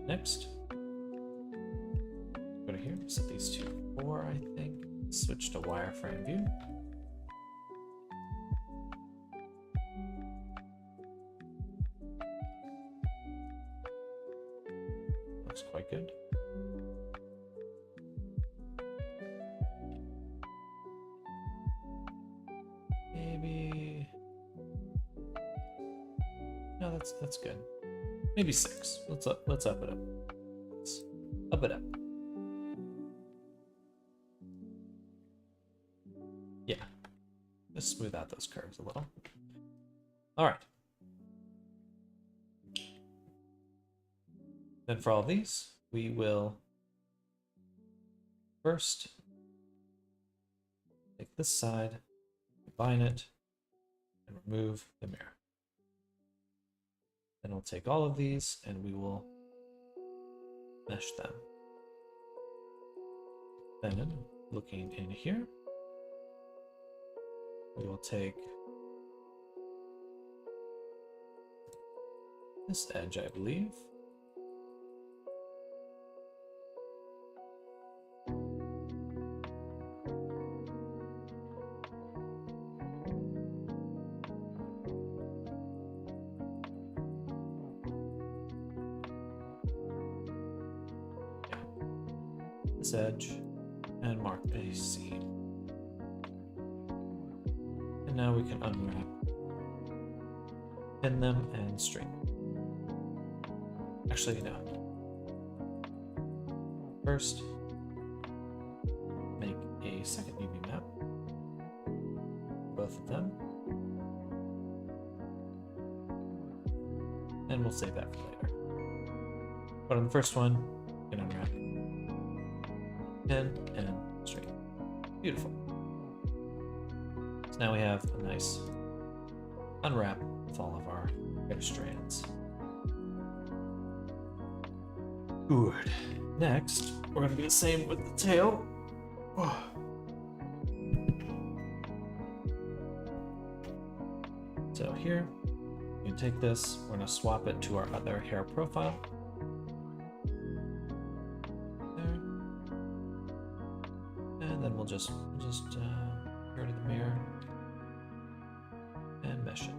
Next, go to here, set these to 4, I think. Switch to wireframe view. Looks quite good. Maybe, no, that's good. Maybe 6. Let's up it up. Let's up it up. Yeah, just smooth out those curves a little. All right. Then for all these, we will first take this side, combine it, and remove the mirror. Then we'll take all of these and we will mesh them. Then, looking in here, we will take this edge, I believe. This edge and mark a seam. And now we can unwrap, pin them, and string. Actually, no. First, make a second UV map, both of them, and we'll save that for later. But on the first one, you can unwrap, and straight. Beautiful. So now we have a nice unwrap with all of our hair strands. Good. Next, we're going to do the same with the tail. So here, you can take this, we're going to swap it to our other hair profile. There. And then we'll just go to the mirror and mesh it.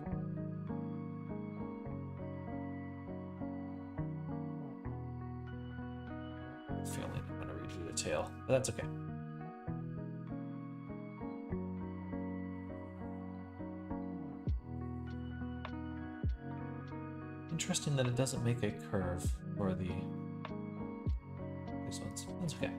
I'm feeling I'm going to redo the tail, but that's okay. Interesting that it doesn't make a curve for these ones. That's okay.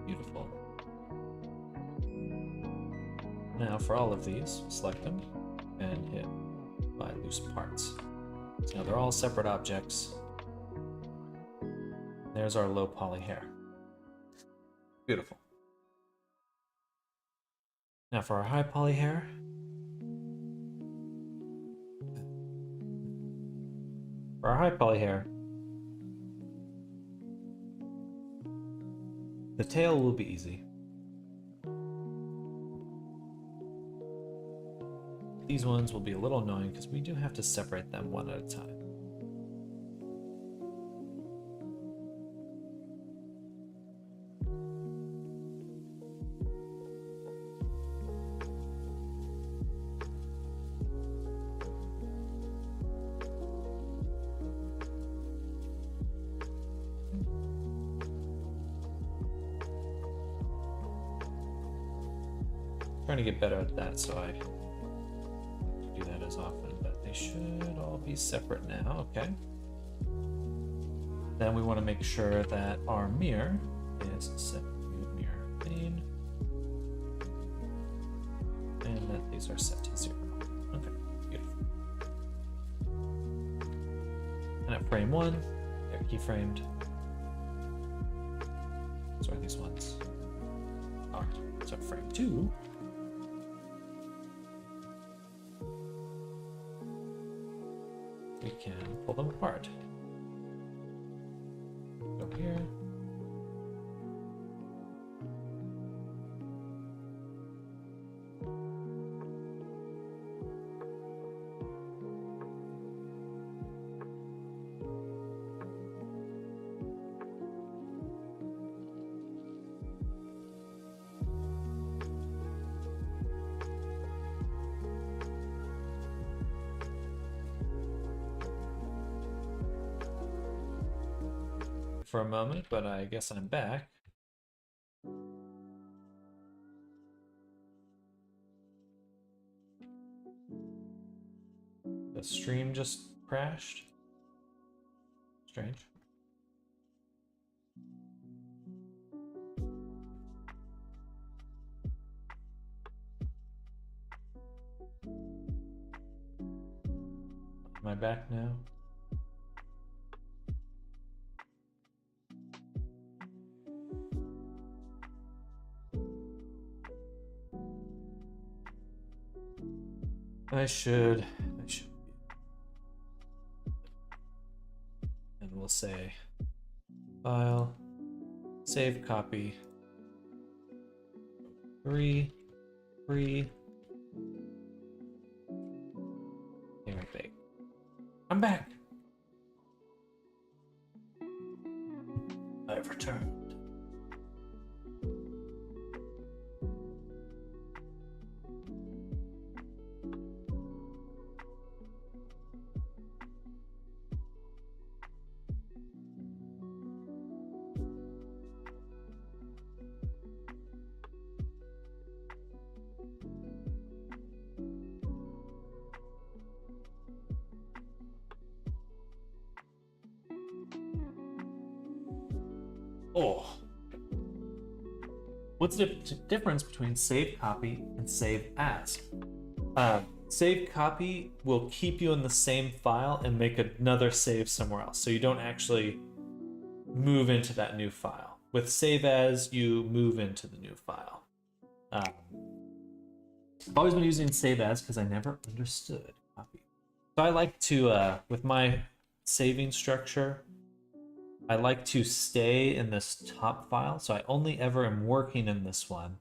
Beautiful. Now for all of these, select them and hit by loose parts. So now they're all separate objects. There's our low poly hair. Beautiful. Now for our high poly hair. For our high poly hair, the tail will be easy. These ones will be a little annoying because we do have to separate them one at a time. Trying to get better at that, so I do that as often, but they should all be separate now. Okay. Then we want to make sure that our mirror is set to mirror plane, and that these are set to 0. Okay, beautiful. And at frame 1, they're keyframed. So are these ones. Alright, so at frame 2, we can pull them apart. Go here. For a moment, but I guess I'm back. The stream just crashed. Strange. Am I back now? I should. And we'll say file, save copy, free, here bake. I'm back. I've returned. What's the difference between save copy and save as? Save copy will keep you in the same file and make another save somewhere else, so you don't actually move into that new file. With save as, you move into the new file. I've always been using save as because I never understood copy. So I like to, with my saving structure, I like to stay in this top file. So I only ever am working in this one,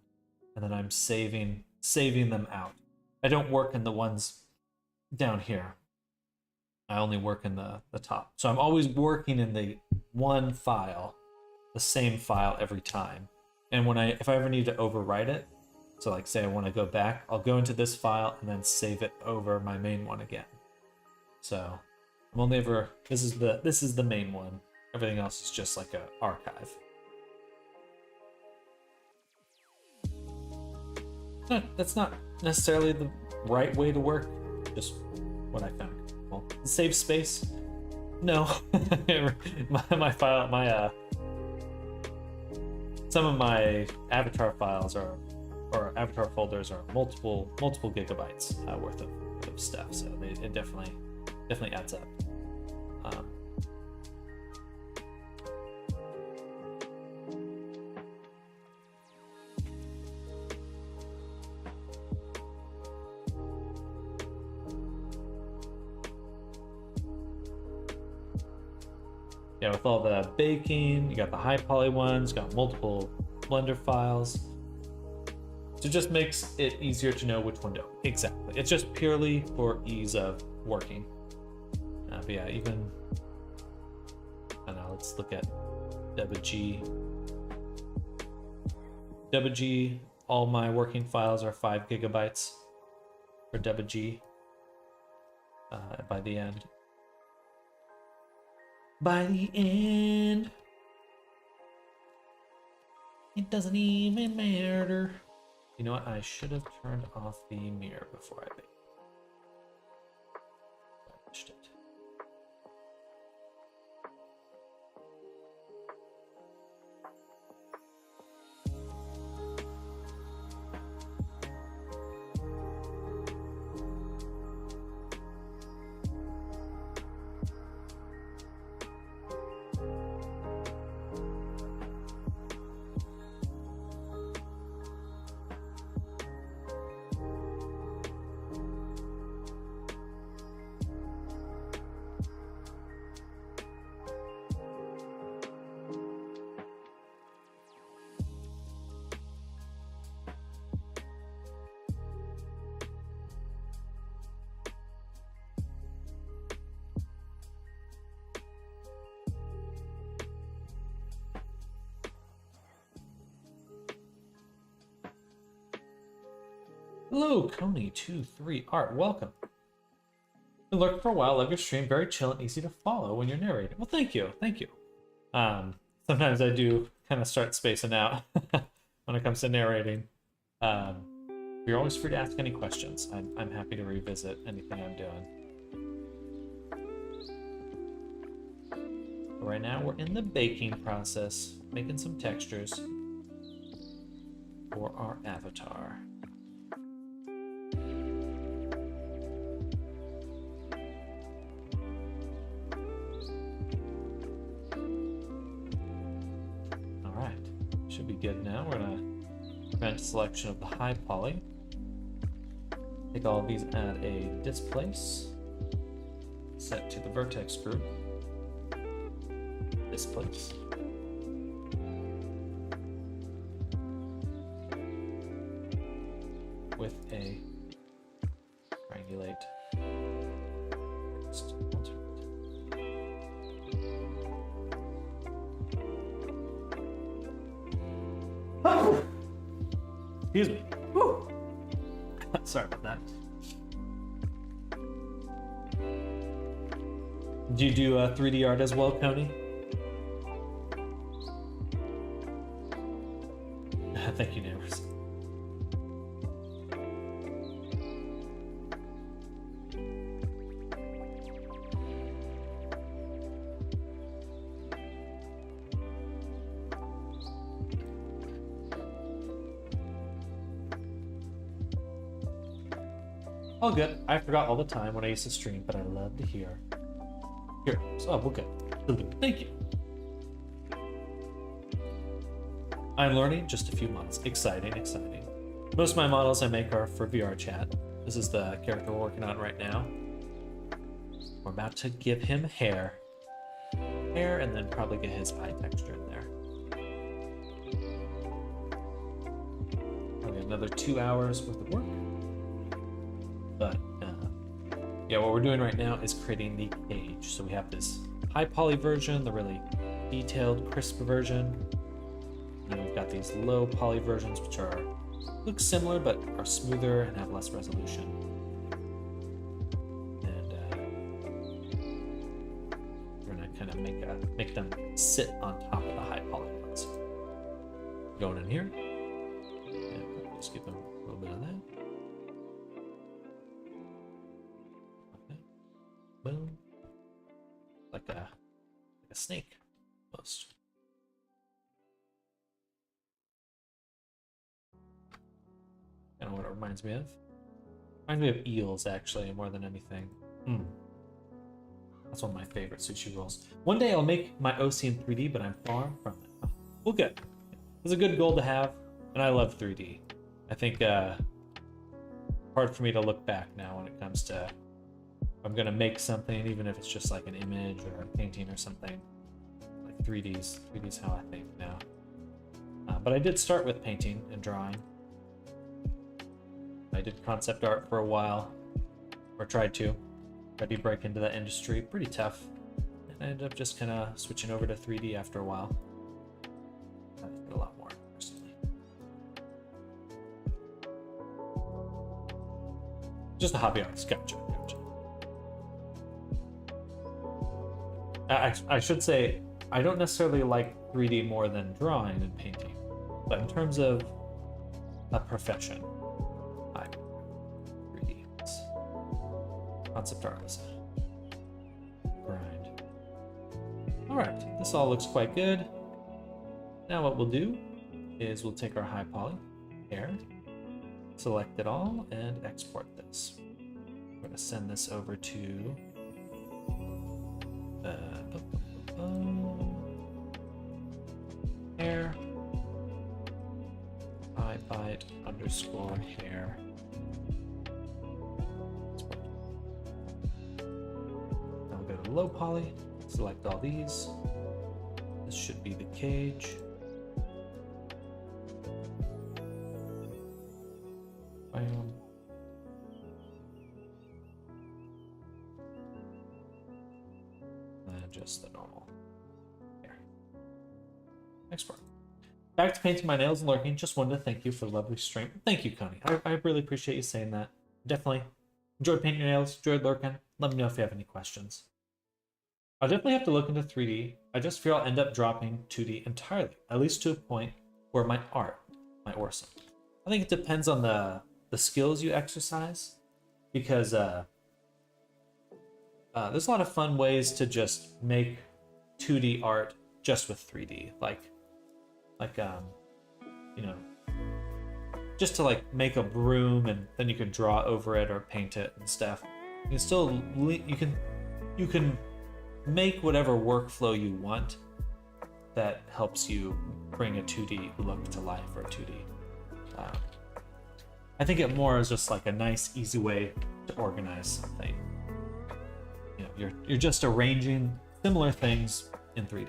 and then I'm saving them out. I don't work in the ones down here. I only work in the top. So I'm always working in the one file, the same file every time. And if I ever need to overwrite it, so like say I want to go back, I'll go into this file and then save it over my main one again. So I'm only ever, this is the main one. Everything else is just like an archive. That's not necessarily the right way to work, just what I found. Well, save space? No. my file, some of my avatar files or avatar folders are multiple gigabytes worth of stuff, so it definitely adds up. Yeah, with all the baking, you got the high poly ones, got multiple Blender files. So it just makes it easier to know which one to. Exactly. It's just purely for ease of working. But yeah, even, I don't know, let's look at WG. WG, all my working files are 5 gigabytes for WG by the end. By the end, it doesn't even matter. You know what? I should have turned off the mirror before I baked. I missed it. Hello, Coney23 Art. Welcome. Been lurking for a while. Love your stream. Very chill and easy to follow when you're narrating. Well, thank you. Thank you. Sometimes I do kind of start spacing out when it comes to narrating. You're always free to ask any questions. I'm happy to revisit anything I'm doing. But right now, we're in the baking process, making some textures for our avatar. Should be good now. We're gonna prevent selection of the high poly. Take all of these, add a displace, set to the vertex group, displace. With a triangulate. Excuse me. Woo. Sorry about that. Do you do 3D art as well, Coney? Thank you, neighbors. All good. I forgot all the time when I used to stream, but I love to hear. Here. So, we're good. Thank you. I'm learning just a few months. Exciting, exciting. Most of my models I make are for VR chat. This is the character we're working on right now. We're about to give him hair. Hair, and then probably get his eye texture in there. Probably another 2 hours worth of work. But, yeah, what we're doing right now is creating the cage. So we have this high poly version, the really detailed, crisp version. And then we've got these low poly versions, which look similar, but are smoother and have less resolution. And we're gonna kind of make them sit on top of the high poly ones. Going in here, and just give them a little bit of that. Okay. Boom, like a snake, almost. Kind of what it reminds me of. Reminds me of eels, actually, more than anything. That's one of my favorite sushi rolls. One day I'll make my OC in 3D, but I'm far from it. Well, good. It's a good goal to have, and I love 3D. I think hard for me to look back now when it comes to if I'm gonna make something, even if it's just like an image or a painting or something. Like 3D's how I think now. But I did start with painting and drawing. I did concept art for a while, or tried to break into that industry. Pretty tough. And I ended up just kind of switching over to 3D after a while. I like it a lot more, personally. Just a hobby artist. Gotcha. I should say, I don't necessarily like 3D more than drawing and painting. But in terms of a profession, concept artist. Grind. Alright, this all looks quite good. Now what we'll do is we'll take our high poly hair, select it all, and export this. We're going to send this over to hair, high bite underscore hair. Low poly, select all these. This should be the cage. Bam. And just the normal here. Export. Back to painting my nails and lurking. Just wanted to thank you for the lovely stream. Thank you, Connie. I really appreciate you saying that. Definitely enjoyed painting your nails, enjoyed lurking. Let me know if you have any questions. I'll definitely have to look into 3D. I just fear I'll end up dropping 2D entirely, at least to a point where my art might worsen. I think it depends on the skills you exercise, because there's a lot of fun ways to just make 2D art just with 3D, like you know, just to like make a broom and then you can draw over it or paint it and stuff. You can still you can make whatever workflow you want that helps you bring a 2D look to life, or a 2D. I think it more is just like a nice, easy way to organize something. You know, you're just arranging similar things in 3D.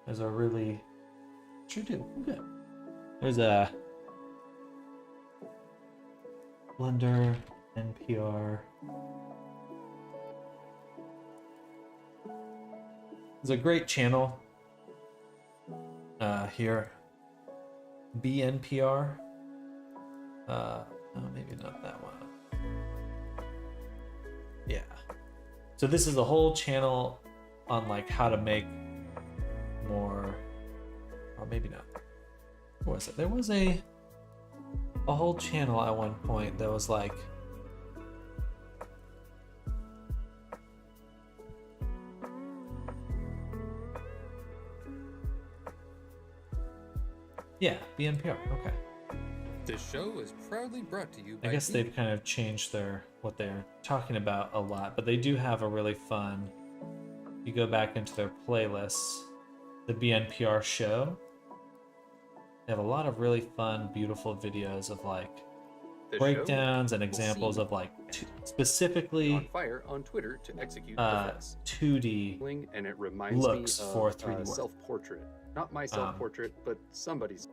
There's a really sure do good. There's a Blender, NPR. There's a great channel here, BNPR. Oh, maybe not that one. Yeah. So this is a whole channel on like how to make more, or maybe not. What was it? There was a whole channel at one point that was like Yeah, BNPR. Okay. This show is proudly brought to you by I guess they've kind of changed what they're talking about a lot, but they do have a really fun. You go back into their playlists, the BNPR show. They have a lot of really fun, beautiful videos of like the breakdowns show and examples see of like specifically on fire on Twitter to execute defense. 2D And it reminds looks me of for 3D work. self-portrait. Not my self-portrait, but somebody's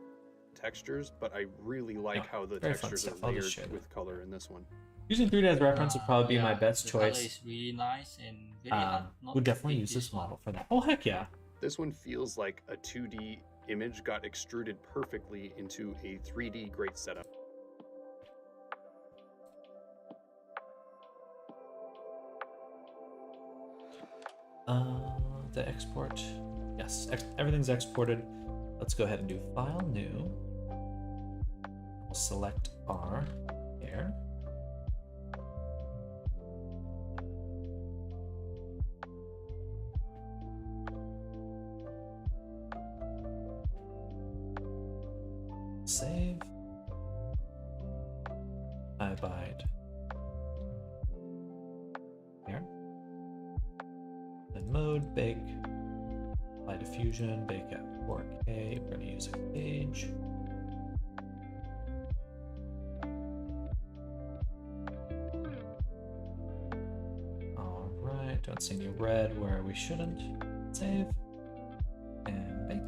textures, but I really like how the textures are layered with color in this one. Using 3D as reference would probably be my best the choice. Color is really nice and very not Would definitely use this model for that. Oh, heck yeah. This one feels like a 2D image got extruded perfectly into a 3D great setup. The export. Yes, everything's exported. Let's go ahead and do File, New. We'll select our hair. Save. I abide. Here. Then mode, bake. Apply diffusion, bake at 4K. We're going to use a page. Alright, don't see any red where we shouldn't. Save. And bake.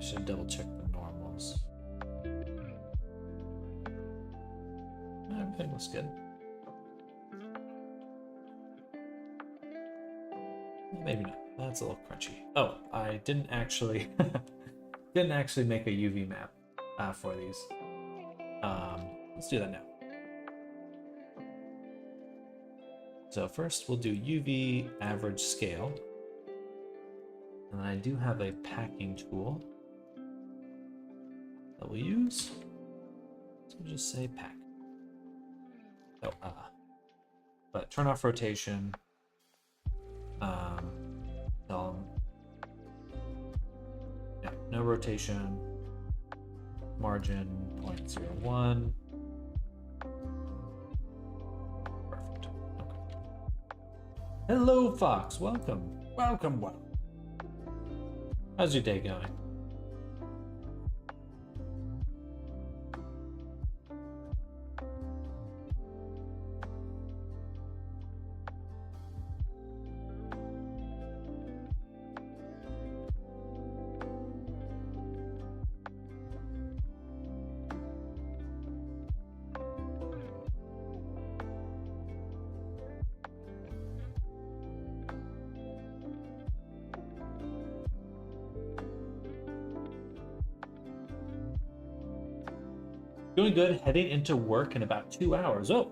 Should double check the normals. Everything looks good. Maybe not. That's a little crunchy. Oh, I didn't actually make a UV map for these. Let's do that now. So first we'll do UV average scale. And I do have a packing tool that we'll use. So we'll just say pack. So, but turn off rotation. Yeah, no rotation. Margin 0.01. Perfect. Okay. Hello, Fox. Welcome. Welcome. How's your day going? Doing good, heading into work in about 2 hours. Oh,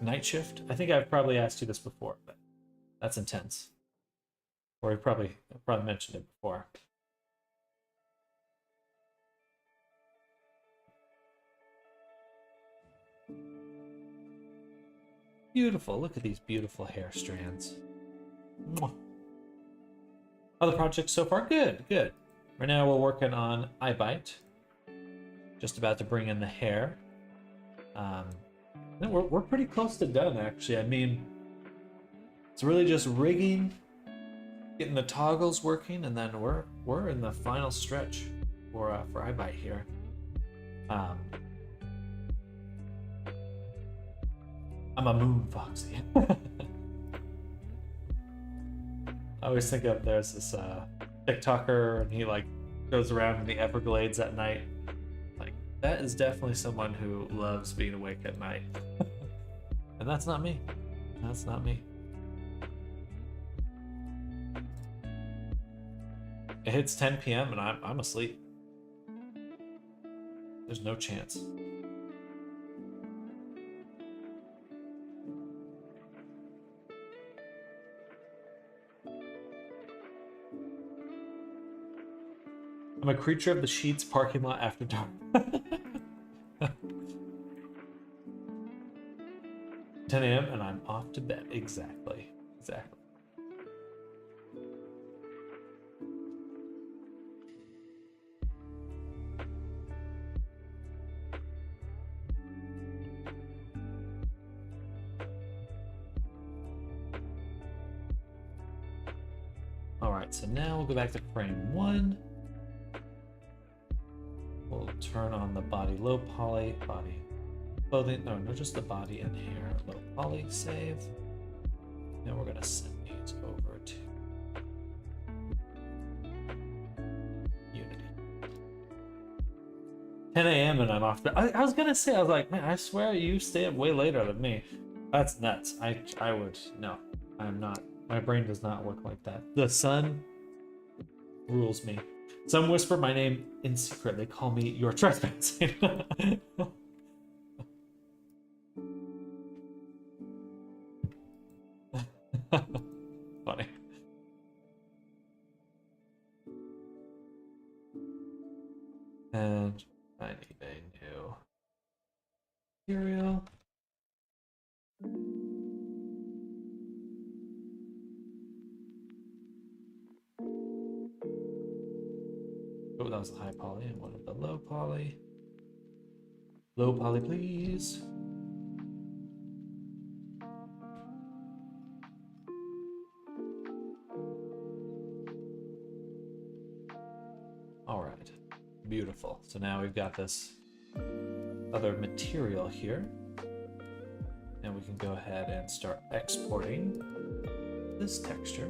night shift? I think I've probably asked you this before, but that's intense. Or I've probably mentioned it before. Beautiful, look at these beautiful hair strands. Mwah. Other projects so far? Good, good. Right now we're working on iBite. Just about to bring in the hair. We're pretty close to done, actually. I mean, it's really just rigging, getting the toggles working, and then we're in the final stretch for iBite here. I'm a moon foxy. I always think of there's this TikToker, and he like goes around in the Everglades at night. That is definitely someone who loves being awake at night. And that's not me. That's not me. It hits 10 p.m. and I'm asleep. There's no chance. I'm a creature of the sheets parking lot after dark. 10 a.m. and I'm off to bed. Exactly. Exactly. right, so now we'll go back to frame 1. We'll turn on the body low poly, body clothing, no, just the body and hair low poly, save. Now we're gonna send these over to Unity. 10 a.m. and I'm off. I was gonna say, I was like, man, I swear you stay up way later than me. That's nuts. I would, no, I'm not. My brain does not work like that. The sun rules me. Some whisper my name in secret. They call me You're Trespassing. Funny. And I need a new material. Oh, that was the high poly. I wanted the low poly. Low poly, please. All right, beautiful. So now we've got this other material here, and we can go ahead and start exporting this texture.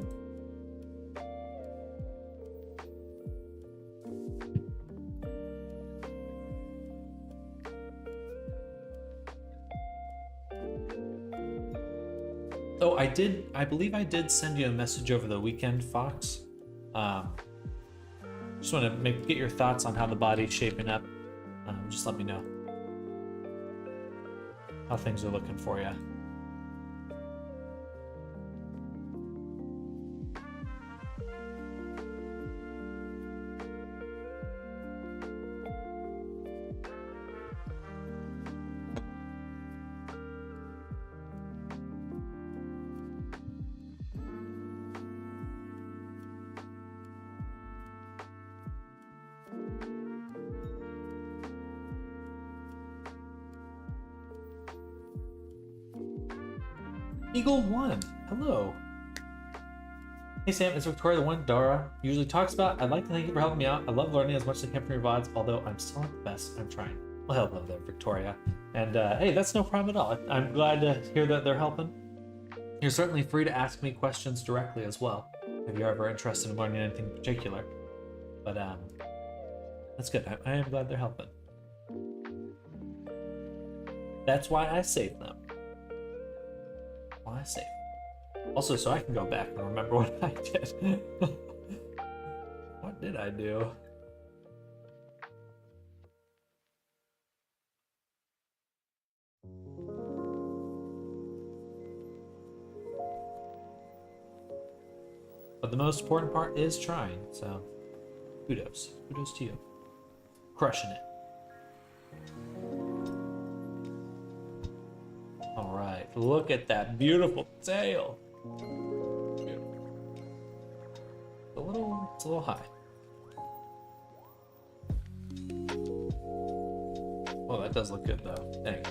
Oh, I believe I did send you a message over the weekend, Fox. Just want to get your thoughts on how the body's shaping up. Just let me know how things are looking for you. Eagle 1, hello. Hey Sam, it's Victoria, the one Dara usually talks about. I'd like to thank you for helping me out. I love learning as much as I can from your VODs, although I'm still not the best. I'm trying. Well, hello there, Victoria. And hey, that's no problem at all. I'm glad to hear that they're helping. You're certainly free to ask me questions directly as well, if you're ever interested in learning anything in particular. But that's good. I am glad they're helping. That's why I saved them. Why I saved them. Also, so I can go back and remember what I did. What did I do? But the most important part is trying, so kudos. Kudos to you. Crushing it. Alright, look at that beautiful tail. It's a little high. Oh, that does look good though. Dang.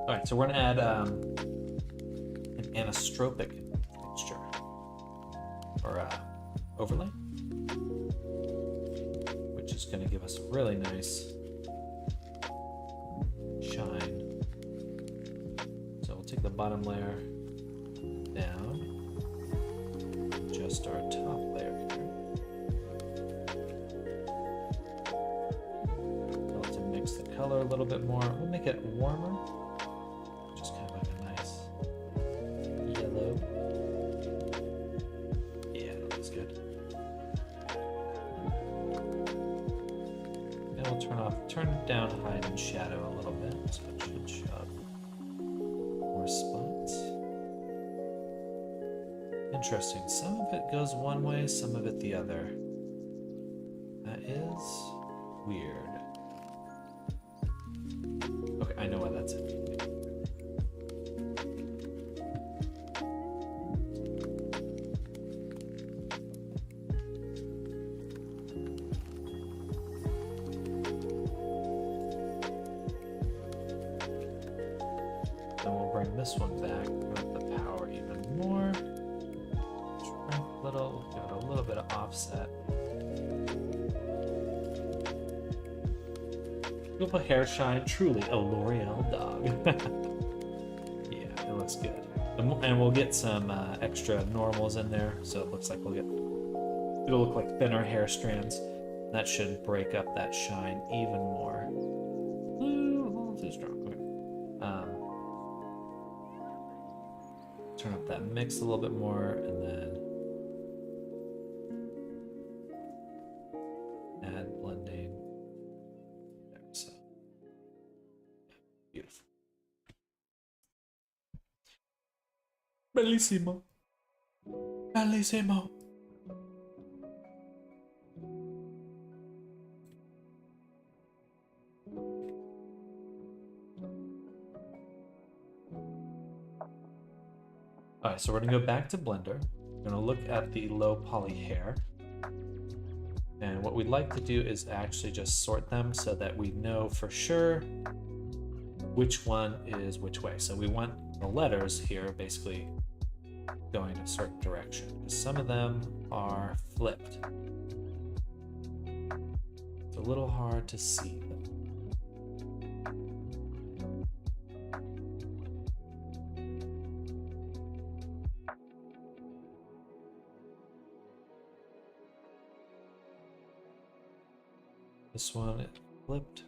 Alright, so we're gonna add an anisotropic texture or overlay, which is going to give us a really nice shine. So we'll take the bottom layer down, just our top layer here. Tell it to mix the color a little bit more. We'll make it warmer, just kind of like a nice yellow. Turn down hide and shadow a little bit, so it should show up more spots. Interesting. Some of it goes one way, some of it the other. That is weird. Okay, I know why that's it. This one back with the power even more. Shrink a little. bit of offset. Beautiful hair shine, truly a L'Oreal dog. Yeah, it looks good. And we'll get some extra normals in there, so it looks like it'll look like thinner hair strands. That should break up that shine even more. Ooh, too strong. Okay. Turn up that mix a little bit more, and then add blending. There, so beautiful. Bellissimo. Bellissimo. All right, so we're gonna go back to Blender. We're gonna look at the low poly hair. And what we'd like to do is actually just sort them so that we know for sure which one is which way. So we want the letters here basically going a certain direction, because some of them are flipped. It's a little hard to see them. This one it flipped.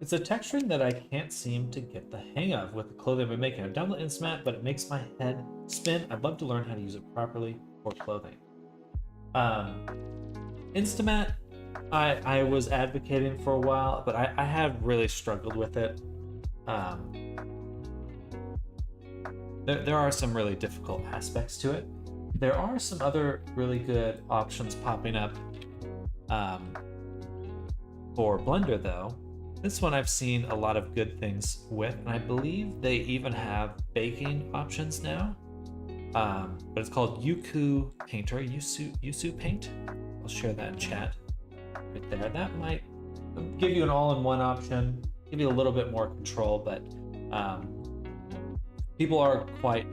It's a texturing that I can't seem to get the hang of with the clothing I've been making. I've done the Instamat, but it makes my head spin. I'd love to learn how to use it properly for clothing. Instamat, I was advocating for a while, but I have really struggled with it. There are some really difficult aspects to it. There are some other really good options popping up for Blender, though. This one I've seen a lot of good things with, and I believe they even have baking options now. But it's called Yuku Painter, Yusu Paint. I'll share that in chat right there. That might give you an all-in-one option, give you a little bit more control, but people are quite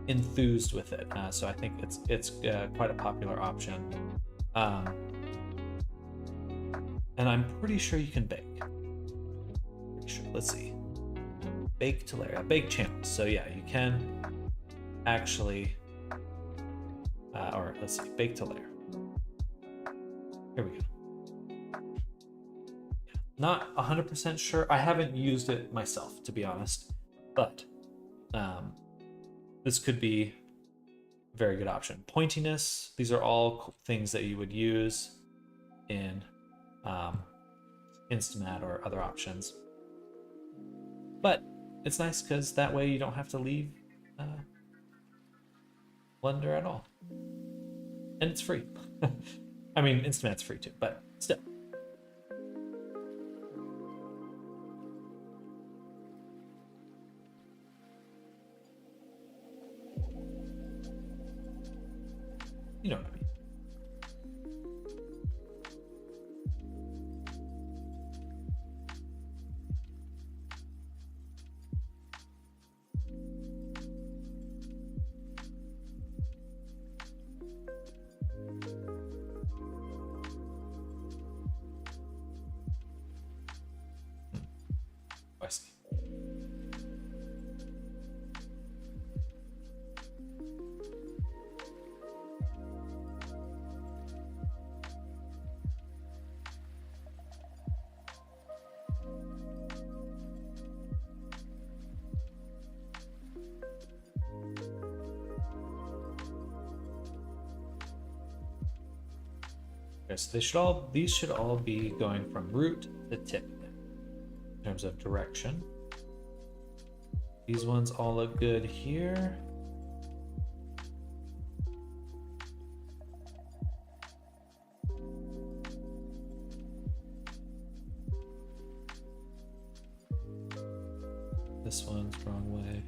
enthused with it, so I think it's quite a popular option. And I'm pretty sure you can bake. Pretty sure. Let's see. Bake to layer. Bake channels. So yeah, you can actually, or let's see, bake to layer. Here we go. Not 100% sure. I haven't used it myself, to be honest, but this could be a very good option. Pointiness. These are all things that you would use in Instamat or other options, but it's nice because that way you don't have to leave Blender at all, and it's free. I mean, Instamat's free too, but still. You know what I mean. I see. Okay, so these should all be going from root to tip in terms of direction. These ones all look good here. This one's wrong way.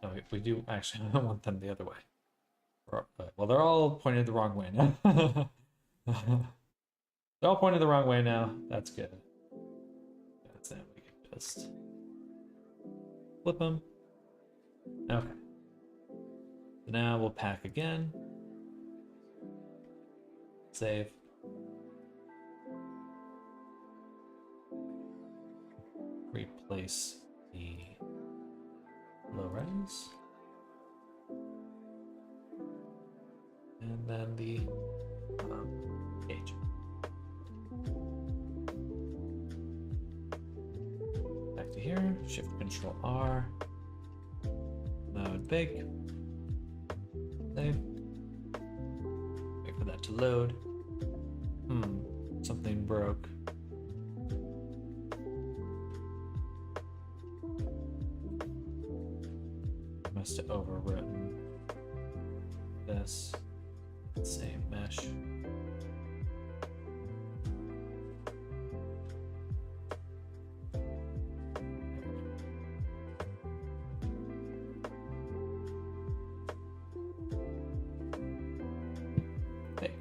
No, we do actually. I want them the other way. Well, they're all pointed the wrong way now. They're all pointed the wrong way now. That's good. That's it. We can just flip them. Okay. So now we'll pack again. Save. Replace the low res. And then the gauge. Back to here, Shift Control R. Mode big. Save. Wait for that to load. Something broke. Must have overwritten this. Same mesh. Big.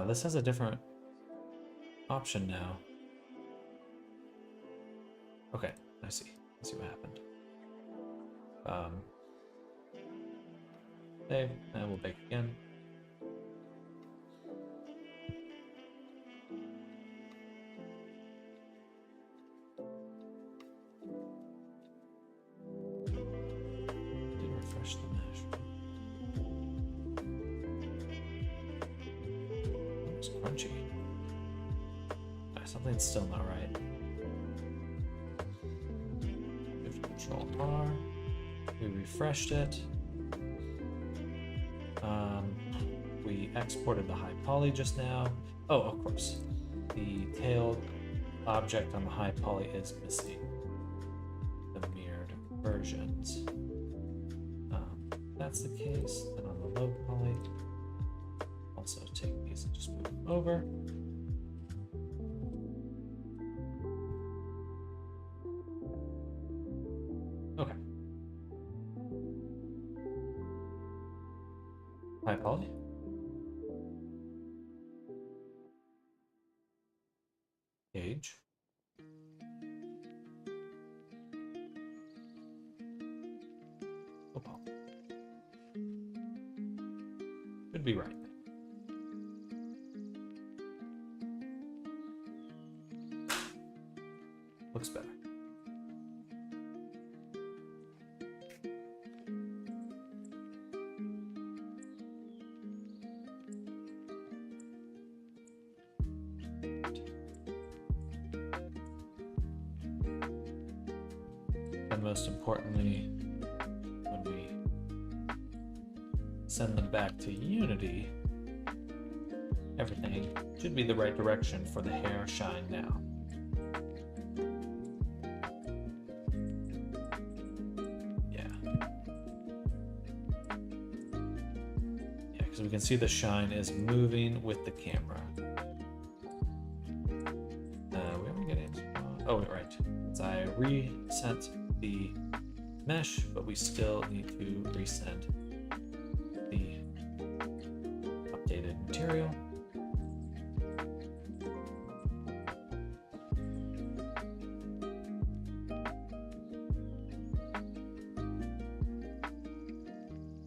This has a different option now. Okay, I see. Let's see what happened. Save, and we'll bake again. Did refresh the mesh. It's crunchy. Something's still not right. Control R. We refreshed it. We exported the high poly just now. Oh, of course. The tail object on the high poly is missing the mirrored versions. If that's the case, then on the low poly, also take these and just move them over. Okay. High poly. Gauge. Oh, poly. Should be right. Looks better. And most importantly, when we send them back to Unity, everything should be the right direction for the hair shine now. Yeah, because we can see the shine is moving with the camera. We only get it. Oh, right. So I resent the mesh, but we still need to resend the updated material.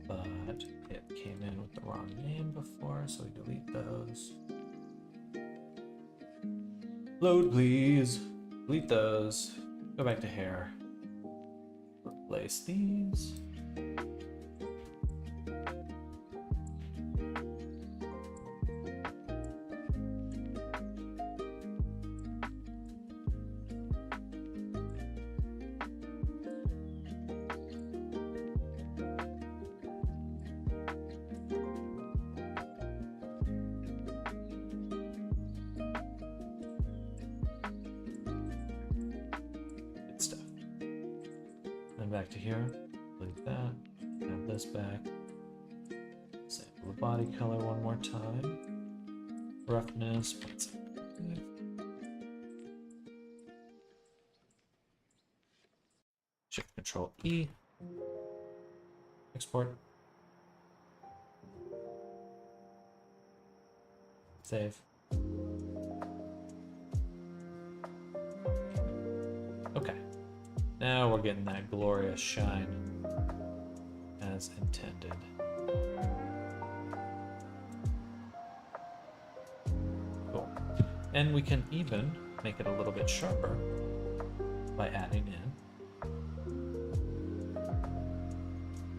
But it came in with the wrong name before, so we delete those. Load, please. Delete those. Go back to hair. Replace these. Back to here, delete that, add this back, sample the body color one more time. roughness. Shift Control E. Export. Save. Okay. Now we're getting that glorious shine as intended. Cool. And we can even make it a little bit sharper by adding in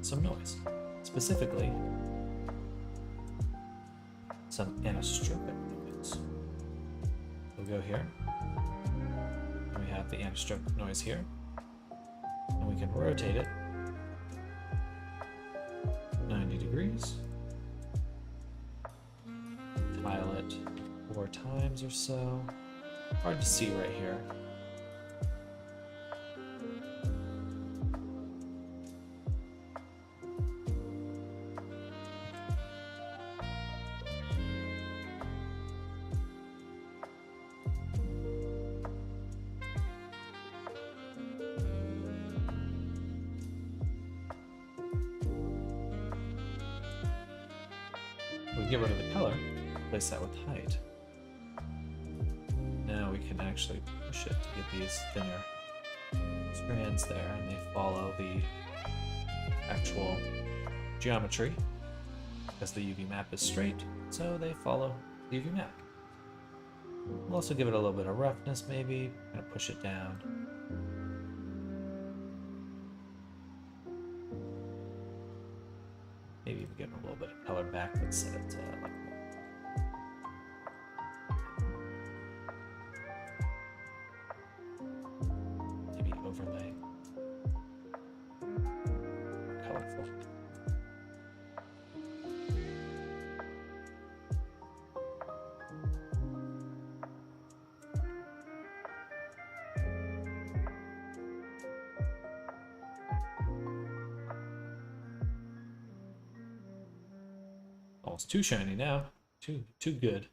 some noise. Specifically, some anisotropic noise. We'll go here. And we have the anisotropic noise here. And we can rotate it 90 degrees. Tile it 4 times or so. Hard to see right here. We get rid of the color, replace that with height. Now we can actually push it to get these thinner strands there, and they follow the actual geometry because the UV map is straight, so they follow the UV map. We'll also give it a little bit of roughness, maybe, kind of push it down. Maybe even give it a little bit of color back, but set it to like maybe overlay. Colorful. Oh, it's too shiny now. Too good. I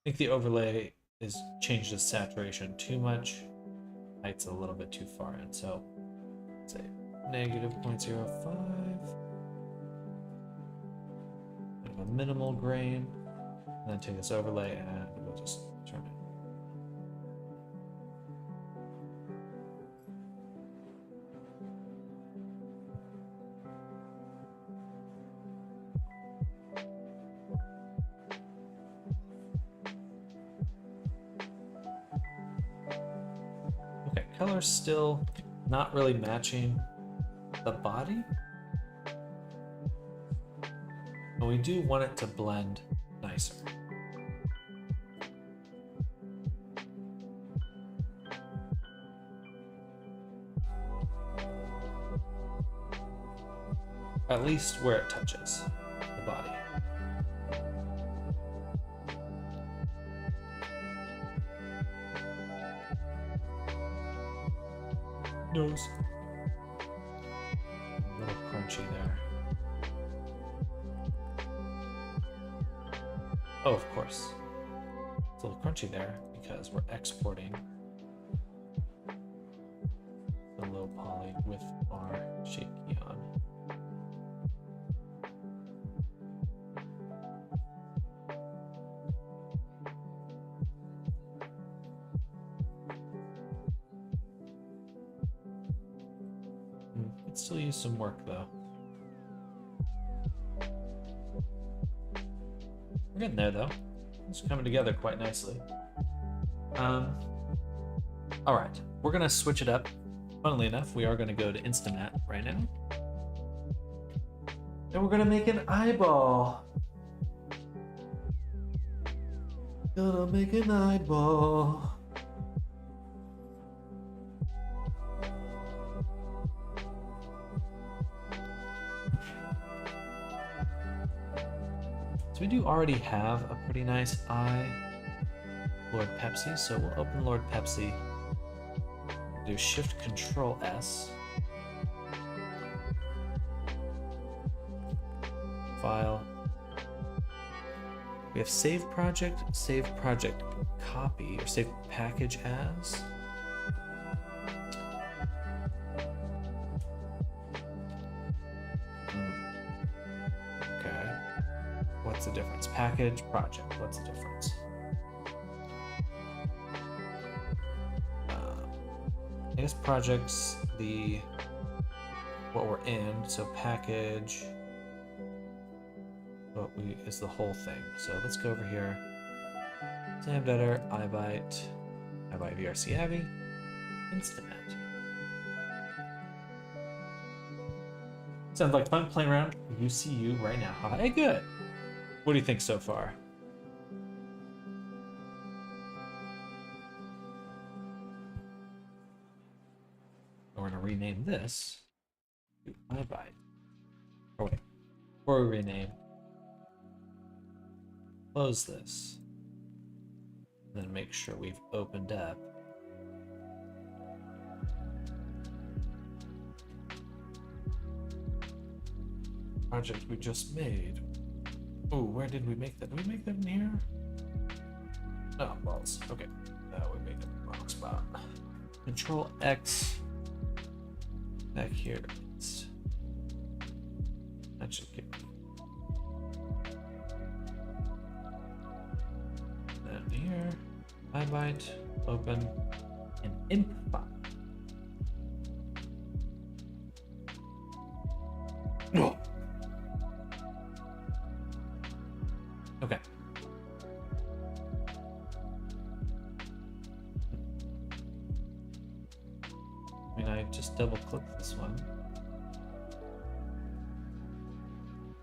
think the overlay is changed its saturation too much. Height's a little bit too far in, so let's say negative 0.05. Bit of a minimal grain. And then take this overlay and we'll just turn it. Color's still not really matching the body, but we do want it to blend nicer. At least where it touches the body. Nose. A little crunchy there. Oh, of course. It's a little crunchy there because we're exporting the low poly with our shape key on. Still use some work though. We're getting there though. It's coming together quite nicely. All right, we're gonna switch it up. Funnily enough, we are gonna go to Instamat right now, and we're gonna make an eyeball. Gonna make an eyeball. So we do already have a pretty nice eye, Lord Pepsi, so we'll open Lord Pepsi, do Shift Control S, file, We have save project copy, or save package as. Okay. What's the difference? Package, project. What's the difference? I guess projects what we're in. So package. What is the whole thing. So let's go over here. Sam Editor, iByte VRC Abby, Instant. Sounds like fun playing around UCU right now. Hey, good. What do you think so far? We're gonna rename this to iByte. Oh wait, before we rename, close this, then make sure we've opened up project we just made. Oh, where did we make that? Did we make that in here? No, balls. Okay, we made it in the wrong spot. Control X back here. That should get then here. iByte, open an imp file. Oh. Okay. I mean, I just double click this one.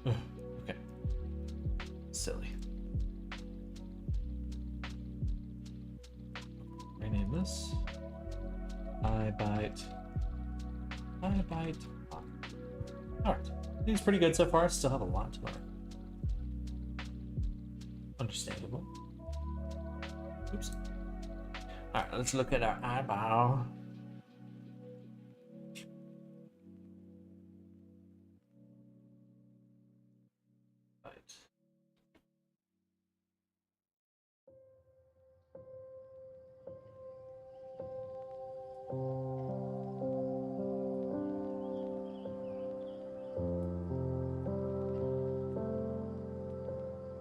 Okay. Silly. Rename this. iByte. Alright. I think it's pretty good so far. Still have a lot to learn. Understandable. Oops. Alright, let's look at our eyeball. Right.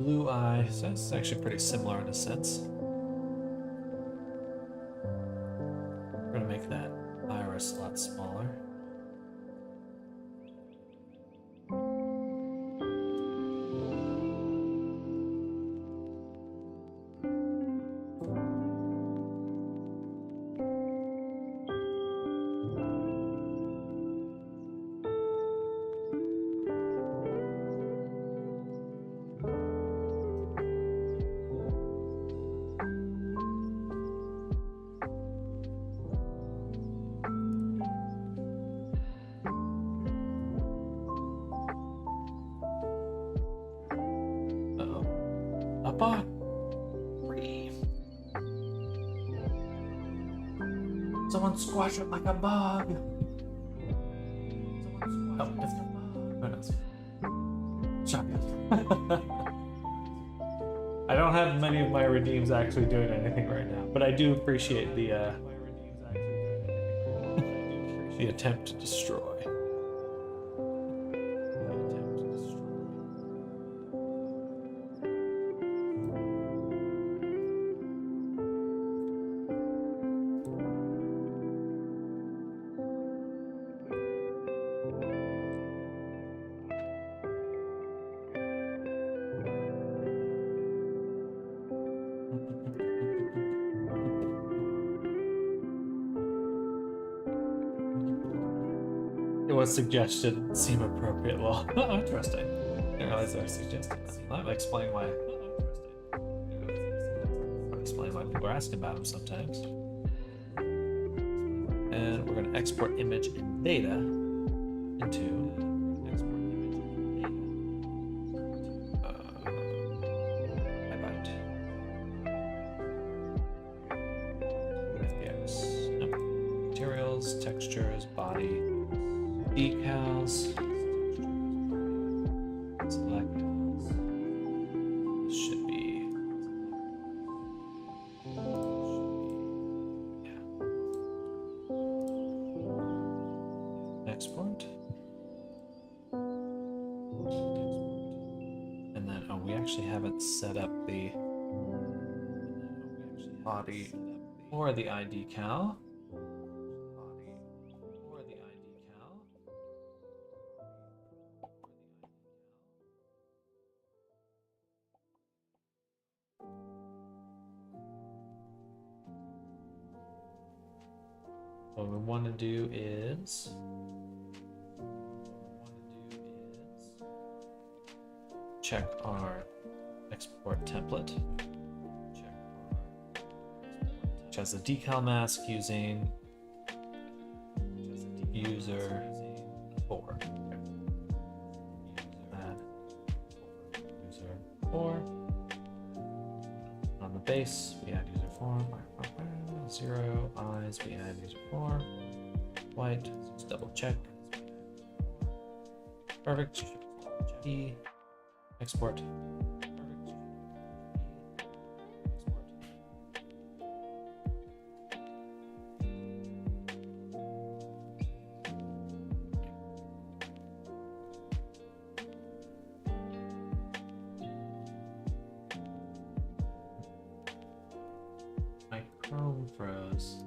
Blue eye, so it's actually pretty similar in a sense. We're gonna make that iris a lot smaller. A bot. Someone squash it like a bug. Oh, who knows? Shotgun. I don't have many of my redeems actually doing anything right now, but I do appreciate the attempt to destroy. It was suggested, seem appropriate. Well, interesting. I didn't realize I was suggesting that. I'll explain why. I'll explain why people are asking about them sometimes. And we're going to export image and data into iByte. FBX. Nope. Materials, textures, body. Decals. Select. This should be we actually haven't set up the body or the ID cal. What we want to do is check our export template, which has a decal mask using user 4. Add user 4. On the base, we add user 4. 0 eyes, we add user 4. White, let's double check. Perfect. E. Export. My Chrome froze.